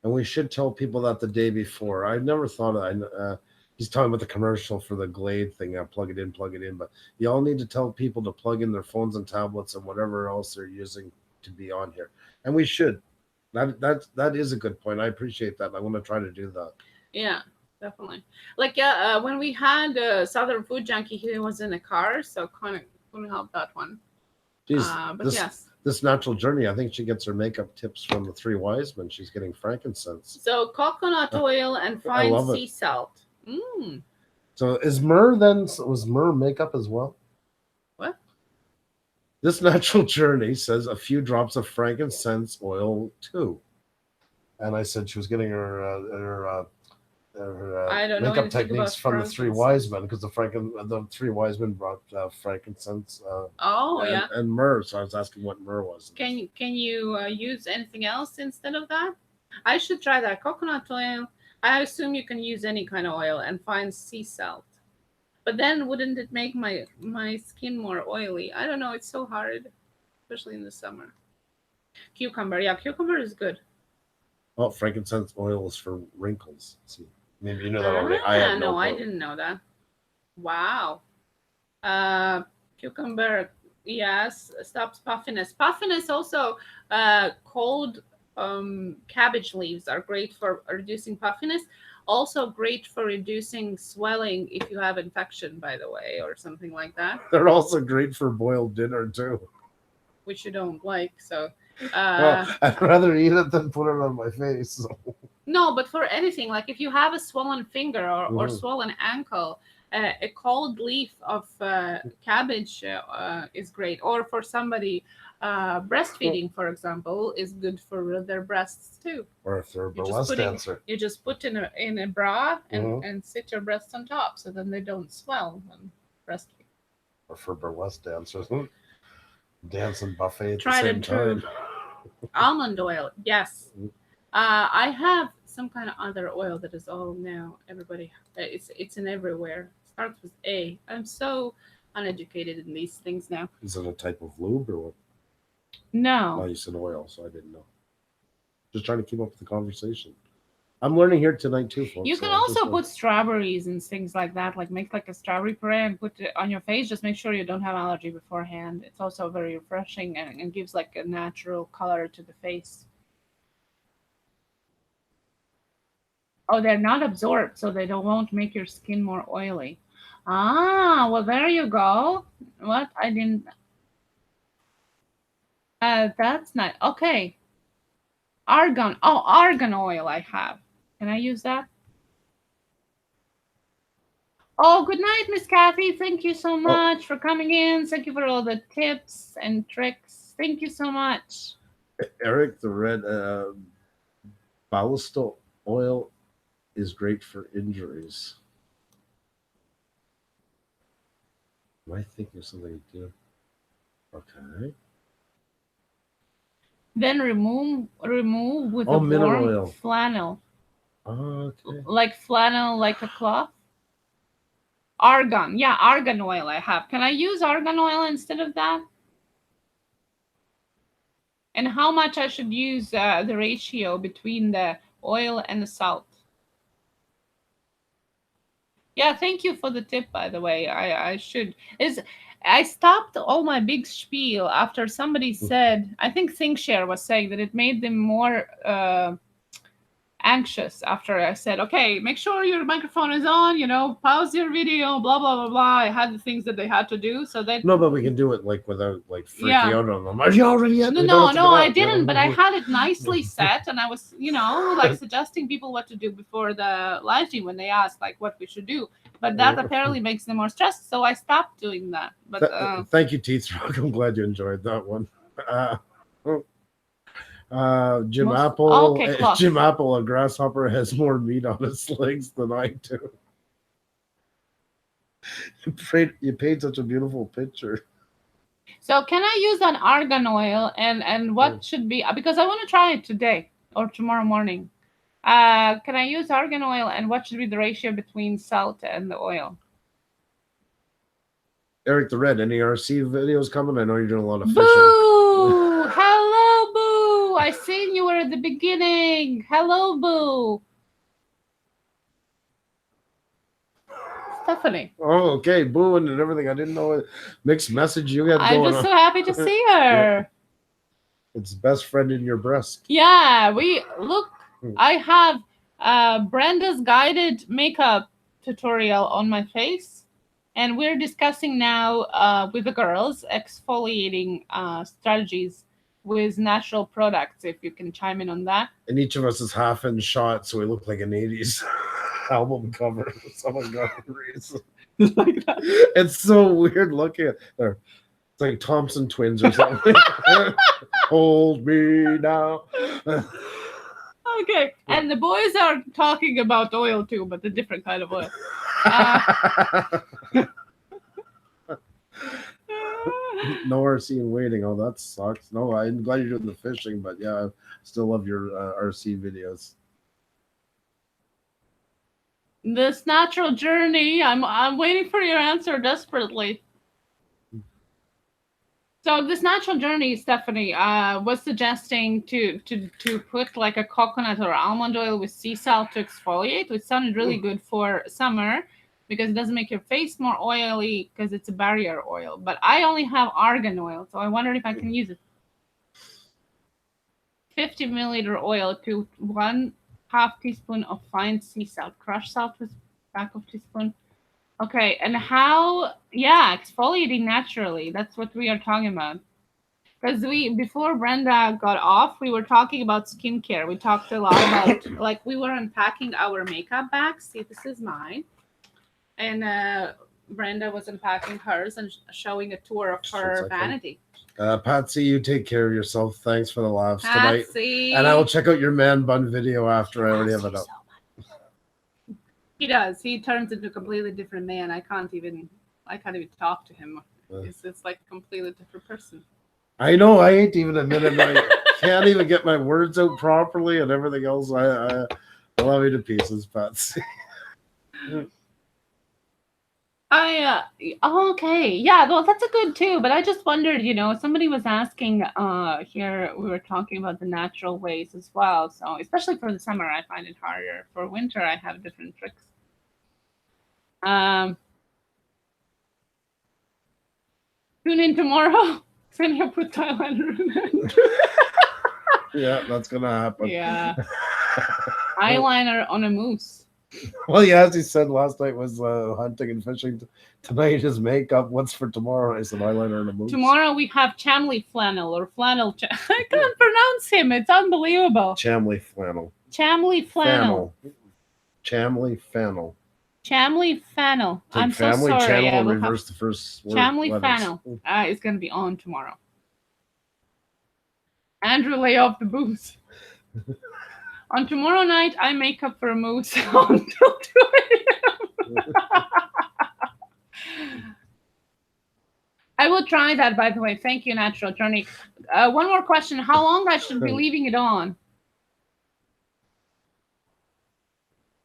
And we should tell people that the day before. I never thought of that. He's talking about the commercial for the Glade thing. Plug it in. But you all need to tell people to plug in their phones and tablets and whatever else they're using to be on here. And we should. That is a good point. I appreciate that. I want to try to do that. Yeah, definitely. Like when we had Southern Food Junkie, he was in a car, so kind of couldn't help that one. Geez, But this yes. this natural journey, I think she gets her makeup tips from the Three Wise Men. She's getting frankincense. So coconut oil and I fine love it. sea salt. Mm. So is myrrh then? Was myrrh makeup as well? What? This natural journey says a few drops of frankincense oil too. And I said she was getting her I don't know makeup anything techniques about from the Three Wise Men because the Three Wise Men brought frankincense Oh yeah. and myrrh. So I was asking what myrrh was. Can you use anything else instead of that? I should try that coconut oil. I assume you can use any kind of oil and fine sea salt. But then wouldn't it make my skin more oily? I don't know. It's so hard, especially in the summer. Cucumber, yeah, cucumber is good. Oh, frankincense oil is for wrinkles. See, maybe you know that already. I have no I clue. didn't know that. Wow. Cucumber, yes, stops puffiness. Puffiness also, cold cabbage leaves are great for reducing puffiness. Also great for reducing swelling if you have infection, by the way, or something like that, They're also great for boiled dinner too. which you don't like. So, Well, I'd rather eat it than put it on my face. So. no, but for anything, like if you have a swollen finger or swollen ankle, a cold leaf of cabbage is great. Or for somebody breastfeeding, for example, is good for their breasts too. Or if they're a burlesque dancer. You just put in a bra and sit your breasts on top, so then they don't swell when breastfeeding. Or for burlesque dancers. Dance and buffet at Tried the same and true. time. Almond oil, yes. I have some kind of other oil that is all now. Everybody, it's in everywhere. Starts with A. I'm so uneducated in these things now. Is it a type of lube or what? No. Oh, you said oil, so I didn't know. Just trying to keep up with the conversation. I'm learning here tonight too, folks. You can also put strawberries and things like that, like make like a strawberry puree and put it on your face. Just make sure you don't have allergy beforehand. It's also very refreshing and gives like a natural color to the face. Oh, they're not absorbed, so won't make your skin more oily. Ah, well, there you go. What? I didn't. That's nice. Okay. Argan. Oh, argan oil I have. Can I use that? Oh, good night, Miss Kathy. Thank you so much for coming in. Thank you for all the tips and tricks. Thank you so much. Eric, the red ballistal oil is great for injuries. Am I thinking of something to do? Okay. Then remove with Oh, a mineral warm oil. flannel. Okay. Like flannel, like a cloth. Argan. Yeah, argan oil I have. Can I use argan oil instead of that? And how much I should use the ratio between the oil and the salt? Yeah, thank you for the tip, by the way. I should. I stopped all my big spiel after somebody said, I think ThinkShare was saying that it made them more anxious after I said, okay, make sure your microphone is on, pause your video, blah, blah, blah, blah. I had the things that they had to do. So that. No, but we can do it like without like freaking out on them. Are you already yet? No, I didn't, but I had it nicely set and I was, like suggesting people what to do before the live stream when they asked like what we should do. But that apparently makes them more stressed. So I stopped doing that. But thank you, Teeth Rock. I'm glad you enjoyed that one. Jim Apple, a grasshopper has more meat on its legs than I do. You paint such a beautiful picture. So can I use an argan oil and what should be, because I want to try it today or tomorrow morning. Can I use argan oil and what should be the ratio between salt and the oil? Eric the Red, any RC videos coming? I know you're doing a lot of fishing. Boo! Hello, Boo! I seen you were at the beginning. Hello, Boo. Stephanie. Oh, okay. Booing and everything. I didn't know it. Mixed message you got going on. I'm just so happy to see her. Yeah. It's best friend in your breast. Yeah, I have Brenda's guided makeup tutorial on my face. And we're discussing now with the girls exfoliating strategies with natural products. If you can chime in on that. And each of us is half in shot, so we look like an 80s album cover. Someone got a reason. Like that. It's so weird looking at there. It's like Thompson twins or something. Hold me now. Okay, and the boys are talking about oil too, but a different kind of oil. No RC and waiting. Oh, that sucks. No, I'm glad you're doing the fishing, but yeah, I still love your RC videos. This natural journey, I'm waiting for your answer desperately. So this natural journey, Stephanie, was suggesting to put like a coconut or almond oil with sea salt to exfoliate, which sounded really good for summer because it doesn't make your face more oily because it's a barrier oil. But I only have argan oil, so I wondered if I can use it. 50 milliliter oil to 1/2 teaspoon of fine sea salt, crushed salt with back of teaspoon. Okay, and how? Yeah, exfoliating naturally. That's what we are talking about. Because before Brenda got off, we were talking about skincare. We talked a lot about like we were unpacking our makeup bags. See, this is mine, and Brenda was unpacking hers and showing a tour of her vanity. Patsy, you take care of yourself. Thanks for the laughs tonight. Patsy. And I will check out your man bun video after I already have it up. He does. He turns into a completely different man. I can't even talk to him. It's like a completely different person. I know. I ain't even admitted I can't even get my words out properly and everything else. I love you to pieces, Patsy. Okay, yeah, well, that's a good too. But I just wondered, somebody was asking here. We were talking about the natural ways as well. So especially for the summer, I find it harder. For winter, I have different tricks. Tune in tomorrow. Xenia put eyeliner in it. Yeah, that's gonna happen. Yeah, eyeliner on a moose. Well, yeah, as he said last night was hunting and fishing. Tonight is makeup. What's for tomorrow? I said eyeliner and a moose. Tomorrow we have Chamley flannel or flannel. I can't pronounce him. It's unbelievable. Chamley flannel. Chamley flannel. Chamley flannel. Chamley flannel. Take I'm so family sorry. channel and reverse the first word. Chamley flannel is going to be on tomorrow. Andrew, lay off the booze. On tomorrow night, I make up for a moose until 2 a.m. I will try that, by the way. Thank you, Natural Journey. One more question. How long I should be leaving it on?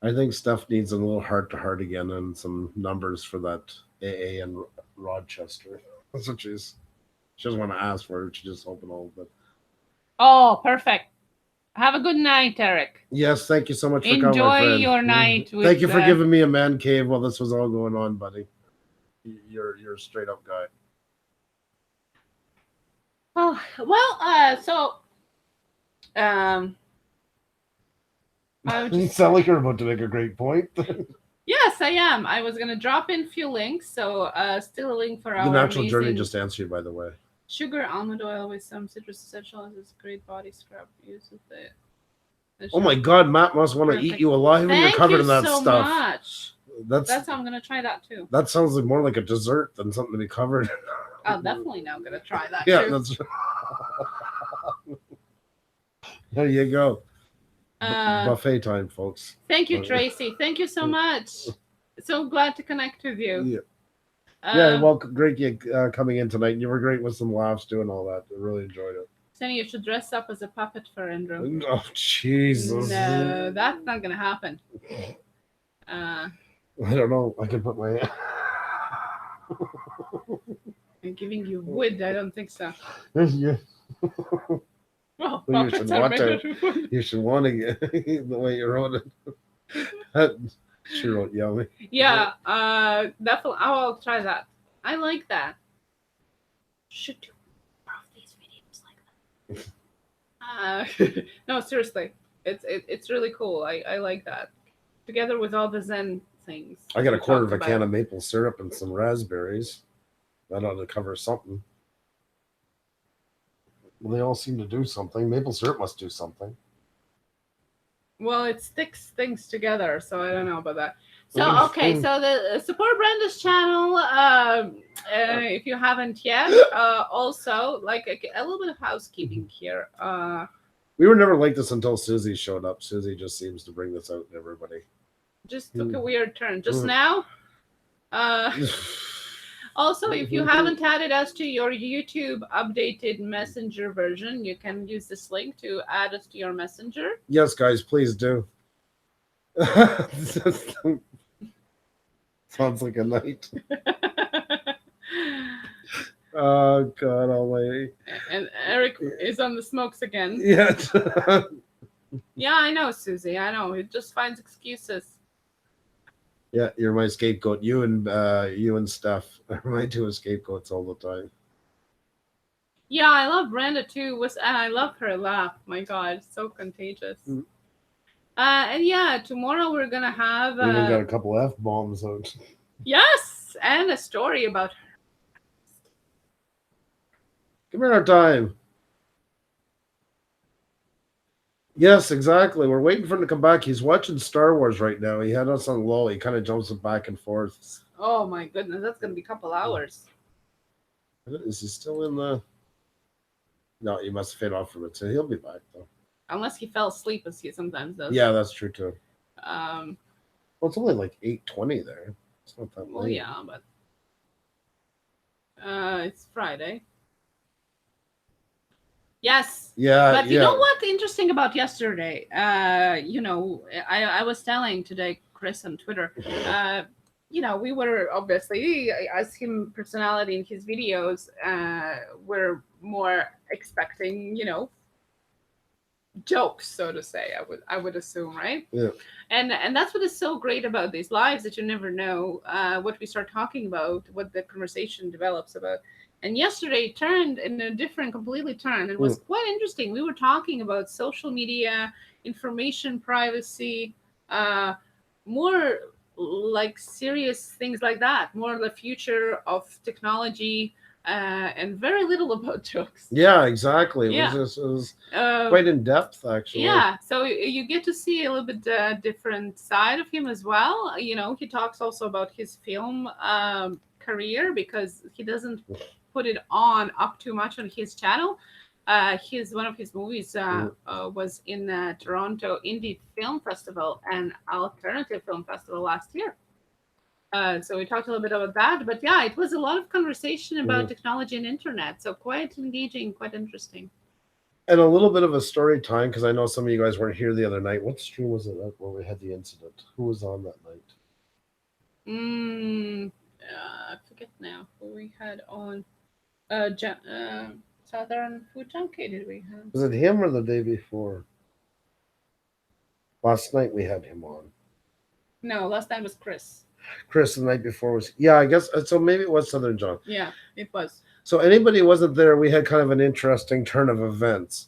I think Steph needs a little heart-to-heart again and some numbers for that AA in Rochester. That's what she doesn't want to ask for it. She just hoping all of it. Oh, perfect. Have a good night, Eric. Yes, thank you so much for coming, my Enjoy friend. your night. Thank you for giving me a man cave while this was all going on, buddy. You're a straight up guy. Oh, well, You sound like you're about to make a great point. Yes, I am. I was gonna drop in a few links, so still a link for our The Natural Journey just answered you, by the way. Sugar almond oil with some citrus essentials is a great body scrub. Use with it. Oh my God, Matt must want to eat you alive when you're covered in that stuff. Thank you so much. That's how I'm gonna try that too. That sounds like more like a dessert than something to be covered. I'm definitely now gonna try that Yeah, too. that's. There you go. Buffet time, folks. Thank you, Tracy. Thank you so much. So glad to connect with you. Yeah. Yeah, well, great coming in tonight. You were great with some laughs doing all that. I really enjoyed it. Sandy, you should dress up as a puppet for Andrew. Oh, Jesus. No, that's not going to happen. I don't know. I can put my... I'm giving you wood. I don't think so. Yeah. Oh, Well, you should want to get the way you wrote it. She wrote yummy. Yeah, definitely. I'll try that. I like that. Should do more of these videos like that. No, seriously, it's really cool. I like that. Together with all the Zen things. I got a we quarter of talked a can about. of maple syrup and some raspberries. That ought to cover something. Well, they all seem to do something. Maple syrup must do something. Well, it sticks things together, so I don't know about that. So okay, so the support Brenda's channel. If you haven't yet, also like a little bit of housekeeping here. We were never like this until Susie showed up. Susie just seems to bring this out to everybody. Just took a weird turn just now. Also, if you haven't added us to your YouTube updated Messenger version, you can use this link to add us to your Messenger. Yes, guys, please do. Sounds like a night. Oh, God almighty. And Eric is on the smokes again. Yeah. Yeah, I know, Susie. I know. It just finds excuses. Yeah, you're my scapegoat. You and Steph are my two scapegoats all the time. Yeah, I love Brenda too. And I love her laugh. My God, it's so contagious. And yeah, tomorrow we're gonna have. We even got a couple F-bombs out. Yes, and a story about her. Give her our time. Yes, exactly. We're waiting for him to come back. He's watching Star Wars right now. He had us on low. He kind of jumps back and forth. Oh my goodness, that's gonna be a couple hours. Is he still in the? No, he must have faded off from it. So he'll be back though. Unless he fell asleep, as he sometimes does. Yeah, that's true too. Well, it's only like 8:20 there. It's not that late. Well, yeah, but it's Friday. Yes. Yeah. But you know what's interesting about yesterday? You know, I was telling today Chris on Twitter. You know, we were obviously, as him personality in his videos, we're more expecting, you know, jokes, so to say. I would assume, right? Yeah. And that's what is so great about these lives, that you never know what we start talking about, what the conversation develops about. And yesterday turned in a different, completely turned. It was quite interesting. We were talking about social media, information privacy, more like serious things like that, more the future of technology, and very little about jokes. Yeah, exactly. Yeah. It was quite in depth, actually. Yeah, so you get to see a little bit different side of him as well. You know, he talks also about his film career, because he doesn't put it on up too much on his channel. One of his movies was in the Toronto Indie Film Festival and Alternative Film Festival last year. So we talked a little bit about that, but yeah, it was a lot of conversation about technology and internet. So quite engaging, quite interesting. And a little bit of a story time, because I know some of you guys weren't here the other night. What stream was it at where we had the incident? Who was on that night? I forget now who we had on. Southern Food Junkie, did we have? Was it him or the day before? Last night we had him on. No, last night was Chris. Chris, the night before was, yeah, I guess, so maybe it was Southern John. Yeah, it was. So anybody who wasn't there, we had kind of an interesting turn of events.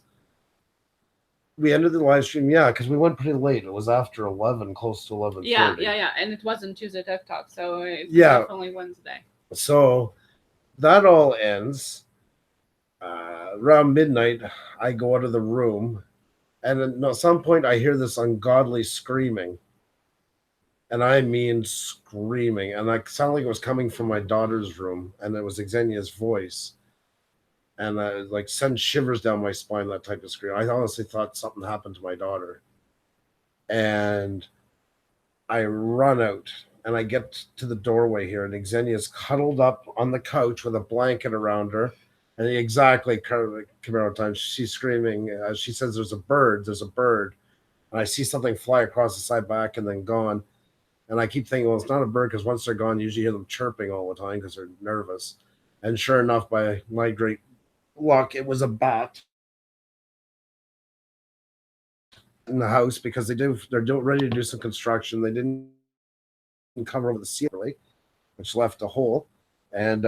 We ended the live stream, yeah, because we went pretty late. It was after 11, close to 11:30. Yeah, and it wasn't Tuesday Tech Talk, so it's definitely Wednesday. So that all ends. Around midnight, I go out of the room, and at some point I hear this ungodly screaming. And I mean screaming. And I sounded like it was coming from my daughter's room, and it was Xenia's voice. And I like sent shivers down my spine, that type of scream. I honestly thought something happened to my daughter. And I run out, and I get to the doorway here, and Xenia's cuddled up on the couch with a blanket around her. And exactly, Camaro time, she's screaming. She says, there's a bird. And I see something fly across the side back and then gone. And I keep thinking, well, it's not a bird, because once they're gone, you usually hear them chirping all the time because they're nervous. And sure enough, by my great luck, it was a bat in the house, because they're ready to do some construction. They didn't cover over the ceiling, which left a hole. And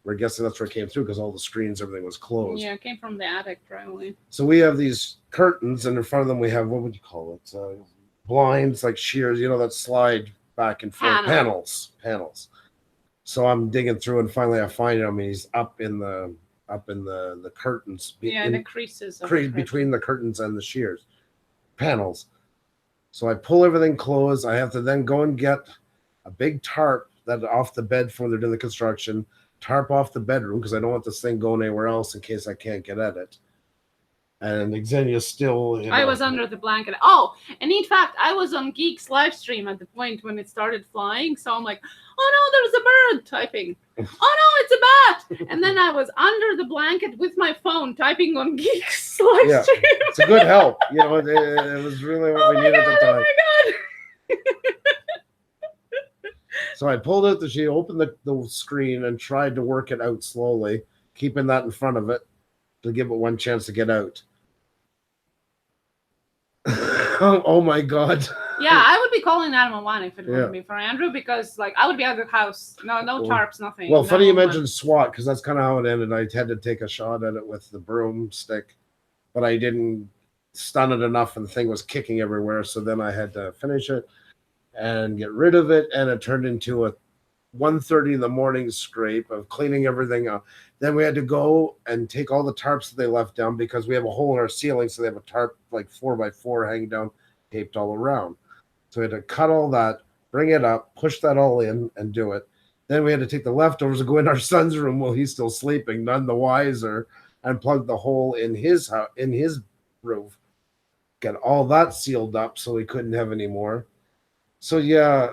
we're guessing that's where it came through, because all the screens, everything was closed. Yeah, it came from the attic, probably. So we have these curtains, and in front of them we have, what would you call it? Blinds, like shears, that slide back and forth. Panels. So I'm digging through, and finally I find him. He's up in the curtains. In the creases. Between the curtains and the shears. Panels. So I pull everything closed. I have to then go and get a big tarp that off the bed before they're doing the construction. Tarp off the bedroom because I don't want this thing going anywhere else in case I can't get at it. And Xenia's still. I was under the blanket. Oh, and in fact, I was on Geek's live stream at the point when it started flying. So I'm like, oh no, there's a bird typing. Oh no, it's a bat. And then I was under the blanket with my phone typing on Geek's live stream. It's a good help. You know, it was really what we needed at the time. Oh my God. So I pulled out the sheet, opened the screen, and tried to work it out slowly, keeping that in front of it to give it one chance to get out. Oh my God. Yeah, I would be calling 911 if it wouldn't be for Andrew, because like I would be out of the house. No tarps, nothing. Well, funny you mentioned SWAT, because that's kind of how it ended. I had to take a shot at it with the broomstick, but I didn't stun it enough, and the thing was kicking everywhere. So then I had to finish it and get rid of it, and it turned into a 1:30 in the morning scrape of cleaning everything up. Then we had to go and take all the tarps that they left down because we have a hole in our ceiling, so they have a tarp like 4x4 hanging down, taped all around. So we had to cut all that, bring it up, push that all in, and do it. Then we had to take the leftovers and go in our son's room while he's still sleeping, none the wiser, and plug the hole in his roof, get all that sealed up so we couldn't have any more. So yeah.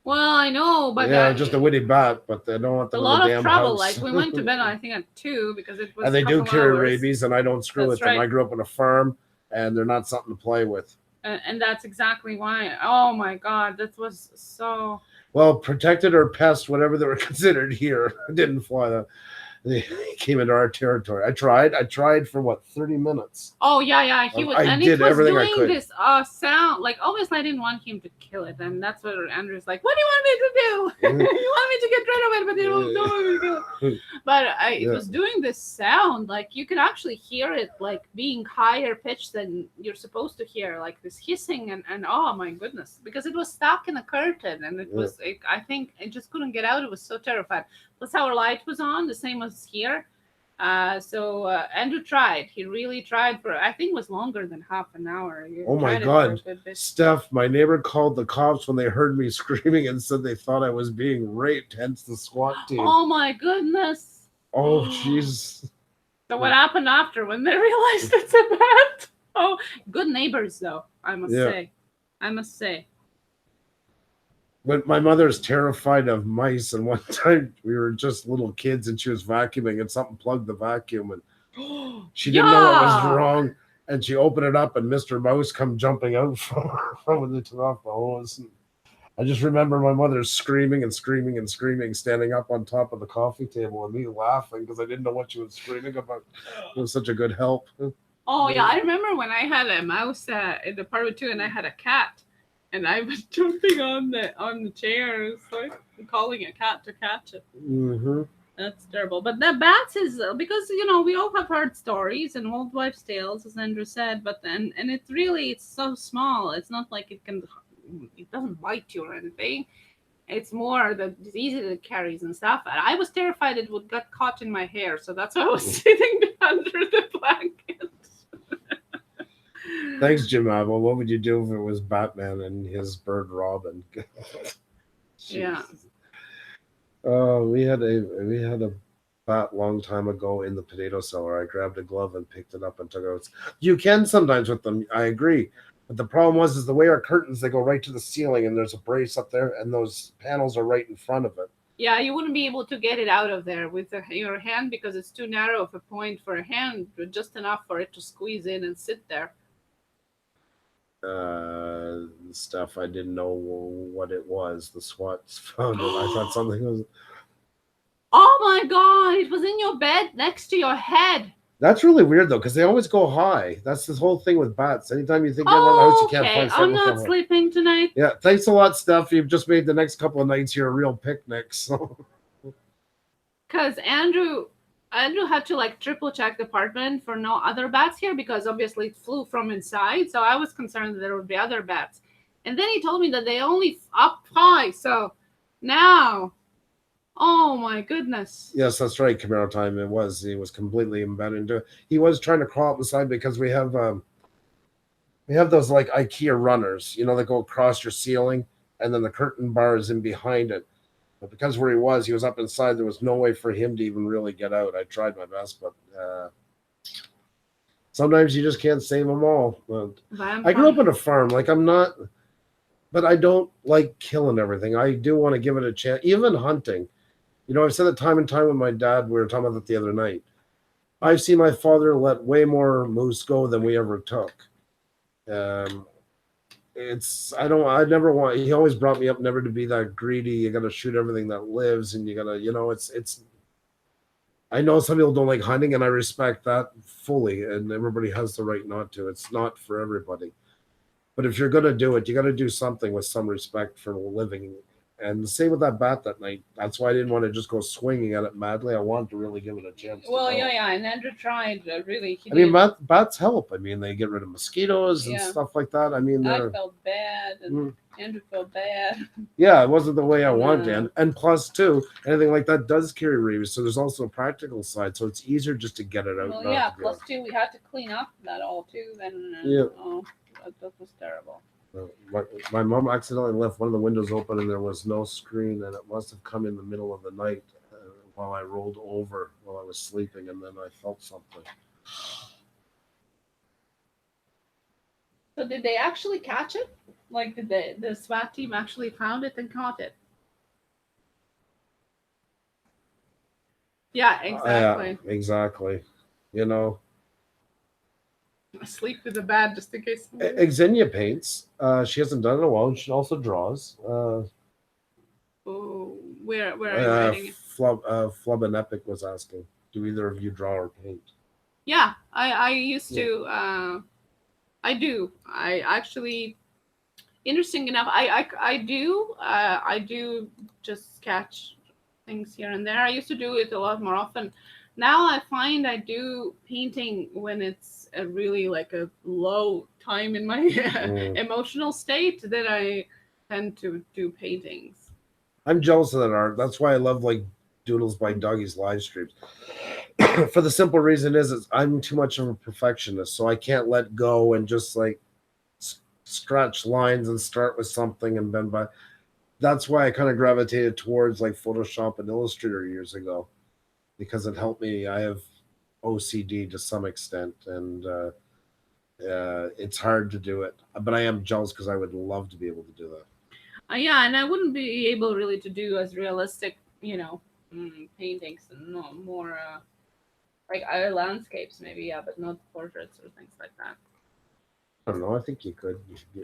Well, I know, but just a witty bat, but they don't want them a lot in the of damn trouble. house. Like we went to bed, I think at 2 because it was. And they do carry rabies, and I don't screw That's with them. right. I grew up on a farm, and they're not something to play with. And that's exactly why. Oh my God, that was so. Well, protected or pest, whatever they were considered here, didn't fly. They came into our territory. I tried for what, 30 minutes. Oh yeah. He was, and did it was everything I doing could. this sound. Like obviously, I didn't want him to kill it, and that's what Andrew's like. What do you want me to do? You want me to get rid of it, but you don't want me to kill it. But it was doing this sound. Like you could actually hear it, like being higher pitched than you're supposed to hear, like this hissing and oh my goodness, because it was stuck in a curtain, and it was. I think it just couldn't get out. It was so terrified. Plus, our light was on, the same as here. So Andrew tried. He really tried for, I think it was longer than half an hour. Oh my God. Steph, my neighbor called the cops when they heard me screaming and said they thought I was being raped, hence the SWAT team. Oh my goodness. Oh, jeez. So what happened after when they realized it's a bat? Oh, good neighbors, though, I must say. But my mother is terrified of mice, and one time we were just little kids, and she was vacuuming, and something plugged the vacuum, and she didn't know what was wrong, and she opened it up, and Mr. Mouse come jumping out from the top of the hose. And I just remember my mother screaming and screaming and screaming, standing up on top of the coffee table, and me laughing because I didn't know what she was screaming about. It was such a good help. Oh yeah, I remember when I had a mouse in the apartment too, and I had a cat. And I was jumping on the chairs, like calling a cat to catch it. Mm-hmm. That's terrible. But the bats is because we all have heard stories and old wives' tales, as Andrew said. But then and it's so small. It's not like it doesn't bite you or anything. It's more the disease it carries and stuff. And I was terrified it would get caught in my hair, so that's why I was sitting under the blanket. Thanks, Jim Abel. What would you do if it was Batman and his bird Robin? Yeah. We had a bat long time ago in the potato cellar. I grabbed a glove and picked it up and took it out. You can sometimes with them. I agree. But the problem is the way our curtains, they go right to the ceiling, and there's a brace up there, and those panels are right in front of it. Yeah, you wouldn't be able to get it out of there with your hand because it's too narrow of a point for a hand, but just enough for it to squeeze in and sit there. Stuff I didn't know what it was. The SWATs found it. I thought something was. Oh my God! It was in your bed next to your head. That's really weird though, because they always go high. That's the whole thing with bats. Anytime you think you're around the house, you can't find something. I'm not sleeping tonight. Yeah, thanks a lot, Steph. You've just made the next couple of nights here a real picnic. So. Because Andrew had to like triple check the apartment for no other bats here because obviously it flew from inside. So I was concerned that there would be other bats. And then he told me that they only up high. So now, oh my goodness. Yes, that's right. Camaro time. He was completely embedded into it. He was trying to crawl up the side because we have those like IKEA runners, that go across your ceiling, and then the curtain bar is in behind it. But because where he was up inside, there was no way for him to even really get out. I tried my best, but sometimes you just can't save them all. But I grew up on a farm. Like but I don't like killing everything. I do want to give it a chance. Even hunting. I've said it time and time with my dad. We were talking about that the other night. I've seen my father let way more moose go than we ever took. I never want, he always brought me up never to be that greedy. You got to shoot everything that lives, and you got to, I know some people don't like hunting, and I respect that fully, and everybody has the right not to. It's not for everybody. But if you're going to do it, you got to do something with some respect for the living. And the same with that bat that night. That's why I didn't want to just go swinging at it madly. I wanted to really give it a chance. Well, yeah. And Andrew tried really. Mean, bats help. I mean, they get rid of mosquitoes and stuff like that. I mean, I felt bad, and Andrew felt bad. Yeah, it wasn't the way I wanted. And plus, too, anything like that does carry rabies. So there's also a practical side. So it's easier just to get it out. Well, yeah. Plus, too, we had to clean up that all too. Then, that was terrible. My mom accidentally left one of the windows open, and there was no screen, and it must have come in the middle of the night while I rolled over while I was sleeping, and then I felt something. So did they actually catch it? Like, did the SWAT team actually found it and caught it? Yeah, exactly. Exactly. Sleep with a bat just in case. Xenia paints. She hasn't done it in a while, and she also draws. Where are you writing it? Flub and Epic was asking, do either of you draw or paint? Yeah, I used to. I do. I actually, interesting enough, I do just sketch things here and there. I used to do it a lot more often. Now I find I do painting when it's a really like a low time in my emotional state, that I tend to do paintings. I'm jealous of that art. That's why I love like Doodles by Dougie's live streams. For the simple reason is I'm too much of a perfectionist, so I can't let go and just like scratch lines and start with something and then by. That's why I kind of gravitated towards like Photoshop and Illustrator years ago, because it helped me. I have OCD to some extent, and it's hard to do it. But I am jealous because I would love to be able to do that. Yeah, and I wouldn't be able really to do as realistic, paintings, and no more like landscapes maybe, but not portraits or things like that. I don't know. I think you could.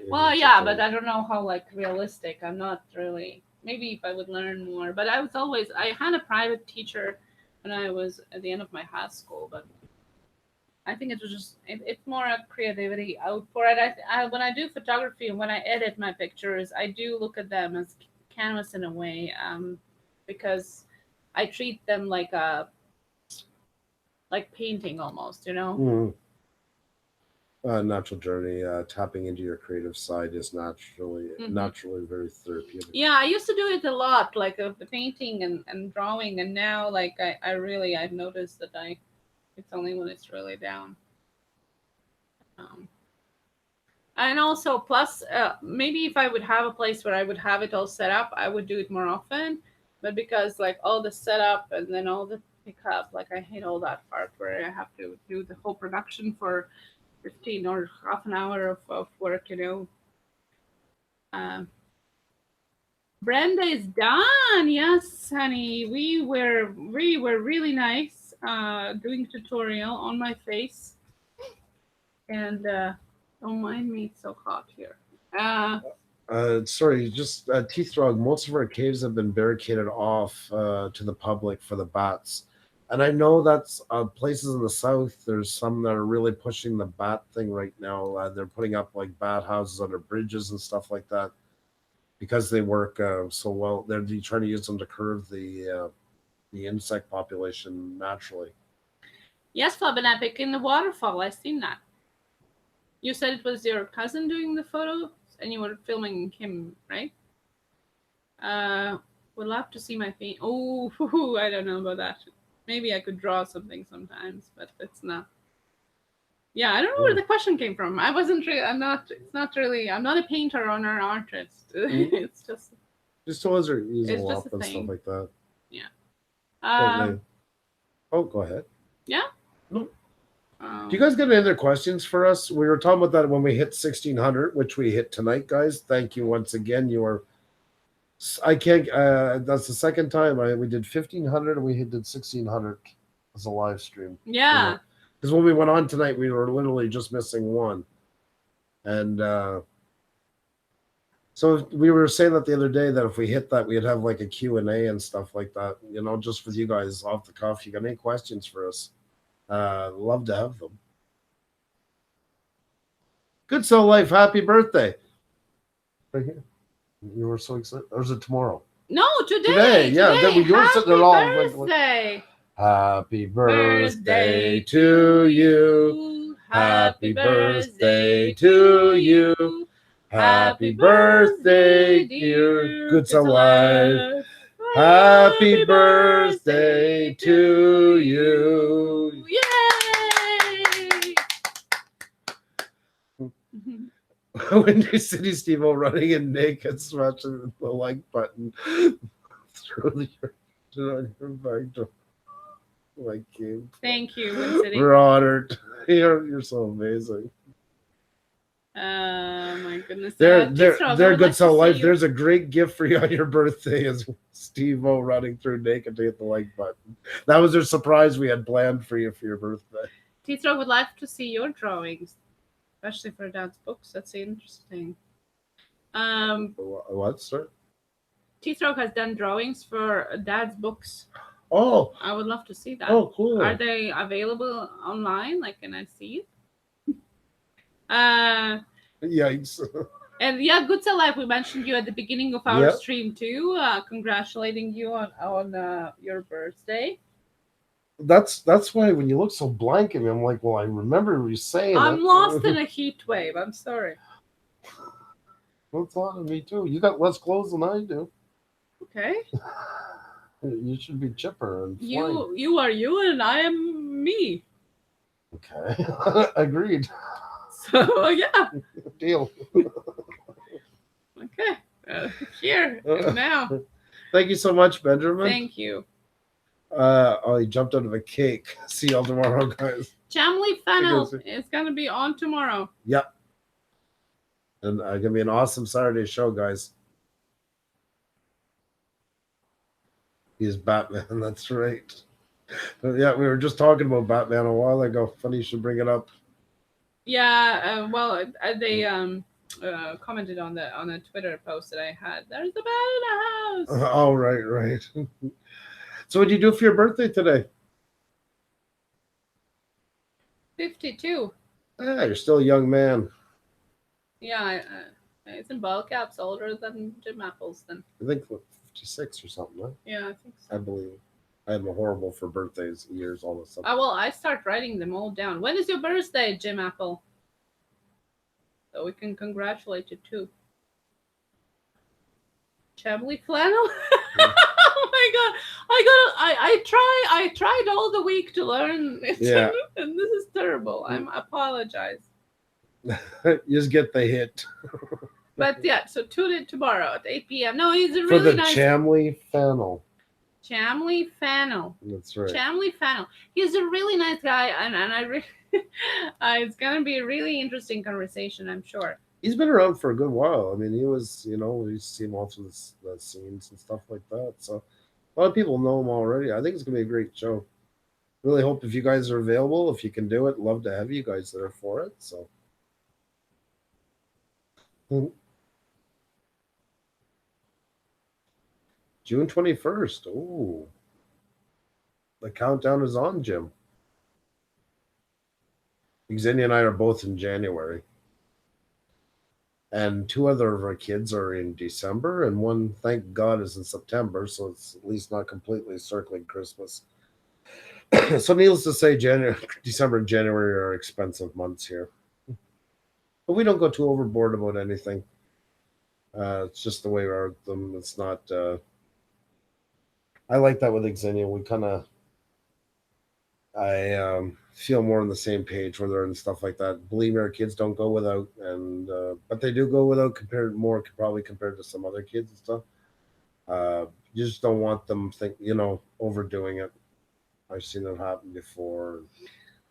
Well, yeah, but I don't know how like realistic. I'm not really. Maybe if I would learn more. But I had a private teacher when I was at the end of my high school, but I think it was just it's more a creativity out for it. When I do photography and when I edit my pictures, I do look at them as canvas in a way, because I treat them like painting almost, Mm-hmm. Natural journey, tapping into your creative side is naturally very therapeutic. Yeah, I used to do it a lot, like the painting and drawing, and now like I've noticed that it's only when it's really down. And also, plus, maybe if I would have a place where I would have it all set up, I would do it more often. But because like all the setup and then all the pickup, like I hate all that part where I have to do the whole production for 15 or half an hour of work, Brenda is done. Yes, honey. We were really nice doing tutorial on my face. And don't mind me, it's so hot here. Sorry, just Teeth Drug. Most of our caves have been barricaded off to the public for the bats. And I know that's places in the south. There's some that are really pushing the bat thing right now. They're putting up like bat houses under bridges and stuff like that because they work so well. They're trying to use them to curb the insect population naturally. Yes, Flub and Epic in the waterfall. I've seen that. You said it was your cousin doing the photos and you were filming him, right? Would love to see my feet. Oh, I don't know about that. Maybe I could draw something sometimes, but it's not. Yeah, I don't know where the question came from. I wasn't really. I'm not. It's not really. I'm not a painter or an artist. It's just. Just toys are using It's just up a and stuff thing. like that. Yeah. Oh, go ahead. Yeah. No. Do you guys got any other questions for us? We were talking about that when we hit 1600, which we hit tonight, guys. Thank you once again. You are. I can't. That's the second time we did 1500 and we did 1600 as a live stream. Yeah. Because when we went on tonight, we were literally just missing one, and so we were saying that the other day that if we hit that, we'd have like a Q&A and stuff like that. You know, just for you guys off the cuff. You got any questions for us? Love to have them. Good Soul Life, happy birthday! Right here. You were so excited. Or is it tomorrow? No, today. Today, yeah. Today. Then we were sitting there all like, Birthday. happy birthday to you. Happy birthday to you. Happy birthday, dear Good Soul Life. Happy birthday to you. Yay! Windy City Steve-O running in naked, smashing the like button through your back door. Like you. Thank you, Wind City. We're honored. You're so amazing. My goodness. They're Tisra, Good like Soul Life. you. There's a great gift for you on your birthday is Steve-O running through naked to hit the like button. That was their surprise we had planned for you for your birthday. Tisra would like to see your drawings, especially for Dad's books. That's interesting. What, sir? Tisra has done drawings for Dad's books. Oh, I would love to see that. oh, cool. Are they available online? Like, can I see it? Yikes. And yeah, Good Soul Life, we mentioned you at the beginning of our Yep. stream too. Congratulating you on your birthday. That's why when you look so blank at me, I'm like, well, I remember you saying I'm it. lost in a heat wave. I'm sorry. What's on me too? You got less clothes than I do. Okay. You should be chipper and flying. You are you and I am me. Okay. Agreed. So yeah. Deal. Okay. Here and now. Thank you so much, Benjamin. Thank you. Oh, he jumped out of a cake. See y'all tomorrow, guys. Chamley Fennel is gonna be on tomorrow. Yep. And gonna be an awesome Saturday show, guys. He's Batman. That's right. But yeah, we were just talking about Batman a while ago. Funny you should bring it up. Yeah. Well, they commented on a Twitter post that I had. There's a bat in the house. Oh, right. So what did you do for your birthday today? 52. Ah, you're still a young man. Yeah, it's in ball caps, older than Jim Apples. Then. I think 56 or something, right? Yeah, I think so. I believe. I'm horrible for birthdays, years, all this stuff. Well, I start writing them all down. When is your birthday, Jim Apple? So we can congratulate you too. Chamley flannel. Oh my god! I tried all the week to learn it, Yeah. and this is terrible. I apologize. You just get the hit. But yeah, so tune in tomorrow at 8 p.m. No, he's a For really the nice Chamley Fennel. Chamley Fennel. That's right. Chamley Fennel. He's a really nice guy, and it's gonna be a really interesting conversation, I'm sure. He's been around for a good while. I mean, he was, we used to see him all through the scenes and stuff like that. So a lot of people know him already. I think it's gonna be a great show. Really hope if you guys are available, if you can do it, love to have you guys there for it. So. June 21st. Oh, the countdown is on, Jim. Xenia and I are both in January. And two other of our kids are in December, and one, thank God, is in September, so it's at least not completely circling Christmas. So needless to say, December and January are expensive months here. But we don't go too overboard about anything. It's just the way we are with them. It's not. I like that with Xenia. We kind of. I feel more on the same page where they're and stuff like that. Believe me, our kids don't go without, and but they do go without probably compared to some other kids and stuff. You just don't want them overdoing it. I've seen it happen before.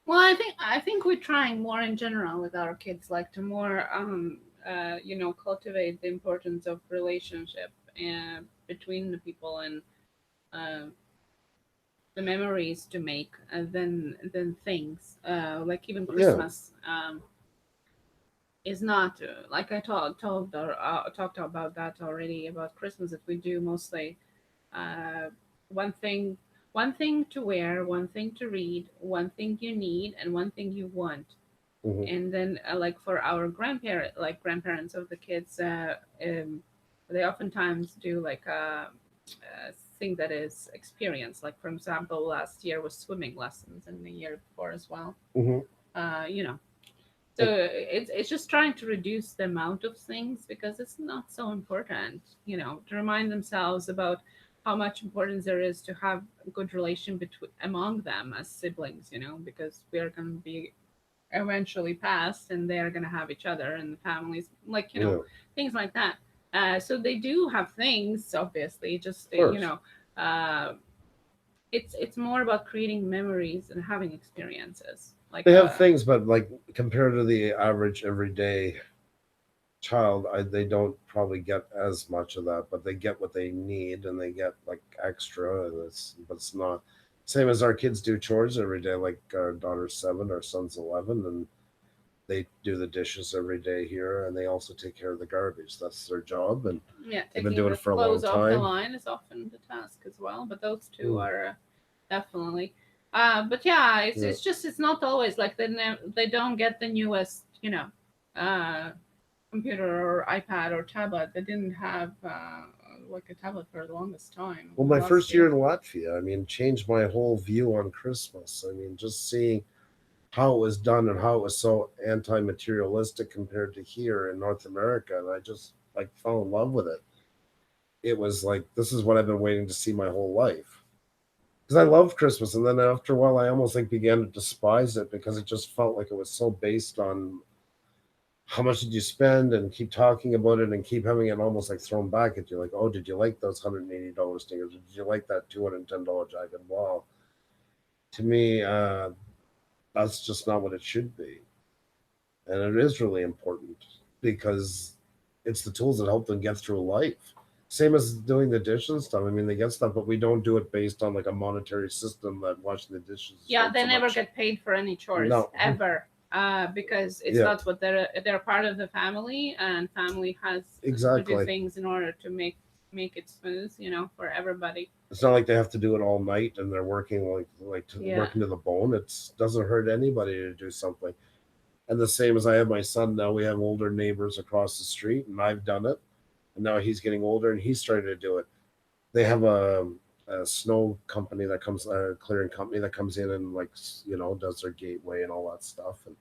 Well, I think we're trying more in general with our kids, like to more cultivate the importance of relationship and between the people and uh, the memories to make than things. Like even Yeah. Christmas is not like I talked about that already about Christmas that we do mostly uh, one thing one thing to wear, one thing to read, one thing you need, and one thing you want. Hmm. And then like for our grandparents of the kids, they oftentimes do like a thing that is experience. Like for example, last year was swimming lessons, and the year before as well. Hmm. You know, so it's just trying to reduce the amount of things because it's not so important, to remind themselves about how much importance there is to have a good relation between among them as siblings, because we are going to be eventually passed and they're going to have each other and the families, like, Yeah, things like that. So they do have things, obviously, just, of course. uh, it's more about creating memories and having experiences. Like, They have things, but like compared to the average everyday child, they don't probably get as much of that, but they get what they need and they get like extra. And but it's not same as our kids do chores every day. Like our daughter's 7, our son's 11, and they do the dishes every day here, and they also take care of the garbage. That's their job, and yeah, they've been taking doing the it for a long clothes off the time. line is often the task as well, but those two Mm, are definitely. But yeah, it's yeah. it's just it's not always like they don't get the newest, uh, computer or iPad or tablet. They didn't have like a tablet for the longest time. Well, The my last first year year. in Latvia, I mean, changed my whole view on Christmas. I mean, just seeing how it was done and how it was so anti-materialistic compared to here in North America, and I just like fell in love with it. It was like this is what I've been waiting to see my whole life because I loved Christmas, and then after a while, I almost like began to despise it because it just felt like it was so based on how much did you spend and keep talking about it and keep having it almost like thrown back at you, like, oh, did you like those $180 stickers? Did you like that $210 jacket? Wow, to me, that's just not what it should be. And it is really important because it's the tools that help them get through life. Same as doing the dishes and stuff. I mean, they get stuff, but we don't do it based on like a monetary system that washing the dishes is Yeah, worth they so never much. get paid for any chores No. ever. Because it's Yeah, not what they're part of the family, and family has to do exactly. things in order to make it smooth, for everybody. It's not like they have to do it all night and they're working Yeah. working to the bone. It doesn't hurt anybody to do something. And the same as I have my son now, we have older neighbors across the street, and I've done it. And now he's getting older, and he's starting to do it. They have a snow company that comes, a clearing company that comes in and like does their gateway and all that stuff. And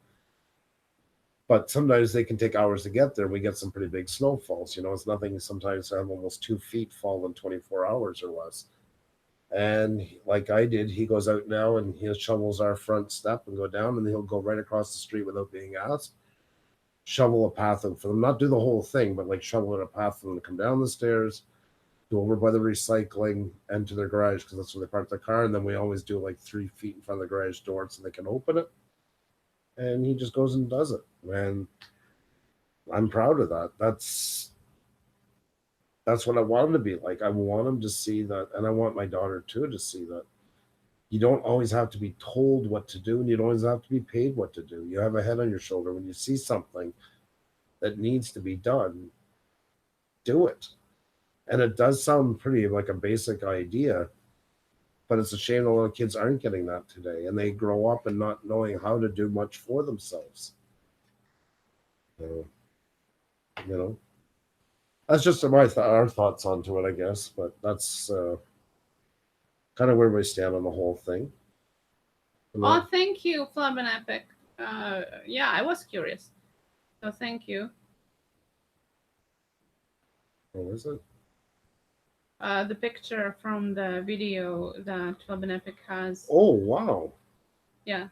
but sometimes they can take hours to get there. We get some pretty big snowfalls. It's nothing. Sometimes I have almost 2 feet fall in 24 hours or less. And like I did, he goes out now and he shovels our front step and go down, and he'll go right across the street without being asked. Shovel a path for them, not do the whole thing, but like shovel a path for them to come down the stairs, go over by the recycling, and to their garage because that's where they park their car. And then we always do like 3 feet in front of the garage door so they can open it. And he just goes and does it. And I'm proud of that. That's what I want him to be like. I want him to see that, and I want my daughter too to see that you don't always have to be told what to do, and you don't always have to be paid what to do. You have a head on your shoulder. When you see something that needs to be done, do it. And it does sound pretty like a basic idea, but it's a shame a lot of kids aren't getting that today, and they grow up and not knowing how to do much for themselves. You know, that's just our thoughts onto it, I guess. But that's kind of where we stand on the whole thing. Oh, thank you, Flub and Epic. Yeah, I was curious, so thank you. Oh, is it? The picture from the video that Club and Epic has. Oh, wow. Yeah.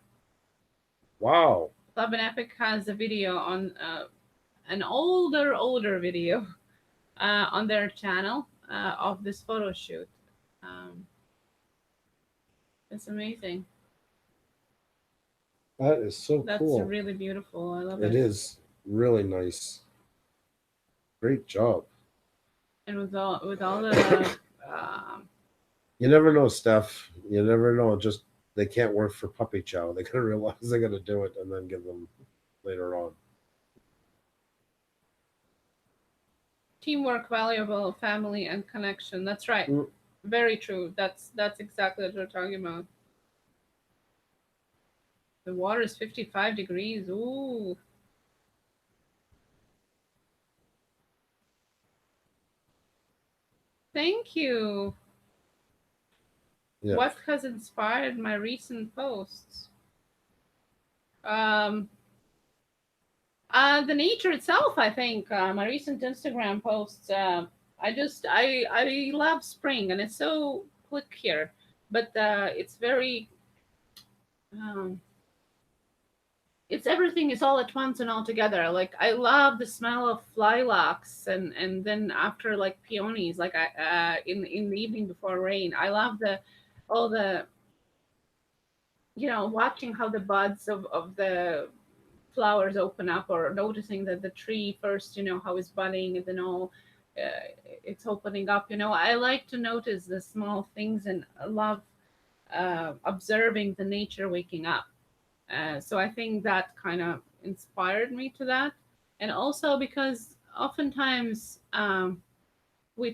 Wow. Club and Epic has a video on an older video on their channel of this photo shoot. It's amazing. That is so That's cool. really beautiful. I love it. It is really nice. Great job. And with all the You never know, Steph. You never know. Just they can't work for puppy chow. They gotta realize they gotta do it and then give them later on. teamwork, valuable, family, and connection. That's right. Mm. Very true. That's exactly what we're talking about. The water is 55 degrees. Ooh. Thank you. Yeah. What has inspired my recent posts? The nature itself, I think. My recent Instagram posts. I love spring, and it's so quick here, but it's very. It's everything is all at once and all together. Like I love the smell of lilacs, and then after like peonies, like I in the evening before rain. I love all the watching how the buds of the flowers open up, or noticing that the tree first, how it's budding, and then all it's opening up. I like to notice the small things, and I love observing the nature waking up. So I think that kind of inspired me to that. And also because oftentimes we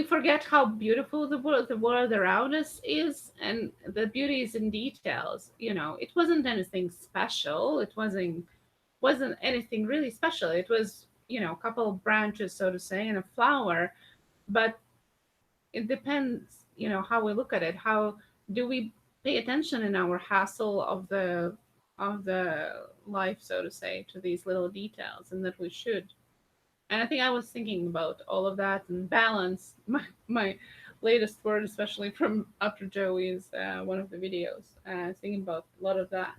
forget how beautiful the world around us is, and the beauty is in details. It wasn't anything special. It wasn't anything really special. It was, a couple of branches, so to say, and a flower. But it depends, how we look at it. How do we pay attention in our hassle of the life, so to say, to these little details, and that we should. And I think I was thinking about all of that and balance. My latest word, especially from after Joey's one of the videos, thinking about a lot of that.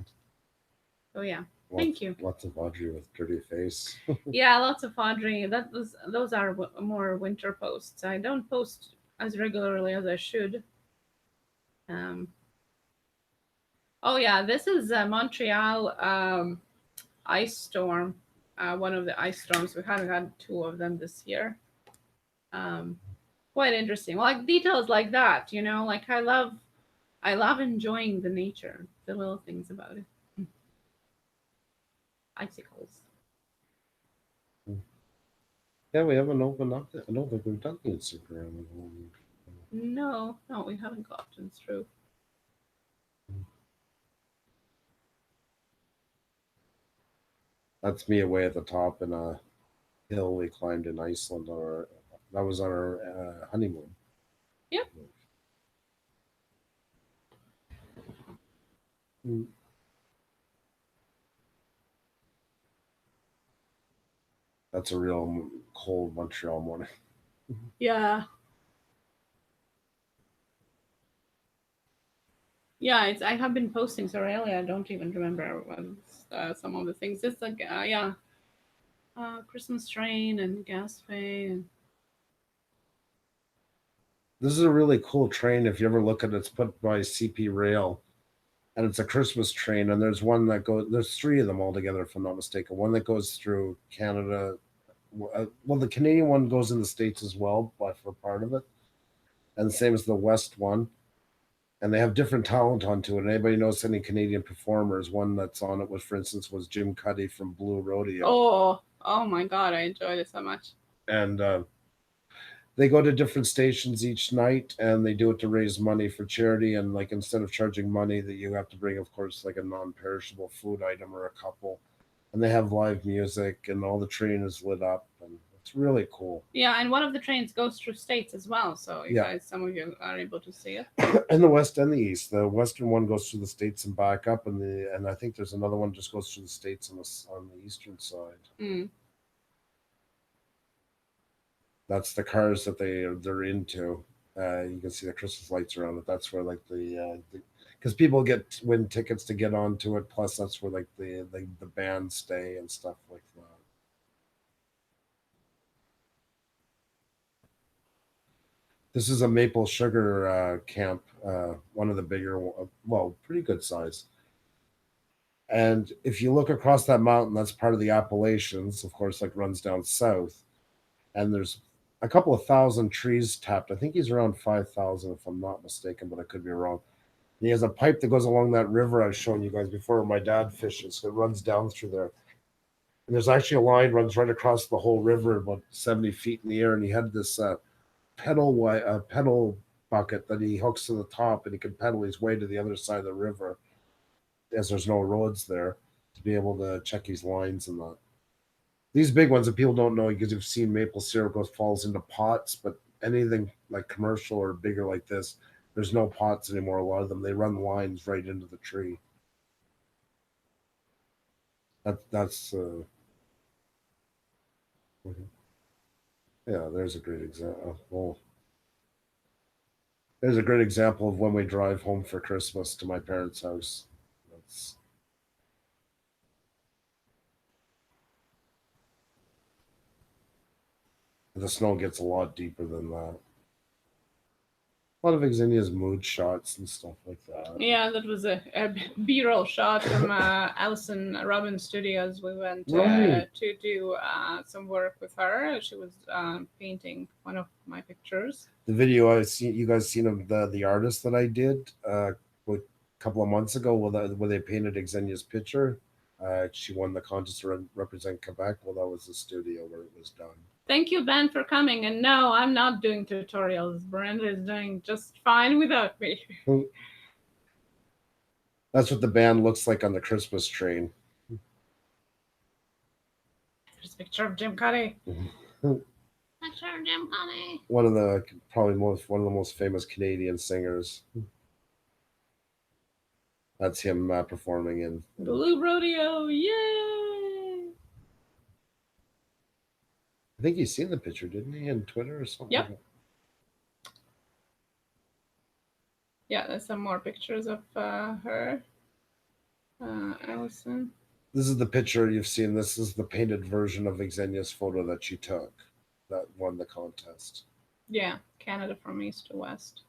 So yeah, thank you. Lots of Audrey with dirty face. Yeah, lots of Audrey. Those are more winter posts. I don't post as regularly as I should. Oh yeah, this is Montreal ice storm. One of the ice storms. We haven't had two of them this year. Quite interesting. Like details like that, like I love enjoying the nature, the little things about it. Icicles. Yeah, we haven't opened up. I don't think we've done the Instagram. No, we haven't gotten through. That's me away at the top in a hill we climbed in Iceland. That was on our honeymoon. Yep. That's a real cold Montreal morning. Yeah. Yeah, I have been posting so early. I don't even remember some of the things. It's like Christmas train and gas pay. And... This is a really cool train. If you ever look at it, it's put by CP Rail, and it's a Christmas train. And there's one that goes. There's three of them altogether, if I'm not mistaken. One that goes through Canada. Well, the Canadian one goes in the States as well, but for part of it, and the same as the West one. And they have different talent onto it. And anybody knows any Canadian performers? One that's on it was, for instance, was Jim Cuddy from Blue Rodeo. Oh my God, I enjoyed it so much. And they go to different stations each night, and they do it to raise money for charity. And like instead of charging money, that you have to bring, of course, like a non-perishable food item or a couple. And they have live music, and all the train is lit up, and it's really cool. Yeah, and one of the trains goes through states as well, so you guys, some of you are able to see it. In the west and the east, the western one goes through the states and back up, and I think there's another one just goes through the states on the eastern side. That's the cars that they're into. You can see the Christmas lights around it. That's where like because people win tickets to get onto it. Plus, that's where like the bands stay and stuff like that. This is a maple sugar camp, one of the bigger, well, pretty good size. And if you look across that mountain, that's part of the Appalachians, of course, like runs down south. And there's a couple of thousand trees tapped. I think he's around 5,000, if I'm not mistaken, but I could be wrong. And he has a pipe that goes along that river I was showing you guys before, where my dad fishes. So it runs down through there. And there's actually a line runs right across the whole river, about 70 feet in the air. And he had this pedal bucket that he hooks to the top, and he can pedal his way to the other side of the river, as there's no roads there, to be able to check his lines and that. These big ones that people don't know, because you've seen maple syrup falls into pots, but anything like commercial or bigger like this, there's no pots anymore. A lot of them, they run lines right into the tree. That's yeah, there's a great example. Well, there's a great example of when we drive home for Christmas to my parents' house. The snow gets a lot deeper than that. A lot of Xenia's mood shots and stuff like that. Yeah, that was a B-roll shot from S01 Studios. We went Right. to do some work with her. She was painting one of my pictures. The video you guys seen of the artist that I did a couple of months ago, where they painted Xenia's picture. She won the contest to represent Quebec. Well, that was the studio where it was done. Thank you, Ben, for coming. And no, I'm not doing tutorials. Brenda is doing just fine without me. That's what the band looks like on the Christmas train. There's a picture of Jim Cuddy. Picture of Jim Cuddy. One of the most famous Canadian singers. That's him performing in Blue Rodeo. Yay! I think he's seen the picture, didn't he, on Twitter or something? Yep. Yeah, there's some more pictures of her, Allison. This is the picture you've seen. This is the painted version of Xenia's photo that she took that won the contest. Yeah, Canada from east to west.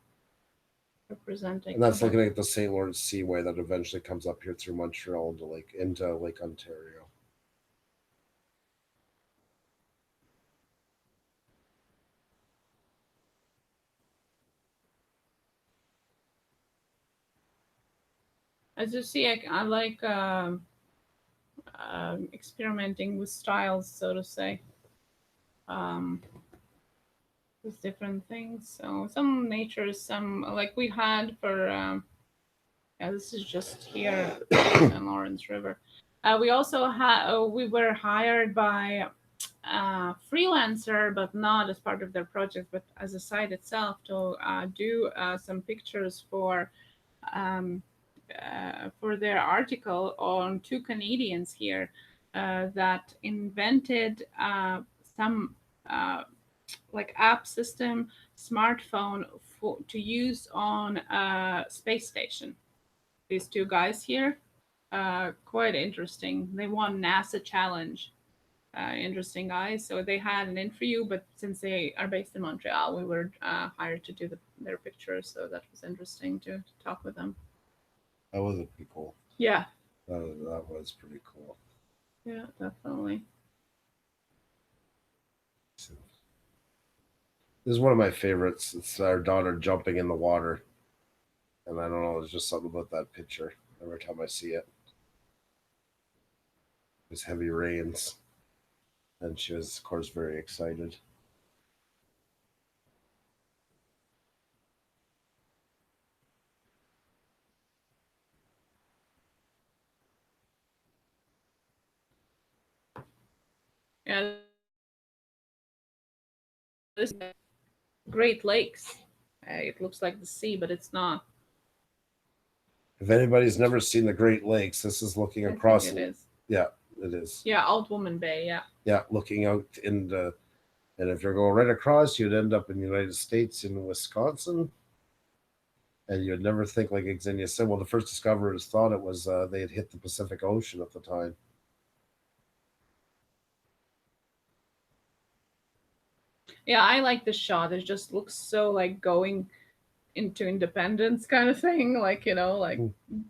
Representing. And that's looking at the St. Lawrence Seaway that eventually comes up here through Montreal into Lake Ontario. As you see, I like experimenting with styles, so to say, with different things. So some nature, some like we had for, yeah, this is just here in Lawrence River. We also had, we were hired by a freelancer, but not as part of their project, but as a site itself to do some pictures for their article on two Canadians here that invented some like app system smartphone to use on a space station. These two guys here, quite interesting. They won NASA challenge. Interesting guys. So they had an interview, but since they are based in Montreal, we were hired to do their pictures. So that was interesting to talk with them. That was pretty cool. Yeah. That was pretty cool. Yeah, definitely. This is one of my favorites. It's our daughter jumping in the water. And I don't know, there's just something about that picture every time I see it. There's heavy rains. And she was, of course, very excited. Yeah. This Great Lakes. It looks like the sea, but it's not. If anybody's never seen the Great Lakes, this is looking across. It is. Yeah, it is. Yeah, Old Woman Bay. Yeah. Yeah, looking out into And if you're going right across, you'd end up in the United States in Wisconsin. And you'd never think, like Xenia said, well, the first discoverers thought it was they had hit the Pacific Ocean at the time. Yeah, I like the shot. It just looks so like going into independence kind of thing, like, you know, like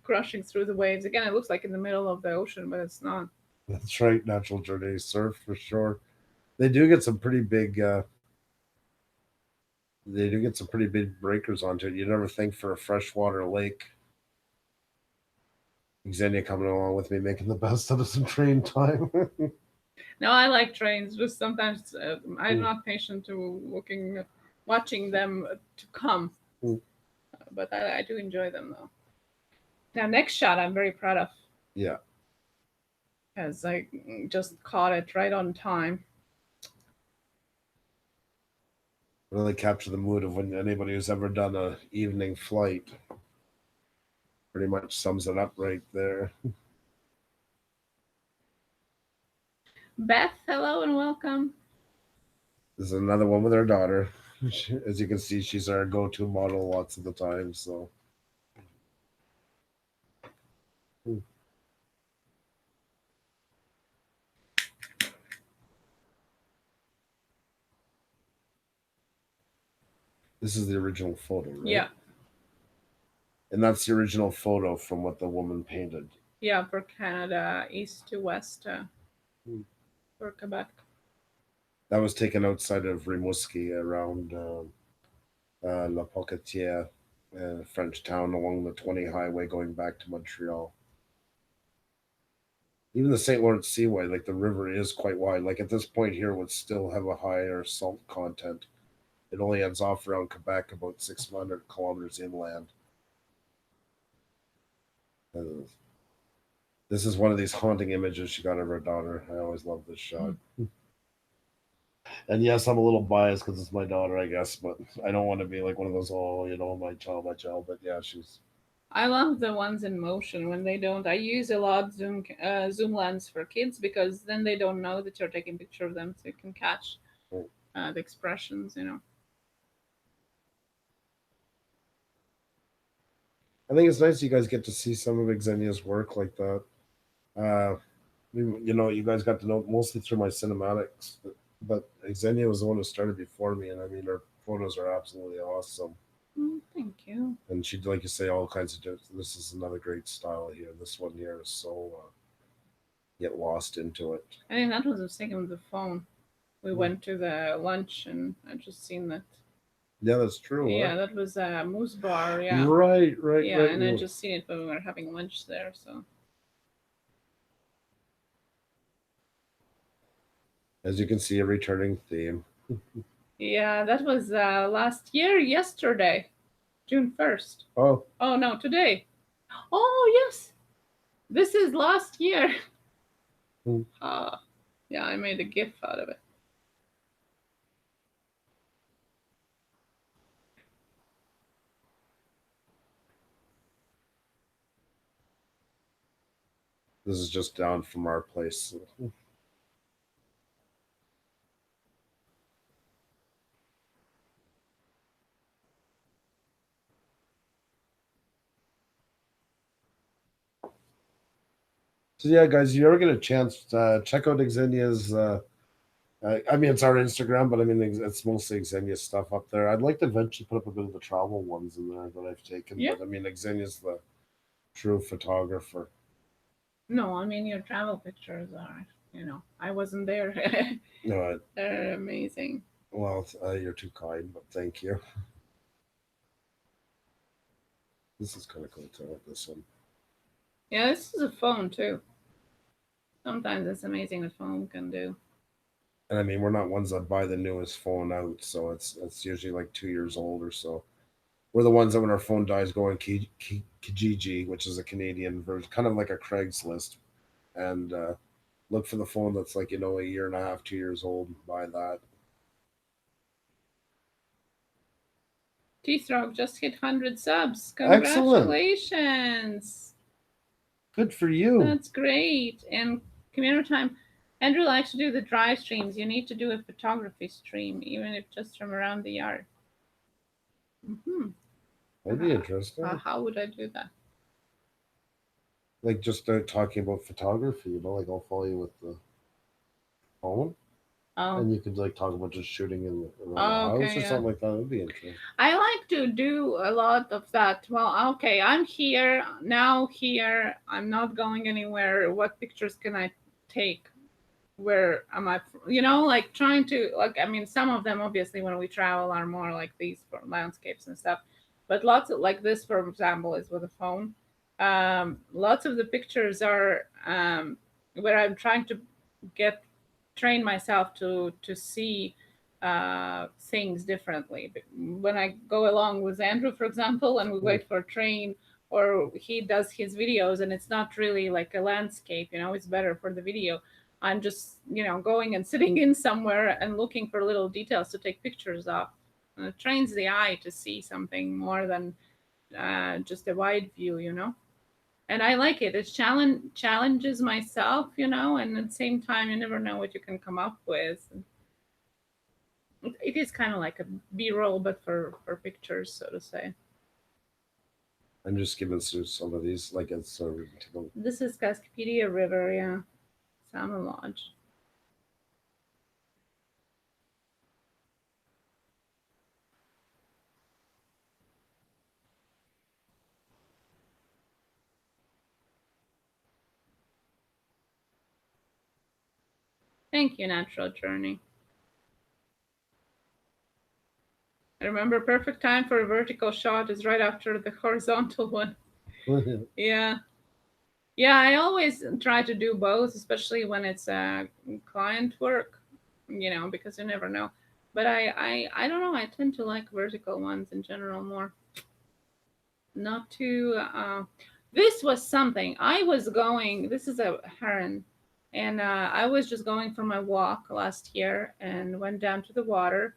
crushing through the waves. Again, it looks like in the middle of the ocean, but it's not. That's right, Natural Journey Surf for sure. They do get some pretty big. They do get some pretty big breakers onto it. You never think for a freshwater lake. Xenia coming along with me, making the best out of some train time. No, I like trains. Just sometimes I'm not patient to watching them to come. But I do enjoy them though. Now, next shot I'm very proud of. Yeah. Because I just caught it right on time. Really capture the mood of when anybody who's ever done a evening flight. Pretty much sums it up right there. Beth, hello and welcome. This is another one with her daughter. As you can see, she's our go-to model lots of the time. So. This is the original photo, right? Yeah. And that's the original photo from what the woman painted. Yeah, for Canada, east to west for Quebec. That was taken outside of Rimouski around La Pocatière, French town along the 20 highway going back to Montreal. Even the St. Lawrence Seaway, like the river is quite wide. Like at this point here would still have a higher salt content. It only ends off around Quebec about 600 kilometers inland. This is one of these haunting images she got of her daughter. I always love this shot. And yes, I'm a little biased because it's my daughter, I guess, but I don't want to be like one of those, oh, you know, my child. But yeah, she's. I love the ones in motion when they don't. I use a lot zoom lens for kids because then they don't know that you're taking a picture of them, so you can catch the expressions, you know. I think it's nice you guys get to see some of Xenia's work like that. You know, you guys got to know mostly through my cinematics, but Xenia was the one who started before me, and I mean, her photos are absolutely awesome. Thank you. And she'd, like you say, all kinds of different. This is another great style here. This one here is so get lost into it. I think that was a second with the phone. We went to the lunch, and I just seen that. Yeah, that's true. Yeah, that was a moose bar. Yeah. Right. Yeah, right. and I just seen it when we were having lunch there. So. As you can see, a returning theme. Yeah, that was last year, yesterday, June 1st. Oh. Oh, no, today. Oh, yes. This is last year. Yeah, I made a GIF out of it. This is just down from our place. So yeah, guys, you ever get a chance, check out Xenia's. I mean, it's our Instagram, but I mean, it's mostly Xenia's stuff up there. I'd like to eventually put up a bit of the travel ones in there that I've taken. Yeah. But I mean, Xenia's the true photographer. No, I mean, your travel pictures are, you know, I wasn't there. No, They're amazing. well, you're too kind, but thank you. This is kind of cool too. This one. Yeah, this is a phone too. Sometimes it's amazing what phone can do. And I mean, we're not ones that buy the newest phone out, so it's usually like 2 years old or so. We're the ones that when our phone dies go on Kijiji, which is a Canadian version, kind of like a Craigslist, and look for the phone that's like, you know, a year and a half, 2 years old, and buy that. T-Throg just hit 100 subs. Excellent. Congratulations. Good for you. That's great. And community time, Andrew likes to do the drive streams. You need to do a photography stream, even if just from around the yard. Mm-hmm. That'd be interesting. How would I do that? Like just start talking about photography, like I'll follow you with the phone. Oh. And you could like talk about just shooting in around the house or something like that. That'd be interesting. I like to do a lot of that. Well, okay, I'm here now. Here, I'm not going anywhere. What pictures can I take? Where am I? Like trying to I mean, some of them obviously when we travel are more like these for landscapes and stuff, but lots of like this, for example, is with a phone. Lots of the pictures are where I'm trying to train myself to see things differently. When I go along with Andrew, for example, and we wait for a train, or he does his videos and it's not really like a landscape, it's better for the video. I'm just, going and sitting in somewhere and looking for little details to take pictures of. And it trains the eye to see something more than just a wide view, And I like it. It challenges myself, and at the same time, you never know what you can come up with. It is kind of like a B-roll, but for pictures, so to say. I'm just skimming through some of these, like it's This is Cascapedia River, yeah. Salmon Lodge. Thank you, Natural Journey. I remember perfect time for a vertical shot is right after the horizontal one. Yeah. Yeah, I always try to do both, especially when it's client work, because you never know. But I don't know. I tend to like vertical ones in general more. Not too. This was something. This is a heron, and I was just going for my walk last year and went down to the water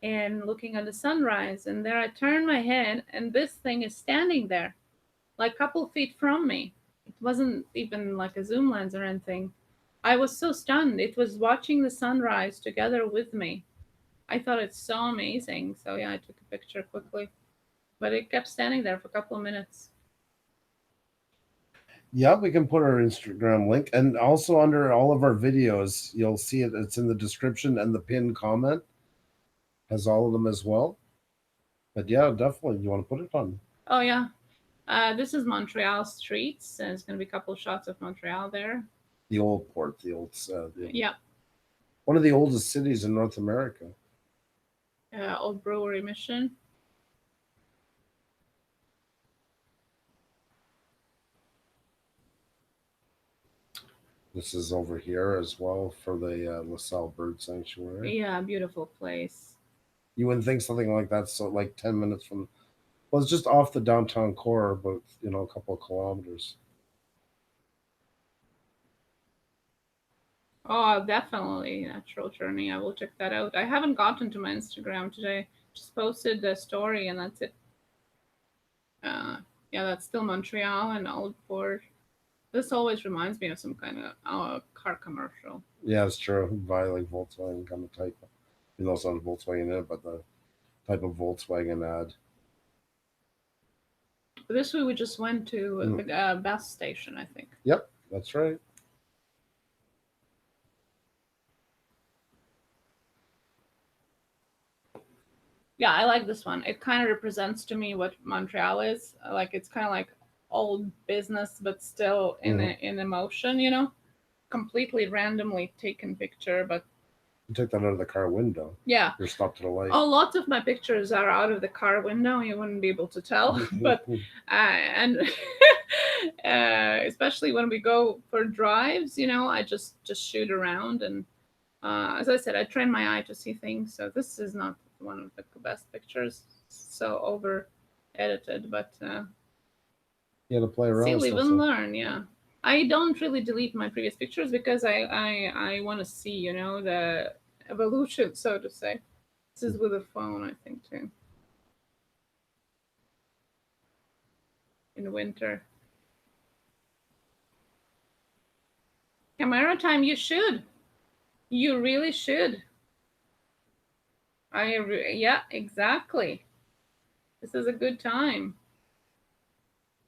and looking at the sunrise. And there I turned my head, and this thing is standing there, like a couple feet from me. It wasn't even like a zoom lens or anything. I was so stunned. It was watching the sunrise together with me. I thought it's so amazing. So yeah, I took a picture quickly, but it kept standing there for a couple of minutes. Yeah, we can put our Instagram link, and also under all of our videos, you'll see it. It's in the description, and the pinned comment has all of them as well. But yeah, definitely, you want to put it on. Oh yeah, this is Montreal streets. There's going to be a couple of shots of Montreal there. The old port, yeah, one of the oldest cities in North America. Old brewery mission. This is over here as well for the LaSalle Bird Sanctuary. Yeah, beautiful place. You wouldn't think something like that's so like 10 minutes from. Well, it's just off the downtown core, but a couple of kilometers. Oh, definitely Natural Journey. I will check that out. I haven't gotten to my Instagram today. Just posted the story and that's it. Yeah, that's still Montreal and Old Port. This always reminds me of some kind of car commercial. Yeah, it's true. Buy like Volkswagen kind of type. It's not Volkswagen in it, but the type of Volkswagen ad. This way we just went to the bus station, I think. Yep, that's right. Yeah, I like this one. It kind of represents to me what Montreal is. Like it's kind of like old business, but still in emotion, completely randomly taken picture, but you took that out of the car window. Yeah. You're stopped at a light. Oh, lots of my pictures are out of the car window. You wouldn't be able to tell, but and especially when we go for drives, I just shoot around, and as I said, I train my eye to see things. So this is not one of the best pictures, so over edited, but you to play around. See, live and learn. Yeah, I don't really delete my previous pictures because I want to see, the evolution, so to say. This is with a phone, I think, too. In winter. Camera time, you should. You really should. Yeah, exactly. This is a good time.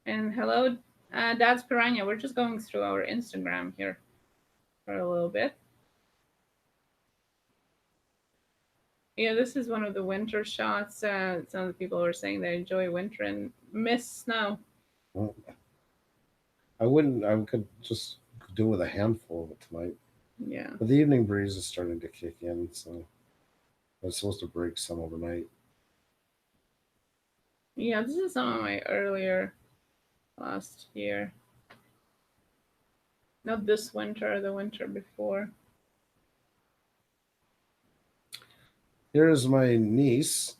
And hello, Dad's Piranha. We're just going through our Instagram here for a little bit. Yeah, this is one of the winter shots. Some of the people were saying they enjoy winter and miss snow. Well, I could just do with a handful of it tonight. Yeah. But the evening breeze is starting to kick in, so I was supposed to break some overnight. Yeah, this is some of my earlier last year. Not this winter, the winter before. Here's my niece,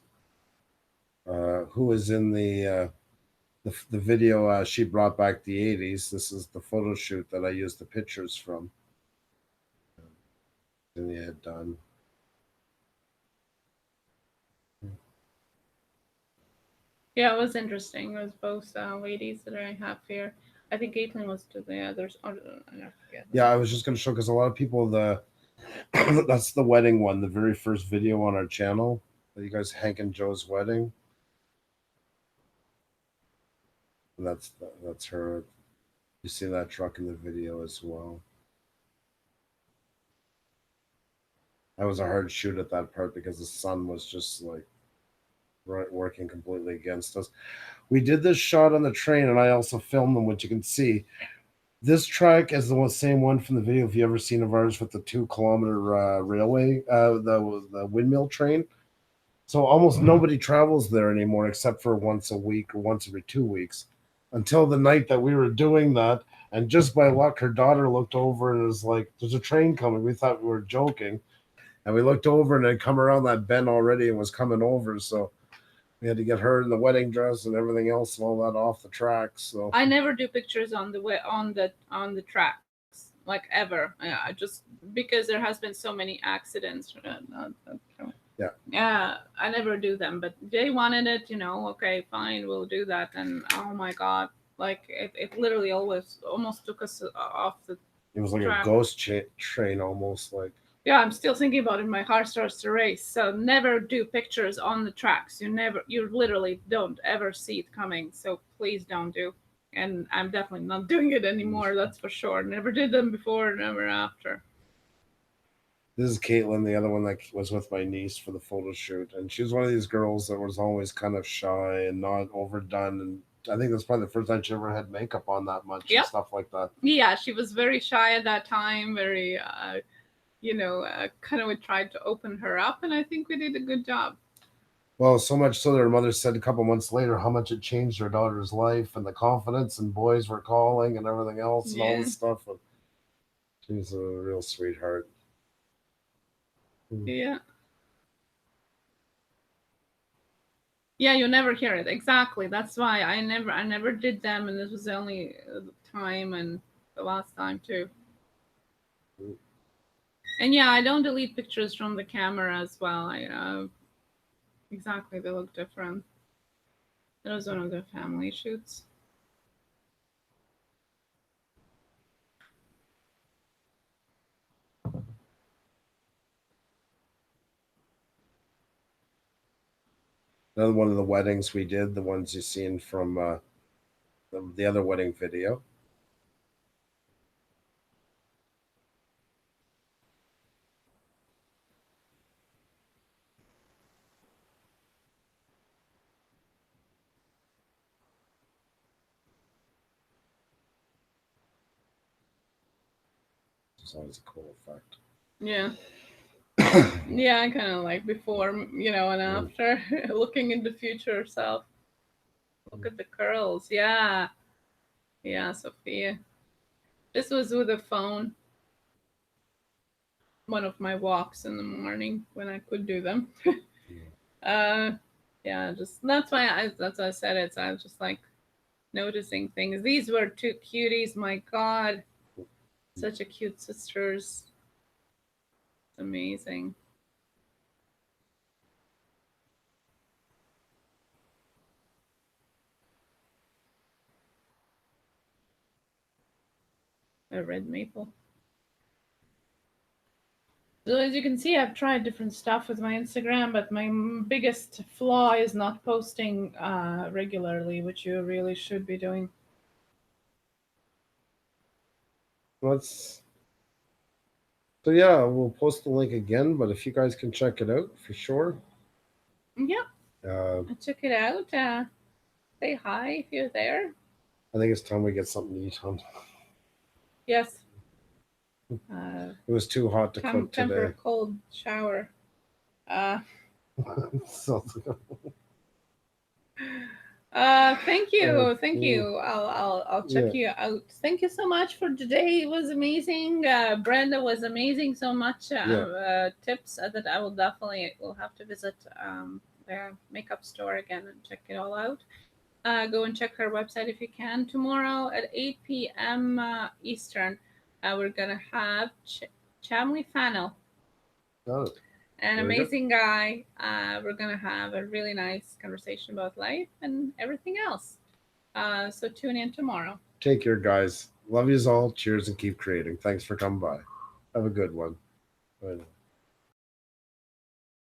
who is in the video. She brought back the '80s. This is the photo shoot that I used the pictures from. And they had done. Yeah, it was interesting. It was both ladies that I have here. I think Caitlin was to the others. I forget. Yeah, I was just going to show because a lot of people that's the wedding one, the very first video on our channel. You guys, Hank and Joe's wedding. And that's her. You see that truck in the video as well. That was a hard shoot at that part because the sun was just like working completely against us. We did this shot on the train, and I also filmed them, which you can see. This track is the same one from the video. If you ever seen of ours with the 2 kilometer railway, the windmill train. So almost nobody travels there anymore except for once a week or once every 2 weeks. Until the night that we were doing that, and just by luck, her daughter looked over and was like, "There's a train coming." We thought we were joking, and we looked over and it had come around that bend already and was coming over. So we had to get her in the wedding dress and everything else and all that off the tracks. So I never do pictures on the way on the tracks, like ever. I just because there has been so many accidents. Yeah, I never do them, but they wanted it. Okay, fine, we'll do that. And oh my god, like it literally almost took us off the. it was like track. a ghost train almost like. Yeah, I'm still thinking about it. My heart starts to race. So never do pictures on the tracks. You literally don't ever see it coming. So please don't do. And I'm definitely not doing it anymore. That's for sure. Never did them before, never after. This is Caitlin, the other one that was with my niece for the photo shoot, and she was one of these girls that was always kind of shy and not overdone. And I think that's probably the first time she ever had makeup on that much and stuff like that. Yeah, she was very shy at that time. Very. Kind of we tried to open her up, and I think we did a good job. Well, so much so that her mother said a couple months later how much it changed her daughter's life and the confidence, and boys were calling and everything else and all this stuff. And she's a real sweetheart. Yeah. Yeah, you never hear it. Exactly. That's why I never did them, and this was the only time and the last time too. And yeah, I don't delete pictures from the camera as well. Exactly, they look different. That was one of the family shoots. Another one of the weddings we did, the ones you've seen from the other wedding video. It's always a cool effect. Yeah. Yeah, I kind of like before, and after, looking in the future self. Look at the curls. Yeah. Yeah, Sophia. This was with a phone. One of my walks in the morning when I could do them. Yeah, just that's why I said it. So I was just like noticing things. These were two cuties. My God, such a cute sisters. It's amazing. A red maple. So as you can see, I've tried different stuff with my Instagram, but my biggest flaw is not posting regularly, which you really should be doing. So yeah, we'll post the link again, but if you guys can check it out for sure. Yeah, check it out. Say hi if you're there. I think it's time we get something to eat, hon. Yes. It was too hot to cook Time for a today. cold shower. So, Thank you. I'll check Yeah. you out. Thank you so much for today. It was amazing. Brenda was amazing. So much tips that I will have to visit their makeup store again and check it all out. Go and check her website if you can. Tomorrow at 8 p.m. Eastern, we're gonna have Chamley Fannel. got it. An Very good. amazing guy. We're going to have a really nice conversation about life and everything else. So tune in tomorrow. Take care, guys. Love yous all. Cheers and keep creating. Thanks for coming by. Have a good one. Bye now.